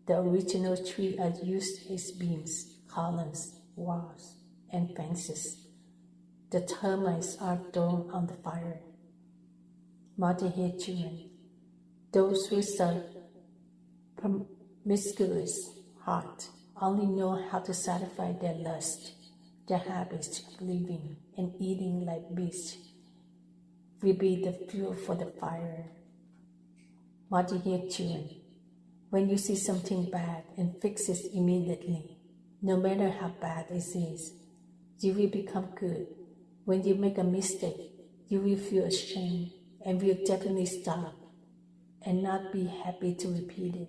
The original trees are used as beams, columns, walls, and fences. The termites are thrown on the fire. NHmagyT. Those with a promiscuous heart only know how to satisfy their lust, their habits of living and eating like beasts will be the fuel for the fire. NHmagyT. When you see something bad and fix it immediately, no matter how bad it is, you will become good. When you make a mistake, you will feel ashamed and will definitely stop and not be happy to repeat it.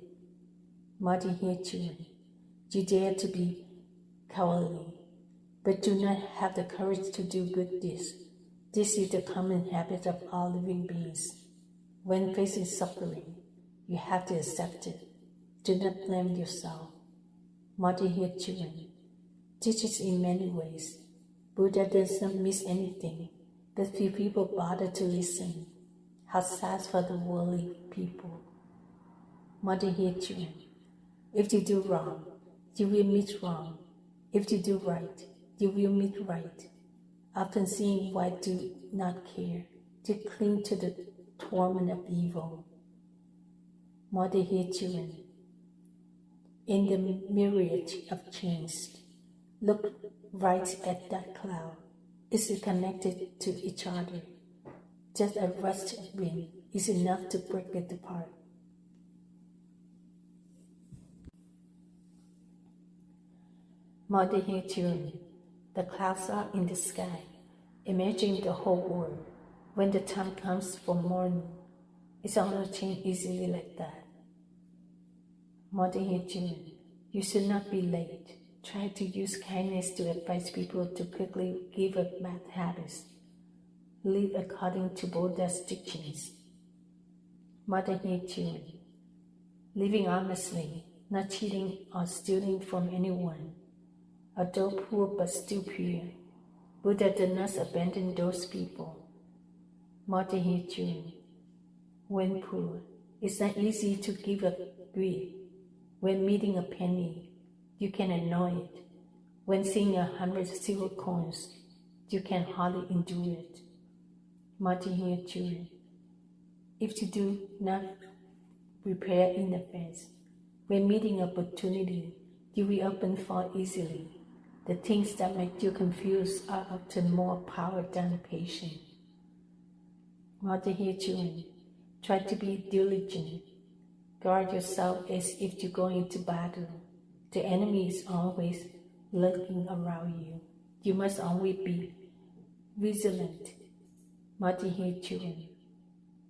NHmagyT. You dare to be cowardly. but do not have the courage to do good deeds. This is the common habit of all living beings. When facing suffering, you have to accept it. Do not blame yourself. Mother here, children, teaches in many ways. Buddha does not miss anything, but few people bother to listen. How sad for the worldly people. Mother here, children, if you do wrong, you will meet wrong. If you do right, you will meet right. Often seeing why do not care, to cling to the torment of evil. Mother here, children, in the myriad of chains, look right at that cloud. Is it connected to each other? Just a rush of wind is enough to break it apart. Mother here, children, the clouds are in the sky, imagine the whole world. When the time comes for morning, it's all not change easily like that. Mother here, children, you should not be late. Try to use kindness to advise people to quickly give up bad habits. Live according to Buddha's teachings. Mother here, children, living honestly, not cheating or stealing from anyone. Although poor but still pure, Buddha did not abandon those people. Mother here, children, when poor, it's not easy to give up greed. When meeting a penny, you can annoy it. When seeing 100 silver coins, you can hardly endure it. Mother here, children, if you do not prepare in advance, when meeting opportunity, you will often fall easily. The things that make you confused are often more powerful than patience. Mother here, children, try to be diligent. Guard yourself as if you're going to battle. The enemy is always lurking around you. You must always be vigilant. Mother here, children,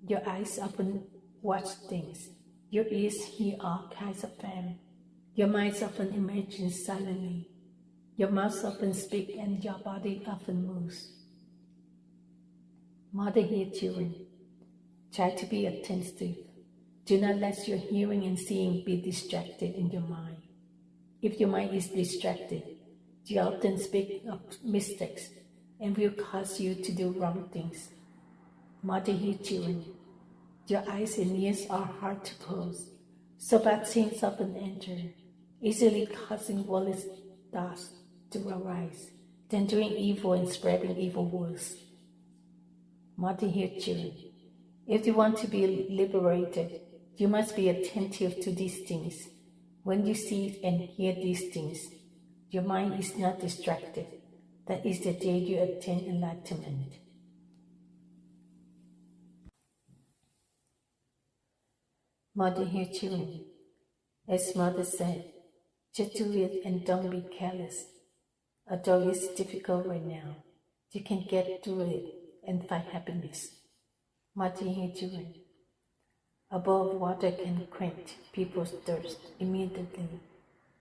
your eyes often watch things. Your ears hear all kinds of them. Your mind often imagines silently. Your mouth often speaks and your body often moves. Mother here, children, try to be attentive. Do not let your hearing and seeing be distracted in your mind. If your mind is distracted, you often speak of mistakes and will cause you to do wrong things. Mother here, children, your eyes and ears are hard to close, so bad things often enter, easily causing worldly thoughts to arise, then doing evil and spreading evil words. Mother here, children, if you want to be liberated, you must be attentive to these things. When you see and hear these things, your mind is not distracted. That is the day you attain enlightenment. Mother here, children, as Mother said, just do it and don't be careless. Although it's difficult right now, you can get through it and find happiness. Mother here, children, a bowl of water can quench people's thirst immediately.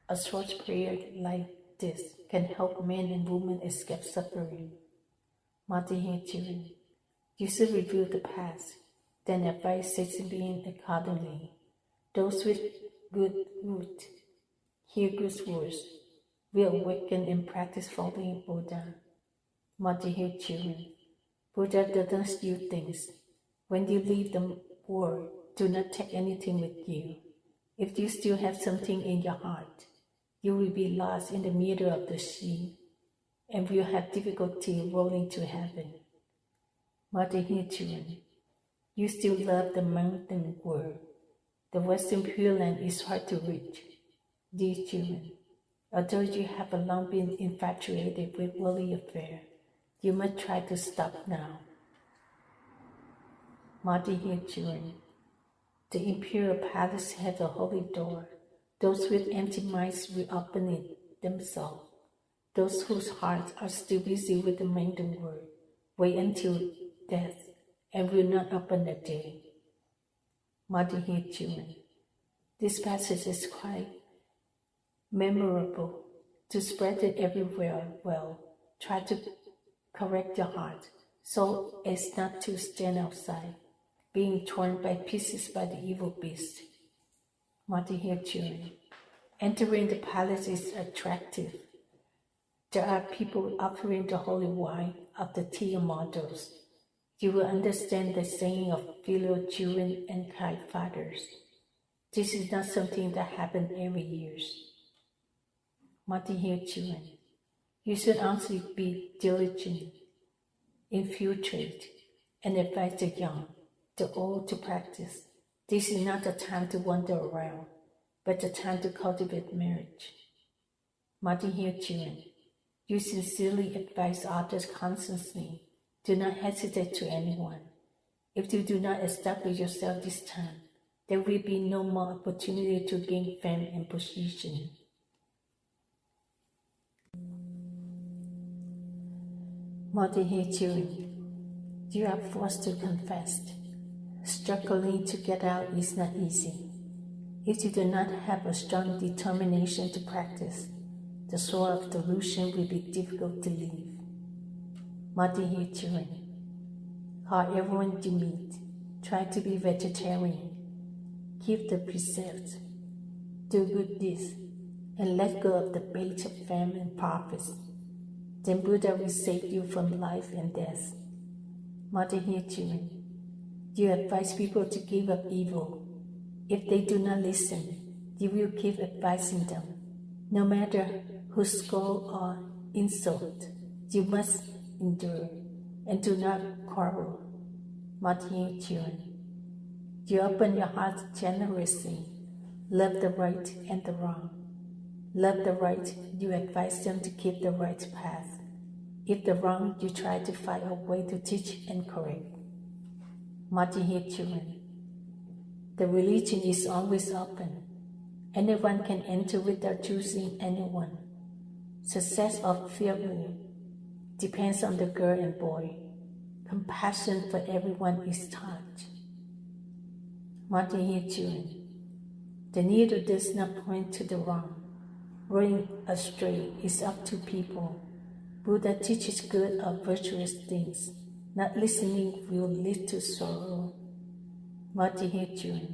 A short prayer like this can help men and women escape suffering. Mother here, children, you should review the past, then advise six beings accordingly. Those with good root, hear good words, will awaken and practice following Buddha. Mother here, children, Buddha doesn't use things. When you leave the world, do not take anything with you. If you still have something in your heart, you will be lost in the middle of the sea and will have difficulty rolling to heaven. Mother here, children, you still love the mountain world. The Western Pure Land is hard to reach. Dear children, although you have long been infatuated with worldly affairs, you must try to stop now. Mother here, children, the imperial palace has a holy door. Those with empty minds will open it themselves. Those whose hearts are still busy with the mountain world wait until death and will not open the day. Mother here, children, this passage is quite memorable. to spread it everywhere well. Try to correct your heart, so as not to stand outside, being torn by pieces by the evil beast. NHถี่children. Entering the palace is attractive. There are people offering the holy wine of the tea models. You will understand the saying of filial children and kind fathers. This is not something that happens every year. NHถี่children. You should also be diligent, infiltrate, and advise the young, the old to practice. This is not the time to wander around, but the time to cultivate marriage. NHถี่children. You sincerely advise others constantly. Do not hesitate to anyone. If you do not establish yourself this time, there will be no more opportunity to gain fame and position. NHถี่children. You are forced to confess. Struggling to get out is not easy. If you do not have a strong determination to practice, the soil of delusion will be difficult to leave. NHถี่children. Call everyone you meet. Try to be vegetarian. Keep the precepts. Do good deeds, and let go of the bait of fame and profits. Then Buddha will save you from life and death. NHถี่children. You advise people to give up evil. If they do not listen, you will keep advising them. No matter who scold or insult, you must endure and do not quarrel. NHถี่children. You open your heart generously. Love the right and the wrong. Love the right, you advise them to keep the right path. If the wrong, you try to find a way to teach and correct. NHถี่children. The religion is always open. Anyone can enter without choosing anyone. Success or failure depends on the girl and boy. Compassion for everyone is taught. NHถี่children. The needle does not point to the wrong. Going astray is up to people. Buddha teaches good or virtuous things. Not listening will lead to sorrow. NHถี่children.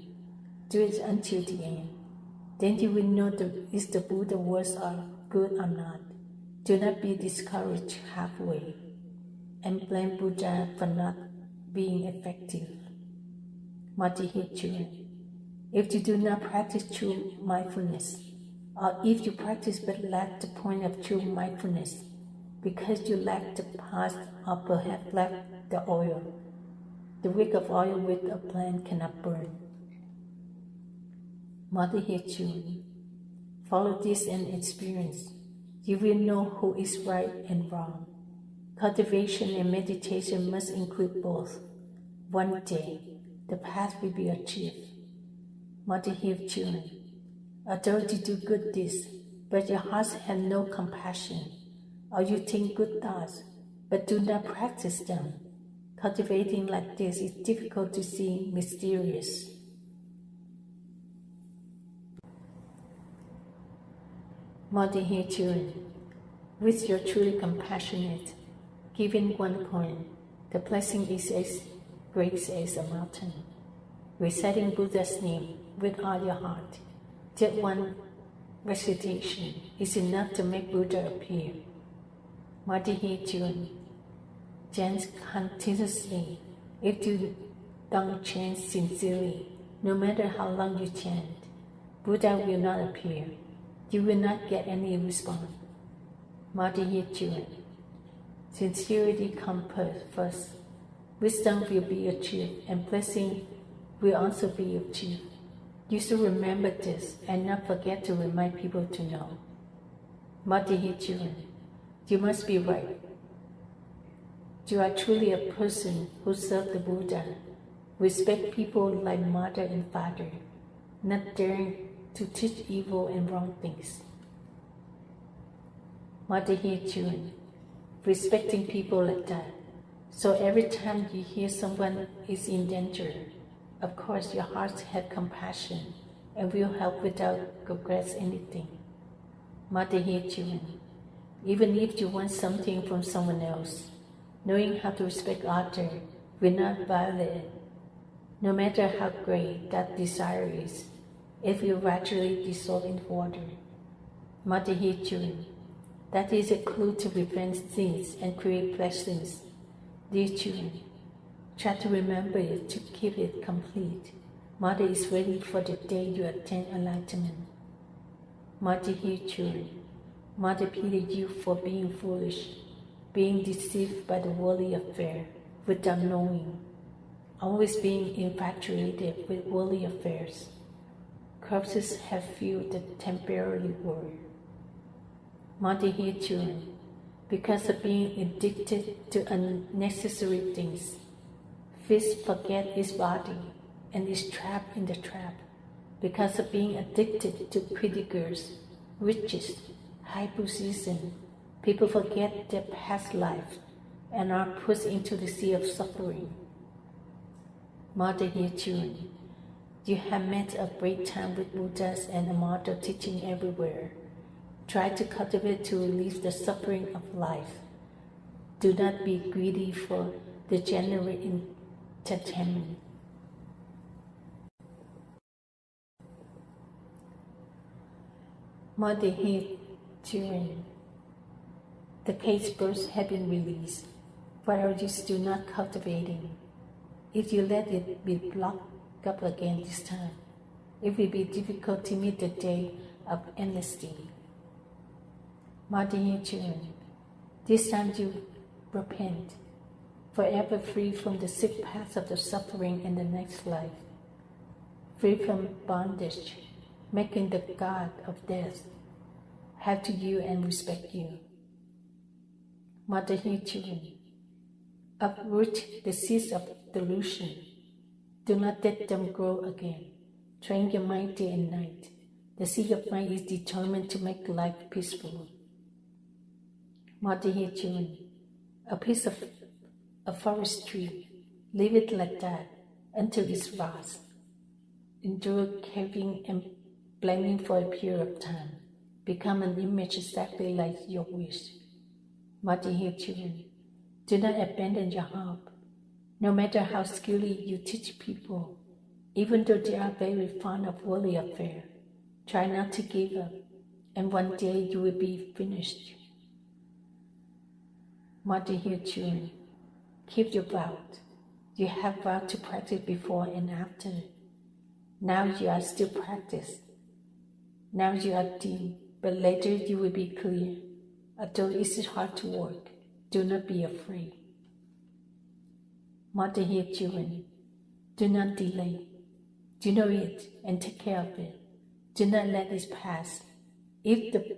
Do it until the end. Then you will know if the Buddha words are good or not. Do not be discouraged halfway and blame Buddha for not being effective. NHถี่children. If you do not practice true mindfulness, or if you practice but lack the point of true mindfulness, because you lack the past or perhaps lack the oil, the wick of oil with a plant cannot burn. NHถี่children. Follow this and experience. You will know who is right and wrong. Cultivation and meditation must include both. One day, the path will be achieved. NHถี่children. Although you do good deeds, but your hearts have no compassion, or you think good thoughts, but do not practice them, cultivating like this is difficult to see mysterious. NHถี่children. With your truly compassionate, giving one coin, the blessing is as great as a mountain. Reciting Buddha's name with all your heart, just one recitation is enough to make Buddha appear. NHถี่children. Chant continuously. If you don't chant sincerely, no matter how long you chant, Buddha will not appear. You will not get any response. NHถี่children. Sincerity comes first. Wisdom will be achieved, and blessing will also be achieved. You should remember this and not forget to remind people to know. NHถี่children. You must be right. You are truly a person who serves the Buddha. Respect people like mother and father, not daring to teach evil and wrong things. NHถี่children. Respecting people like that. So every time you hear someone is in danger, of course your heart has compassion and will help without regret anything. Mother here, children. Even if you want something from someone else, knowing how to respect others will not violate it. No matter how great that desire is, it will gradually dissolve in water. Mother here, children. That is a clue to prevent sins and create blessings. Dear children, try to remember it to keep it complete. Mother is waiting for the day you attain enlightenment. Mother here, children. Mother pity you for being foolish, being deceived by the worldly affair without knowing, always being infatuated with worldly affairs. Corpses have filled the temporary world. Mother here, children, because of being addicted to unnecessary things, fish forget its body and is trapped in the trap. Because of being addicted to pretty girls, riches, high position, people forget their past life and are pushed into the sea of suffering. Mother here, children, you have met a great time with Buddhas and immortal teaching everywhere. Try to cultivate to relieve the suffering of life. Do not be greedy for degenerate entertainment. Mother here, children. The cage birds have been released. Why are you still not cultivating? If you let it be blocked up again this time, it will be difficult to meet the day of NHဍT. Mother here, children, this time you repent, forever free from the sick path of the suffering in the next life, free from bondage, making the God of death have to you and respect you. Mother here, children, uproot the seeds of delusion. Do not let them grow again. Train your mind day and night. The seed of mind is determined to make life peaceful. Mother here, children, a piece of a forest tree, leave it like that until it rots. Endure carving and blending for a period of time. Become an image exactly like your wish. Mother here, children, do not abandon your hope. No matter how skillfully you teach people, even though they are very fond of worldly affairs, try not to give up, and one day you will be finished. Mother here, children, keep your vow. You have vowed to practice before and after. Now you are still practice. Now you are dim, but later you will be clear. Although it is hard to work, do not be afraid. Mother here, children, do not delay. Do know it and take care of it. Do not let it pass. If the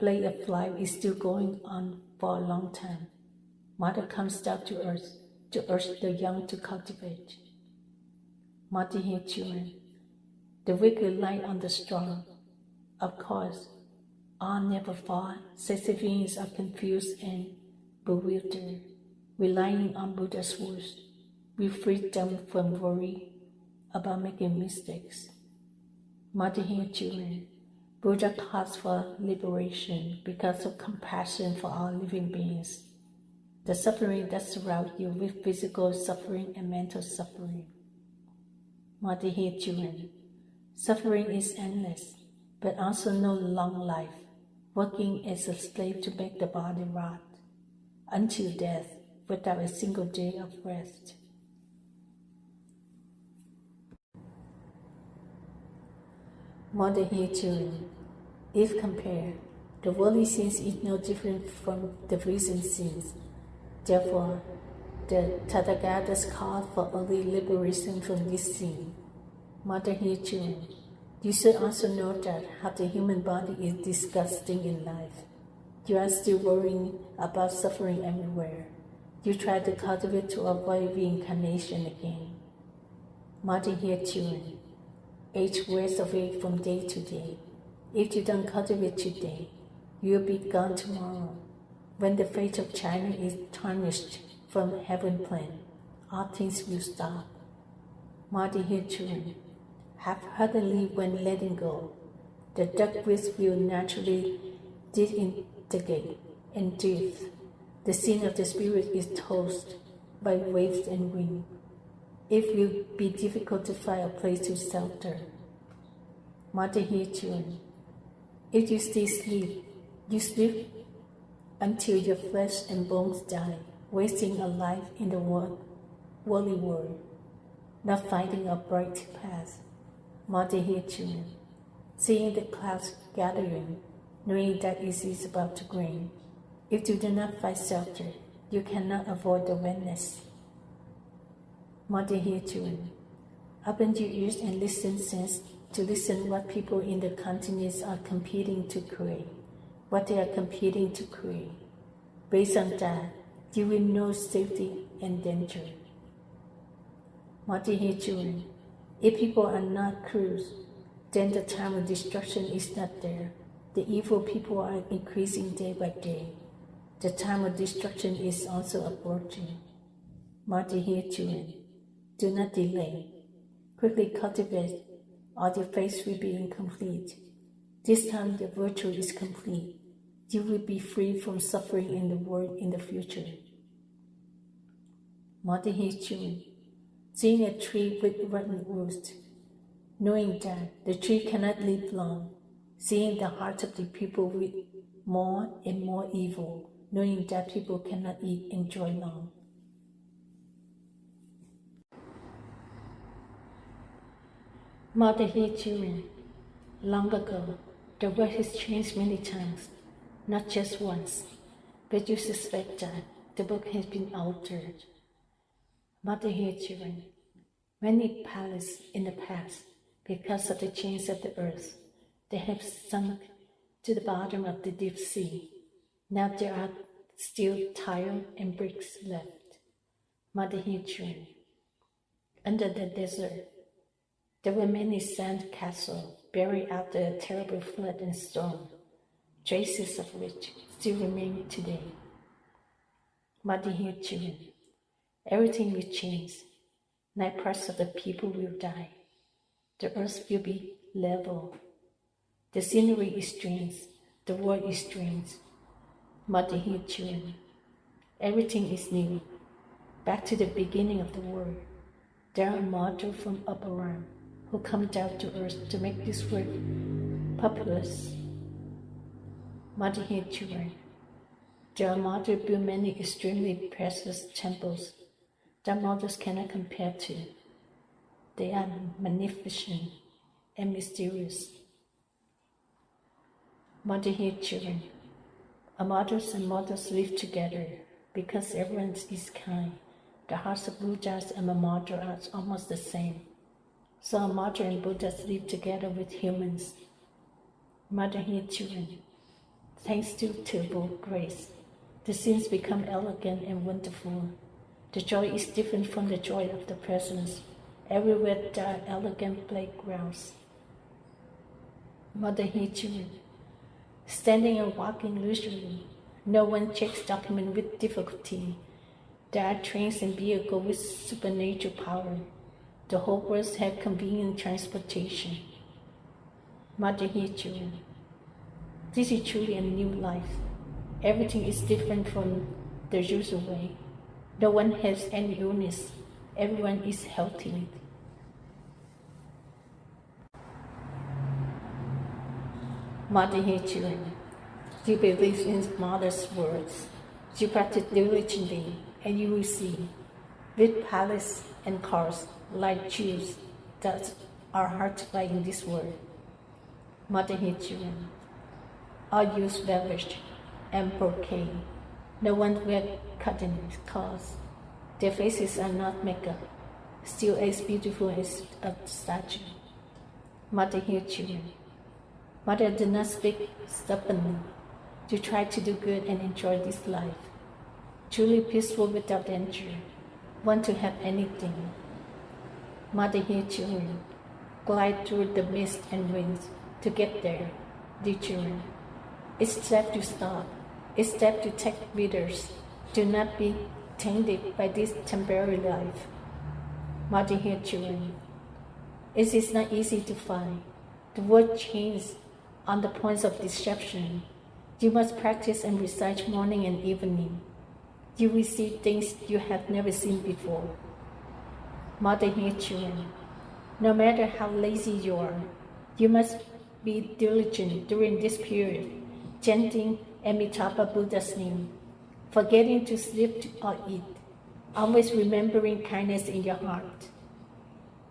play of life is still going on for a long time, Mother comes down to earth to urge the young to cultivate. Mother here, children, the weak rely on the strong. Of course, all never fall. Sensitive beings are confused and bewildered. Relying on Buddha's words, we free them from worry about making mistakes. Mother here, children, Buddha calls for liberation because of compassion for all living beings. The suffering that surrounds you with physical suffering and mental suffering. Mother here, children, suffering is endless, but also no long life, working as a slave to make the body rot, until death, without a single day of rest. Mother here, children, if compared, the worldly sins is no different from the recent sins. Therefore, the Tathagatas call for early liberation from this sin. Mother here, children, you should also know that how the human body is disgusting in life. You are still worrying about suffering everywhere. You try to cultivate to avoid reincarnation again. Mother here, children, age wears away from day to day. If you don't cultivate today, you will be gone tomorrow. When the fate of China is tarnished from heaven plane, all things will stop. Mother here, children, half-heartedly when letting go, the dark wish will naturally disintegrate and drift. The scene of the spirit is tossed by waves and wind. It will be difficult to find a place to shelter. Mother hear children. If you still sleep, you sleep until your flesh and bones die, wasting a life in the worldly world, not finding a bright path. Mother hear children. Seeing the clouds gathering, knowing that it is about to rain. If you do not find shelter, you cannot avoid the wetness. Mother hear children. Open your ears and listen to listen what people in the continents are competing to create, what they are competing to create. Based on that, you will know safety and danger. Mother hear children. If people are not cruel, then the time of destruction is not there. The evil people are increasing day by day. The time of destruction is also approaching. Mother hear children. Do not delay. Quickly cultivate, or your faith will be incomplete. This time your virtue is complete. You will be free from suffering in the world in the future. Mother hear children. Seeing a tree with rotten roots, knowing that the tree cannot live long, seeing the hearts of the people with more and more evil, knowing that people cannot enjoy long. Mother hear children. Long ago, the world has changed many times, not just once, but you suspect that the book has been altered. Mother hear children. Many palaces in the past, because of the change of the earth, they have sunk to the bottom of the deep sea. Now there are still tile and bricks left. Mother hear children. Under the desert, there were many sand castles buried after a terrible flood and storm, traces of which still remain today. Mother hear children. Everything will change. 9 parts of the people will die. The earth will be level. The scenery is strange. The world is strange. Mother hear children. Everything is new. Back to the beginning of the world. There are mortals from upper realm who come down to earth to make this world populous. Mother hear children. There are mortals build many extremely precious temples that mortals cannot compare to. They are magnificent and mysterious. Mother hear children. Mortals and mortals live together because everyone is kind. The hearts of Buddhas and a mortal are almost the same. So a mortal and Buddhas live together with humans. Mother hear children. Thanks to terrible grace, the scenes become elegant and wonderful. The joy is different from the joy of the presence. Everywhere there are elegant playgrounds. Mother hear children. Standing and walking leisurely, no one checks documents with difficulty. There are trains and vehicles with supernatural power. The whole world has convenient transportation. Mother hear children. This is truly a new life. Everything is different from the usual way. No one has any illness. Everyone is healthy. Mother hear children. You believe in Mother's words. You practice diligently, and you will see. With palace and cars, like jewels that are hard to find in this world. Mother hear children. All use velvet and brocade. No one wear cotton clothes. Their faces are not makeup, still as beautiful as a statue. Mother hear children. Mother do not speak stubbornly. You try to do good and enjoy this life. Truly peaceful without danger. Want to have anything. Mother hear children. Glide through the mist and winds to get there, dear children. It's time to stop. It's time to take readers. Do not be tainted by this temporary life. Mother hear children. It is not easy to find. The world changes on the points of deception. You must practice and recite morning and evening. You will see things you have never seen before. Mother here, children, no matter how lazy you are, you must be diligent during this period, chanting Amitabha Buddha's name, forgetting to sleep or eat, always remembering kindness in your heart.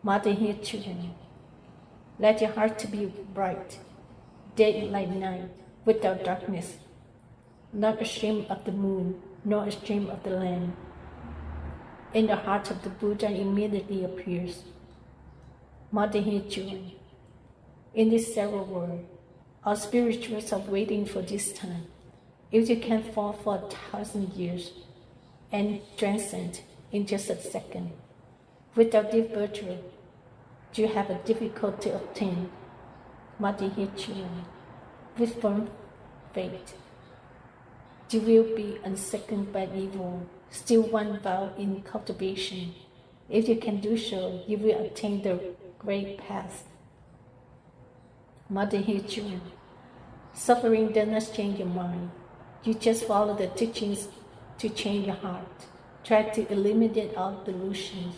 Mother here, children, let your heart be bright, day like night, without darkness, not ashamed of the moon, nor ashamed of the land. In the heart of the Buddha immediately appears. Mother here, children, in this several world, our spirituals are waiting for this time. If you can fall for 1,000 years and transcend in just a second, without this virtue, you have a difficult to obtain. Mother here, children, with firm faith, you will be unseconded by evil, still one vow in cultivation. If you can do so, you will attain the great path. Mother here, children, suffering does not change your mind. You just follow the teachings to change your heart. Try to eliminate all delusions.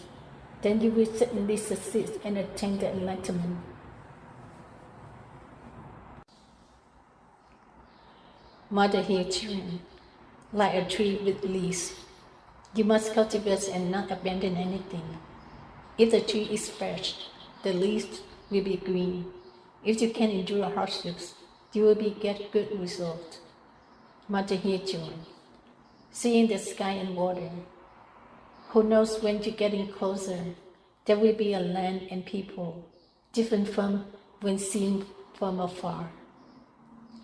Then you will certainly succeed and attain the enlightenment. Mother here, children, like a tree with leaves, you must cultivate and not abandon anything. If the tree is fresh, the leaves will be green. If you can endure hardships, you will get good results. Mother here, children, seeing the sky and water, who knows when you're getting closer, there will be a land and people, different from when seen from afar.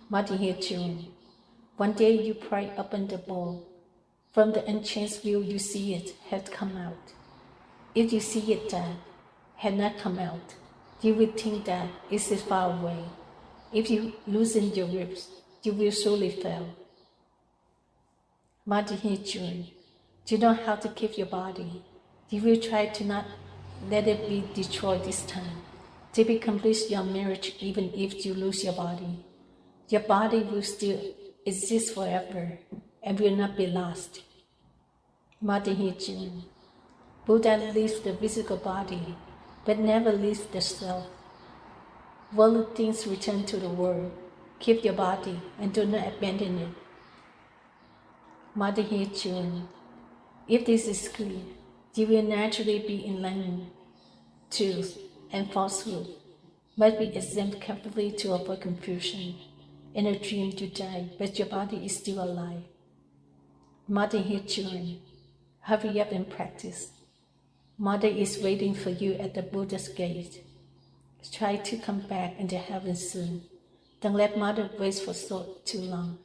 Mother here, children, one day you pry open the bowl. From the entranced view you see it had come out. If you see it that had not come out, you will think that it is far away. If you loosen your grips, you will surely fail. Mother here, children, you know how to keep your body. You will try to not let it be destroyed this time. To be complete your marriage even if you lose your body. Your body will still exist forever and will not be lost. Mother here, children, Buddha leaves the physical body, but never leaves the self. Worldly things return to the world. Keep your body and do not abandon it. Mother here, children, if this is clear, you will naturally be enlightened. Truth and falsehood must be examined carefully to avoid confusion. In a dream you die, but your body is still alive. Mother here, children, hurry up and practice. Mother is waiting for you at the Buddha's gate. Try to come back into heaven soon. Don't let Mother wait for so too long.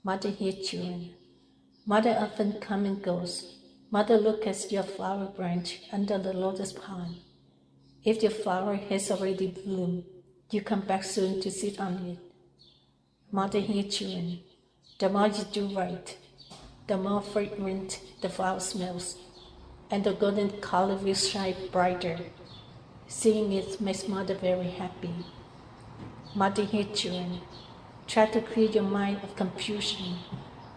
Mother here, children. Mother often comes and goes. Mother looks at your flower branch under the lotus pond. If your flower has already bloomed, you come back soon to sit on it. Mother here, children, the more you do right, the more fragrant the flower smells, and the golden color will shine brighter. Seeing it makes Mother very happy. Mother here, children, try to clear your mind of confusion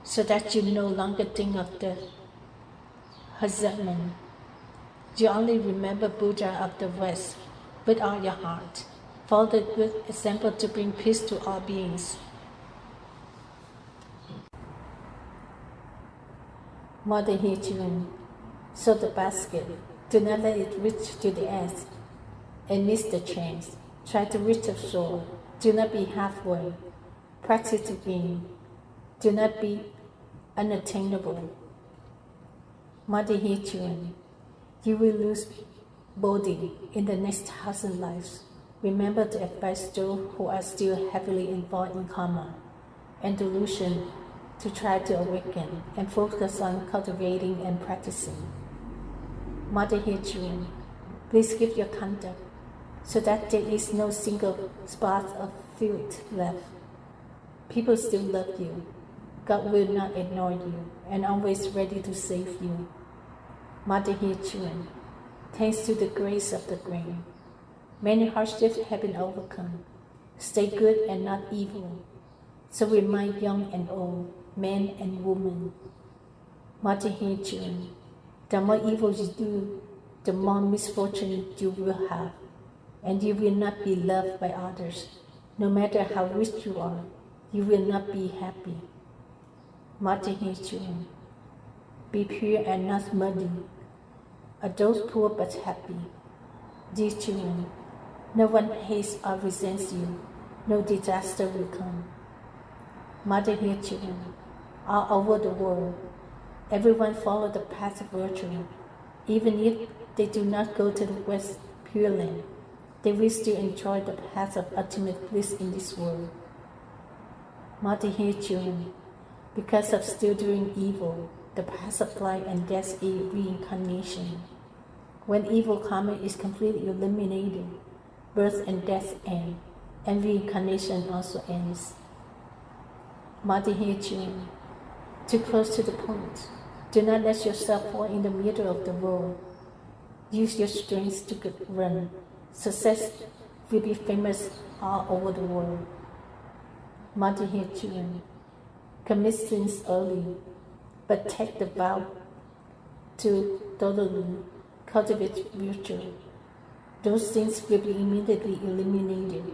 so that you no longer think of the husband. You only remember Buddha of the West with all your heart. Follow the good example to bring peace to all beings. Mother here, children, sow the basket. Do not let it reach to the edge and miss the chance. Try to reach the shore. Do not be halfway. Practice to gain. Do not be unattainable. Mother here, children, you will lose body in the next 1,000 lives. Remember to advise those who are still heavily involved in karma and delusion to try to awaken and focus on cultivating and practicing. Mother here, children, please give your conduct so that there is no single spot of filth left. People still love you. God will not ignore you and always ready to save you. Mother here, children, thanks to the grace of the grain, many hardships have been overcome. Stay good and not evil. So remind young and old, men and women. Mother hear children. The more evil you do, the more misfortune you will have, and you will not be loved by others. No matter how rich you are, you will not be happy. Mother hear children. Be pure and not muddy. Are those poor but happy? Dear children, no one hates or resents you. No disaster will come. Mother hear children. All over the world, everyone follow the path of virtue. Even if they do not go to the West Pure Land, they will still enjoy the path of ultimate bliss in this world. Mother hear children. Because of still doing evil, the path of life and death is reincarnation. When evil karma is completely eliminated, birth and death end, and reincarnation also ends. Mother hear children. Too close to the point. Do not let yourself fall in the middle of the road. Use your strength to run. Success will be famous all over the world. Mother hear children. Commit sins early, but take the vow to totally cultivate virtue. Those sins will be immediately eliminated.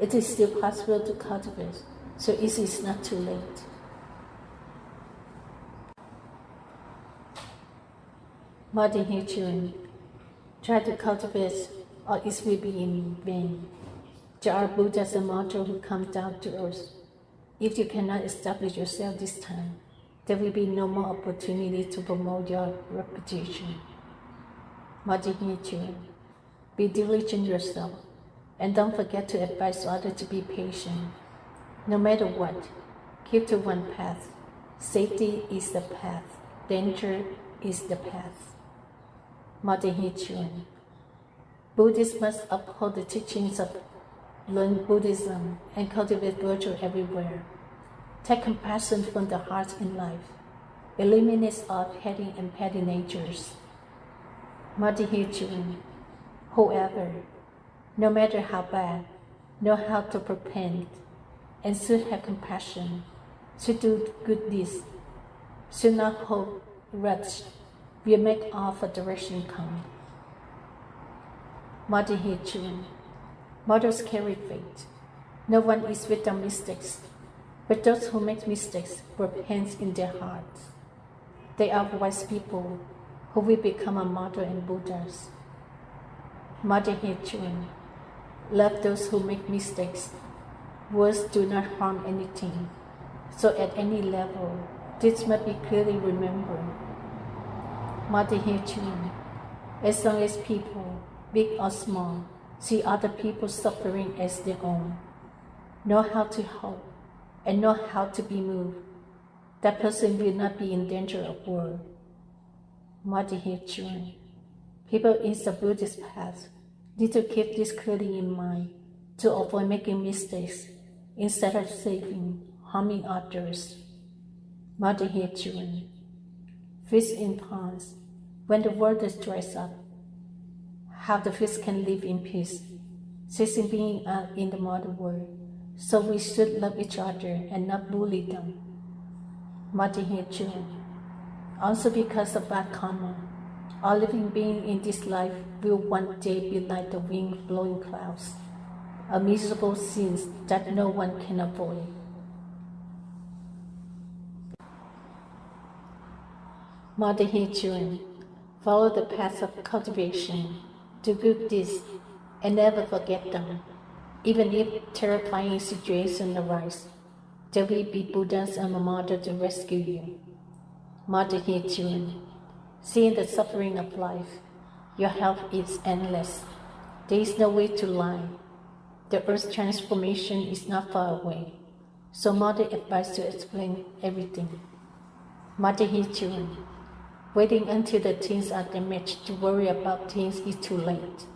It is still possible to cultivate, so it is not too late. Mother hear children. Try to cultivate, or it will be in vain. There are Buddhas and martyrs who come down to earth. If you cannot establish yourself this time, there will be no more opportunity to promote your reputation. Mother hear children. Be diligent yourself, and don't forget to advise others to be patient. No matter what, keep to one path. Safety is the path. Danger is the path. Mother hear children. Buddhists must uphold the teachings of learn Buddhism and cultivate virtue everywhere. Take compassion from the heart in life. Eliminate all petty and petty natures. Mother hear children. Whoever, no matter how bad, know how to repent and should have compassion, should do good deeds, should not hold grudge, will make all for direction come. Mother hear children. Mothers carry faith. No one is without mistakes, but those who make mistakes repent in their hearts. They are wise people who will become a mother and Buddhas. Mother hear children. Love those who make mistakes. Words do not harm anything. So at any level, this must be clearly remembered. Mother hear children. As long as people, big or small, see other people's suffering as their own, know how to help, and know how to be moved, that person will not be in danger of war. Mother hear children. People in the Buddhist path need to keep this clearly in mind to avoid making mistakes instead of saving, harming others. Mother hear children. Fish in ponds, when the water dries up, how the fish can live in peace, ceasing being out in the modern world. So we should love each other and not bully them. Mother hear children. Also because of bad karma, all living beings in this life will one day be like the wind blowing clouds, a miserable sin that no one can avoid. Mother hear children. Follow the path of cultivation, do good deeds, and never forget them. Even if terrifying situations arise, there will be Buddhas and Mother to rescue you. Mother hear children. Seeing the suffering of life, your health is endless. There is no way to lie. The earth's transformation is not far away, so Mother advised to explain everything. Mother hear children. Waiting until the things are damaged to worry about things is too late.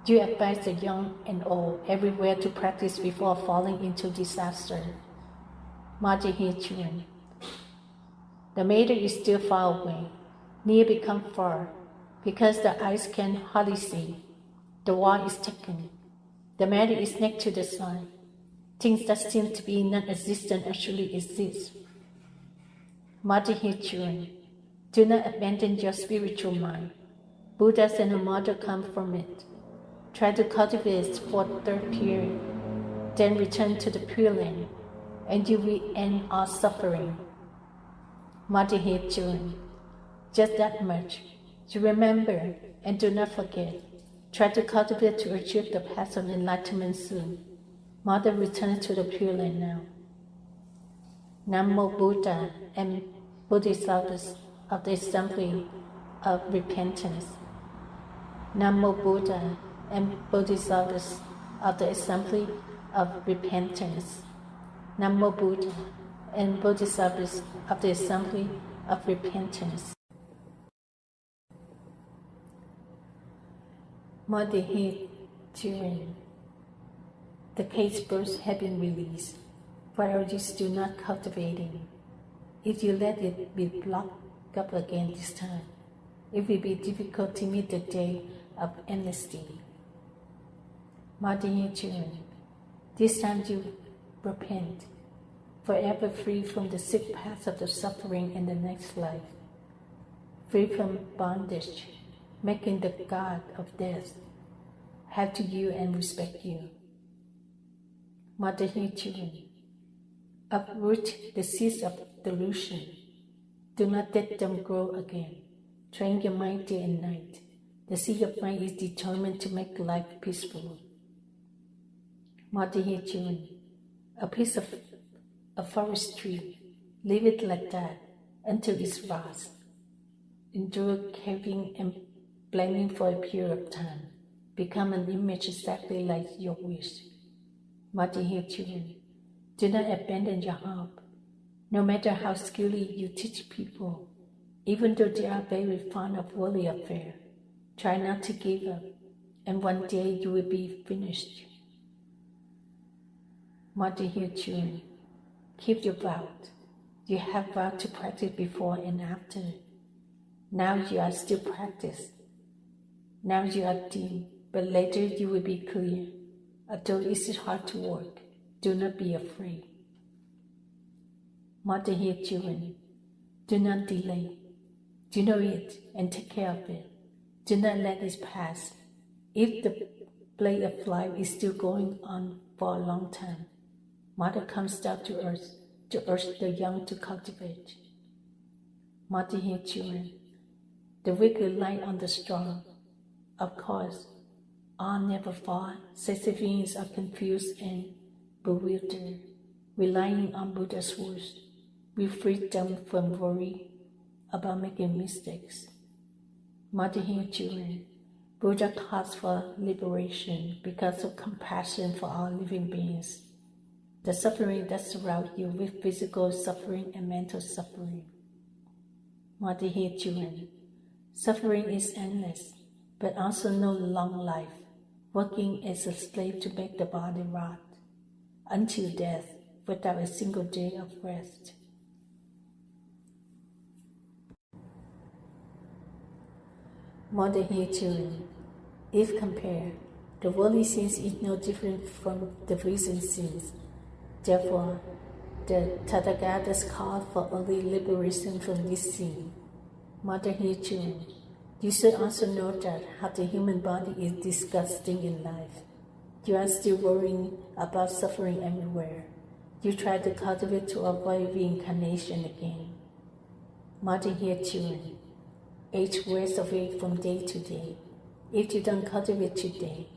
You advise the young and old everywhere to practice before falling into disaster. Mother hear children. The matter is still far away. Near become far, because the eyes can hardly see. The wall is taken. The matter is next to the sun. Things that seem to be non-existent actually exist. Motherhood children, do not abandon your spiritual mind. Buddhas and a mother come from it. Try to cultivate it for the third period, then return to the Pure Land, and you will end all suffering. Motherhood children, just that much. You remember and do not forget. Try to cultivate to achieve the path of enlightenment soon. Mother, return to the Pure Land now. Namo Buddha and Bodhisattvas of the Assembly of Repentance. Namo Buddha and Bodhisattvas of the Assembly of Repentance. Namo Buddha and Bodhisattvas of the Assembly of Repentance. Motherhood children, the cage birds have been released. Why are you still not cultivating? If you let it be blocked up again this time, it will be difficult to meet the day of amnesty. Motherhood children, this time you repent, forever free from the sick path of the suffering in the next life, free from bondage, making the God of death have to you and respect you. Motherhood children, uproot the seeds of delusion. Do not let them grow again. Train your mind day and night. The seed of mind is determined to make life peaceful. Motherhood children, a piece of a forest tree, leave it like that until it rots. Endure caving and blaming for a period of time. Become an image exactly like your wish. Motherhood children, do not abandon your hope. No matter how skillfully you teach people, even though they are very fond of worldly affairs, try not to give up, and one day you will be finished. Motherhood children, keep your vow. You have vowed to practice before and after. Now you are still practice. Now you are dim, but later you will be clear. Although it is hard to work, do not be afraid. Motherhood children, do not delay. Do know it and take care of it. Do not let it pass. If the play of life is still going on for a long time, Mother comes down to earth to urge the young to cultivate. Motherhood children, the weak rely on the strong. Of course, all never fall. Sensitive beings are confused and bewildered. Relying on Buddha's words, we free them from worry about making mistakes. Motherhood children, Buddha calls for liberation because of compassion for all living beings. The suffering that surrounds you with physical suffering and mental suffering. Motherhood children, suffering is endless, but also no long life, working as a slave to make the body rot, until death, without a single day of rest. Motherhood children, if compared, the worldly sins is no different from the recent sins. Therefore, the Tathagatas call for early liberation from this sin. Motherhood children, you should also know that how the human body is disgusting in life. You are still worrying about suffering everywhere. You try to cultivate to avoid reincarnation again. Motherhood children, age wears away from day to day. If you don't cultivate today,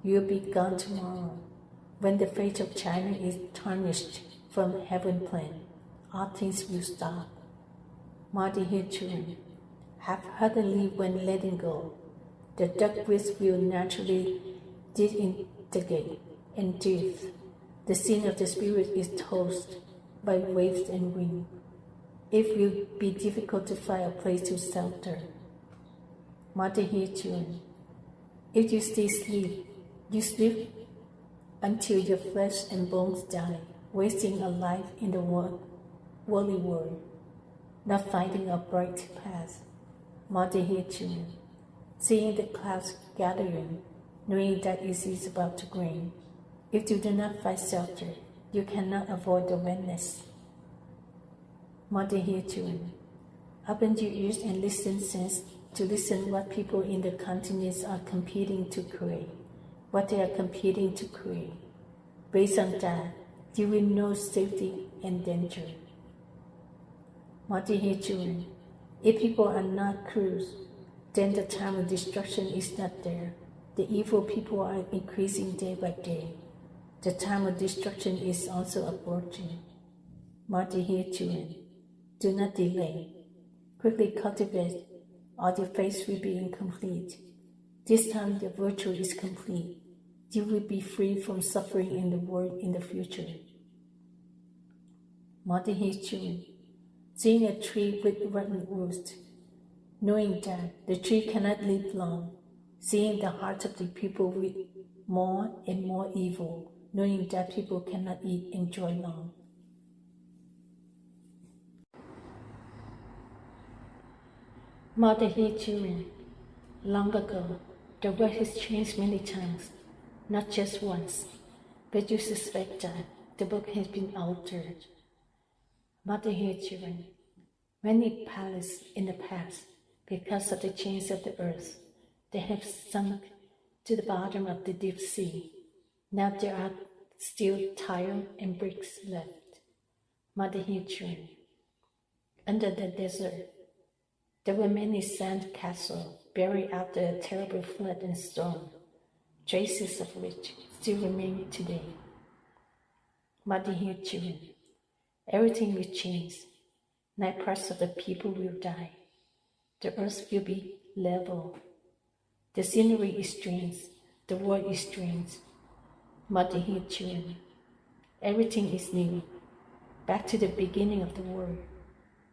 you will be gone tomorrow. When the fate of China is tarnished from heaven plane, all things will stop. Motherhood children, half-heartedly when letting go, the dark wits will naturally disintegrate and drift. The sin of the spirit is tossed by waves and wind. It will be difficult to find a place to shelter. Motherhood children, if you still sleep, you sleep until your flesh and bones die, wasting a life in the worldly world, not finding a bright path. Motherhood children, seeing the clouds gathering, knowing that it is about to rain. If you do not find shelter, you cannot avoid the wetness. Mother here children, open your ears and listen to listen what people in the continents are competing to create, what they are competing to create. Based on that, you will know safety and danger. Mother here children, if people are not cruel, then the time of destruction is not there. The evil people are increasing day by day. The time of destruction is also approaching. Mother here children, do not delay. Quickly cultivate, or your faith will be incomplete. This time the virtue is complete. You will be free from suffering in the world in the future. Mother here children, seeing a tree with rotten roots, knowing that the tree cannot live long, seeing the hearts of the people with more and more evil, knowing that people cannot enjoy long. Mother here children, long ago, the world has changed many times, not just once, but you suspect that the book has been altered. Mother here children, many palaces in the past, because of the change of the earth, they have sunk to the bottom of the deep sea. Now there are still tile and bricks left. Mother here children, under the desert, there were many sand castles buried after a terrible flood and storm, traces of which still remain today. Mother here children, everything will change. 9% of the people will die. The earth will be level. The scenery is strange. The world is strange. Mother here children, everything is new. Back to the beginning of the world.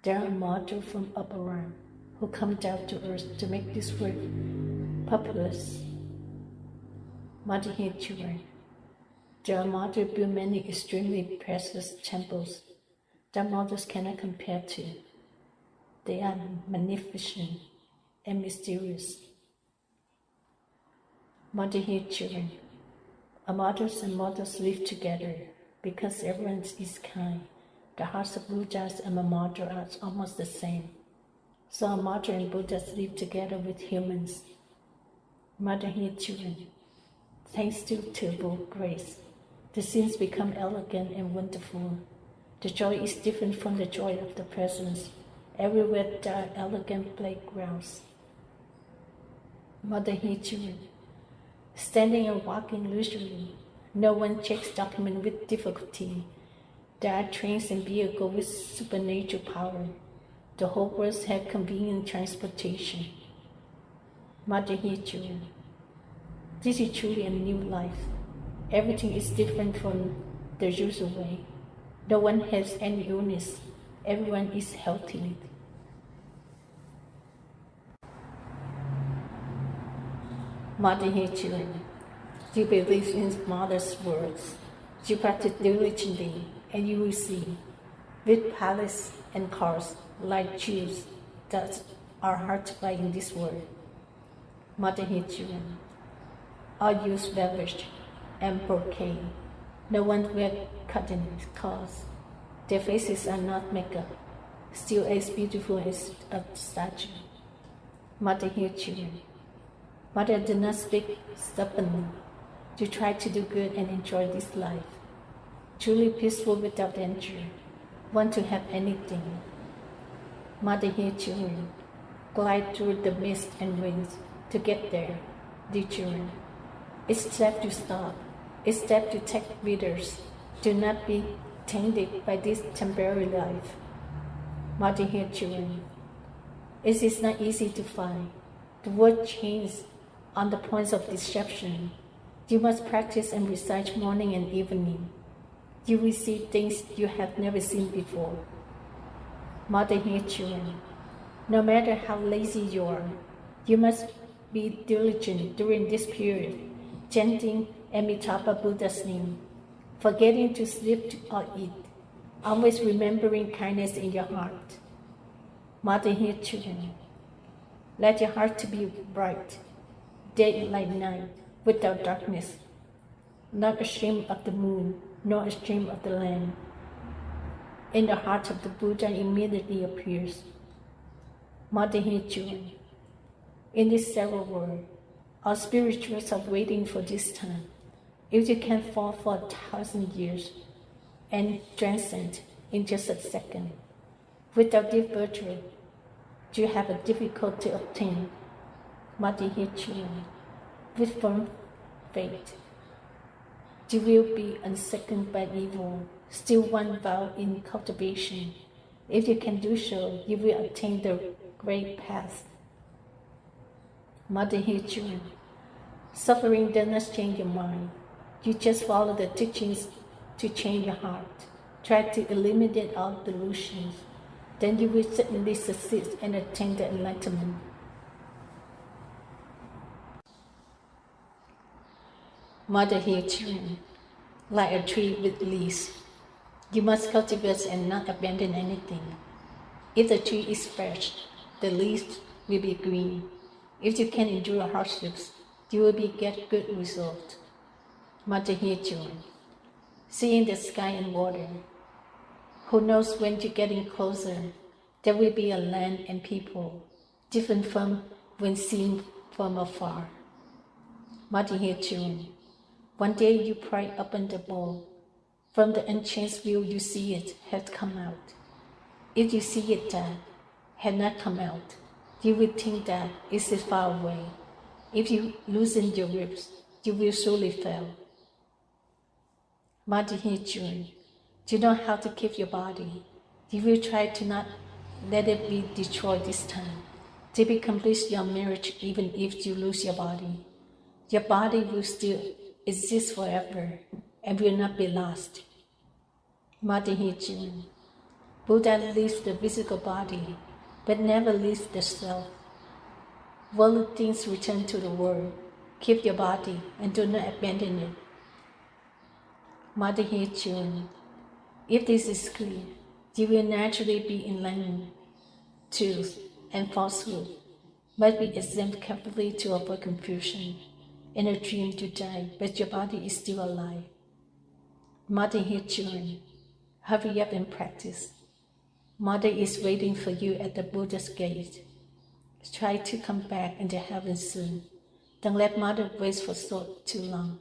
There are mortals from up around who come down to earth to make this world populous. Mother here children, there are mortals build many extremely precious temples that mortals cannot compare to. They are magnificent and mysterious. Mother here children, mortals and mortals live together because everyone is kind. The hearts of Buddhas and a mortal are almost the same. So a mortal and Buddhas live together with humans. Mother here children, thanks to terrible grace, the scenes become elegant and wonderful. The joy is different from the joy of the presence. Everywhere there are elegant playgrounds. Mother here children, standing and walking leisurely, no one checks documents with difficulty. There are trains and vehicles with supernatural power. The whole world has convenient transportation. Mother here children, this is truly a new life. Everything is different from the usual way. No one has any illness. Everyone is healthy. Mother here children, you believe in Mother's words. You practice diligently, and you will see, with palace and cars like Jews that are hard to find in this world. Mother here children, all use velvet and brocade. No one wears cotton clothes. Their faces are not makeup, still as beautiful as a statue. Mother here children, Mother do not speak stubbornly. You try to do good and enjoy this life. Truly peaceful without danger. Want to have anything. Mother here children, glide through the mist and winds to get there, dear children. It's time to stop. It's time to take readers. Do not be tainted by this temporary life. Mother here children, it is not easy to find. The word changes on the points of deception. You must practice and recite morning and evening. You will see things you have never seen before. Mother here children, no matter how lazy you are, you must be diligent during this period, chanting Amitabha Buddha's name, forgetting to sleep or eat, always remembering kindness in your heart. Mother here children, let your heart to be bright, day like night, without darkness, not ashamed of the moon, nor a stream of the land. In the heart of the Buddha immediately appears. Mother Here children. In this several world, our spirituals are waiting for this time. If you can fall for 1,000 years and transcend in just a second, without this birthright, you have a difficult to obtain. Mother Here children, with firm faith, you will be unseconded by evil, still one vow in cultivation. If you can do so, you will attain the great path. Mother Here children, suffering does not change your mind. You just follow the teachings to change your heart. Try to eliminate all delusions. Then you will certainly succeed and attain the enlightenment. Mother Here children, like a tree with leaves, you must cultivate and not abandon anything. If the tree is fresh, the leaves will be green. If you can endure hardships, you will get good results. Mother Here children, seeing the sky and water, who knows when you're getting closer, there will be a land and people, different from when seen from afar. Mother Here children, one day you pry open the bowl. From the unchanged view you see it had come out. If you see it that had not come out, you will think that it is far away. If you loosen your ribs, you will surely fail. Mother Here children, you know how to keep your body. You will try to not let it be destroyed this time. To be complete your marriage even if you lose your body. Your body will still exist forever and will not be lost. Mother Here children, Buddha leaves the physical body, but never leaves the self. Worldly things return to the world. Keep your body and do not abandon it. Mother Here children, if this is clear, you will naturally be enlightened. Truth and falsehood must be examined carefully to avoid confusion. In a dream you die, but your body is still alive. Mother Here children, hurry up and practice. Mother is waiting for you at the Buddha's gate. Try to come back into heaven soon. Don't let Mother wait for so too long.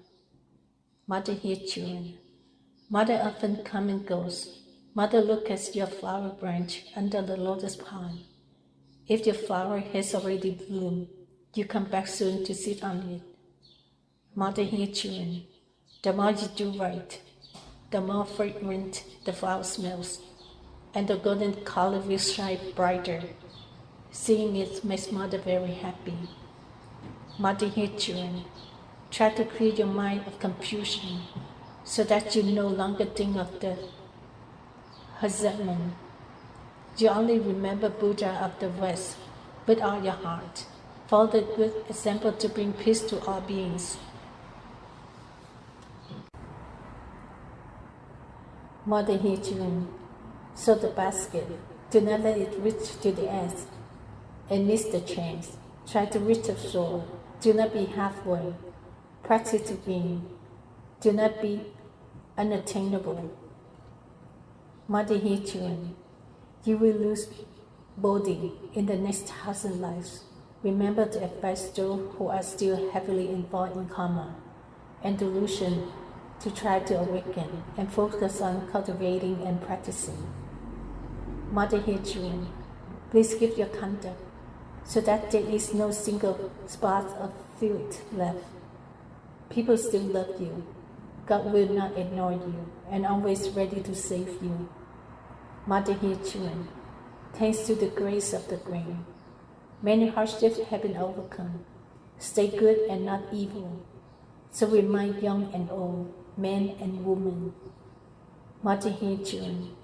Mother Here children, Mother often comes and goes. Mother looks at your flower branch under the lotus pond. If your flower has already bloomed, you come back soon to sit on it. Mother Here children, the more you do right, the more fragrant the flower smells, and the golden color will shine brighter. Seeing it makes Mother very happy. Mother Here children, try to clear your mind of confusion so that you no longer think of the husband. You only remember Buddha of the West with all your heart. Follow the good example to bring peace to all beings. Mother Here children, sow the basket. Do not let it reach to the edge and miss the chance. Try to reach the shore. Do not be halfway. Practice to gain. Do not be unattainable. Mother Here children, you will lose body in the next 1,000 lives. Remember to advise those who are still heavily involved in karma and delusion to try to awaken and focus on cultivating and practicing. Mother Here children, please give your conduct so that there is no single spot of filth left. People still love you. God will not ignore you and always ready to save you. Mother Here children, thanks to the grace of the grain, many hardships have been overcome. Stay good and not evil. So remind young and old, men and women. Mother Here children,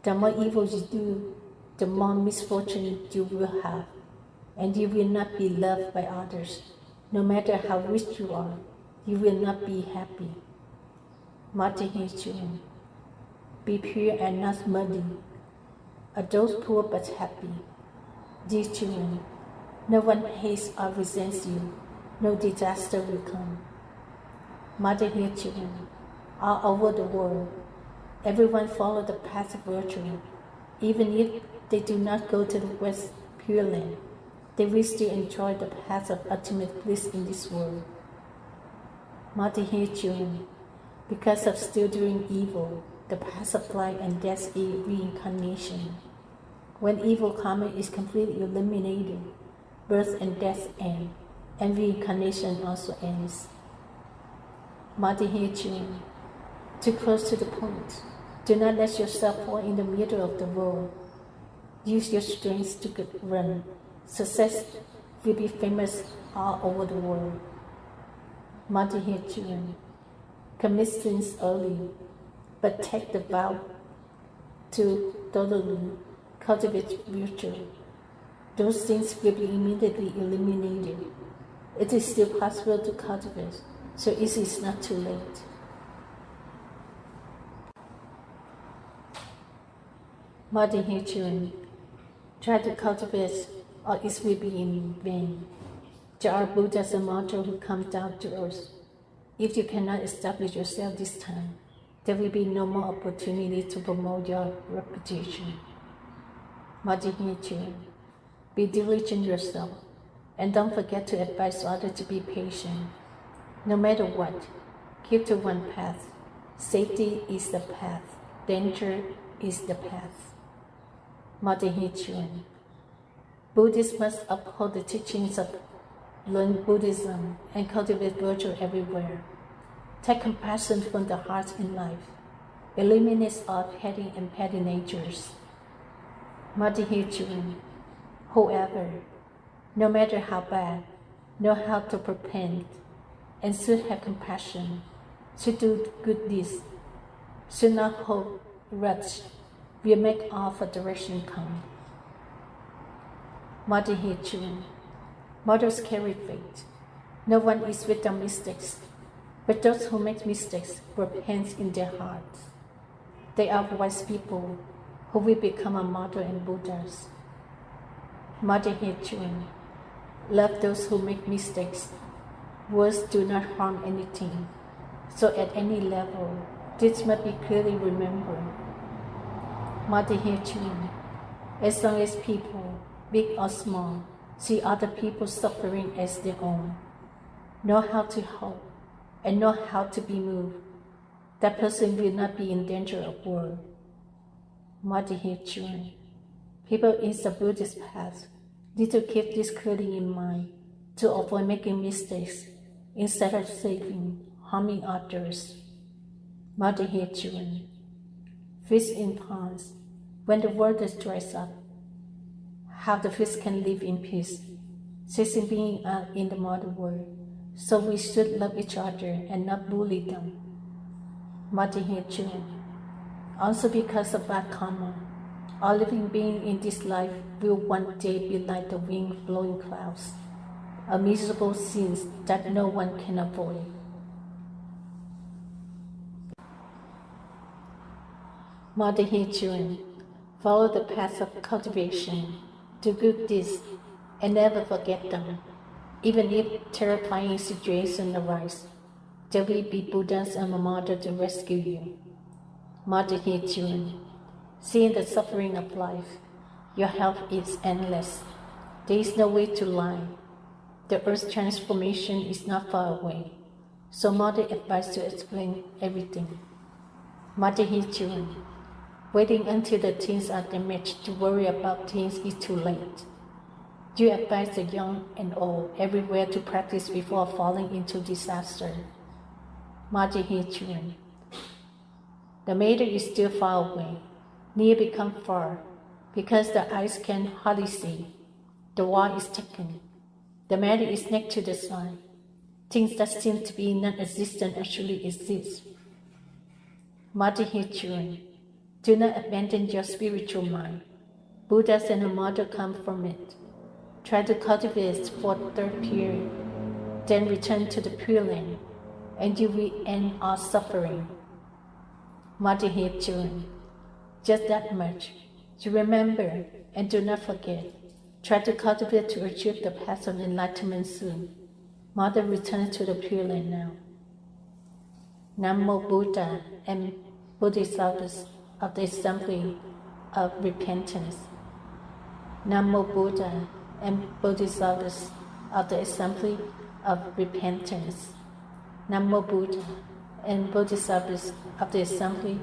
the more evil you do, the more misfortune you will have, and you will not be loved by others. No matter how rich you are, you will not be happy. Mother Here children, be pure and not muddy. Are those poor but happy? Dear children, no one hates or resents you. No disaster will come. Mother Here children, all over the world. Everyone follow the path of virtue. Even if they do not go to the West Pure Land, they will still enjoy the path of ultimate bliss in this world. Children, because of still doing evil, the path of life and death is reincarnation. When evil karma is completely eliminated, birth and death end, and reincarnation also ends. Children, too close to the point, do not let yourself fall in the middle of the road. Use your strength to run. Success will be famous all over the world. Children, commit sins early, but take the vow to totally cultivate virtue. Those things will be immediately eliminated. It is still possible to cultivate, so it is not too late. Children, try to cultivate, or it will be in vain. There are Buddhas and martyrs who come down to earth. If you cannot establish yourself this time, there will be no more opportunity to promote your reputation. Children, be diligent yourself, and don't forget to advise others to be patient. No matter what, keep to one path. Safety is the path. Danger is the path. Children, Buddhists must uphold the teachings of learn Buddhism and cultivate virtue everywhere. Take compassion from the heart in life. Eliminate all petty and petty natures. Children, whoever, no matter how bad, know how to repent and should have compassion, should do good deeds, should not hold grudge, will make all for direction come. Children, mothers carry faith. No one is without mistakes, but those who make mistakes repent in their hearts. They are wise people who will become a mother and Buddhas. Children, love those who make mistakes. Words do not harm anything, so at any level, this must be clearly remembered. Children, as long as people, big or small, see other people's suffering as their own, know how to help, and know how to be moved, that person will not be in danger of war. Children, people in the Buddhist path need to keep this clearly in mind to avoid making mistakes instead of saving, harming others. Children, fish in ponds, when the water dries up, how the fish can live in peace, ceasing being out in the mother world. So we should love each other and not bully them. Children, also because of bad karma, all living beings in this life will one day be like the wind-blowing clouds, a miserable scene that no one can avoid. Children, follow the path of cultivation, do good deeds, and never forget them. Even if terrifying situations arise, there will be Buddhas and Mother to rescue you. Children, seeing the suffering of life, your help is endless. There is no way to lie. The earth's transformation is not far away, so Mother advised to explain everything. Children, waiting until the things are damaged to worry about things is too late. You advise the young and old everywhere to practice before falling into disaster. Children, the matter is still far away, near become far, because the eyes can hardly see. The wall is taken. The matter is next to the sun. Things that seem to be non-existent actually exist. Children, do not abandon your spiritual mind. Buddhas and a mother come from it. Try to cultivate for the third period, then return to the Pure Land, and you will end all suffering. Children, just that much. You remember and do not forget. Try to cultivate to achieve the path of enlightenment soon. Mother returns to the Pure Land now. Namo Buddha and Bodhisattvas of the Assembly of Repentance. Namo Buddha and Bodhisattvas of the Assembly of Repentance. Namo Buddha and Bodhisattvas of the Assembly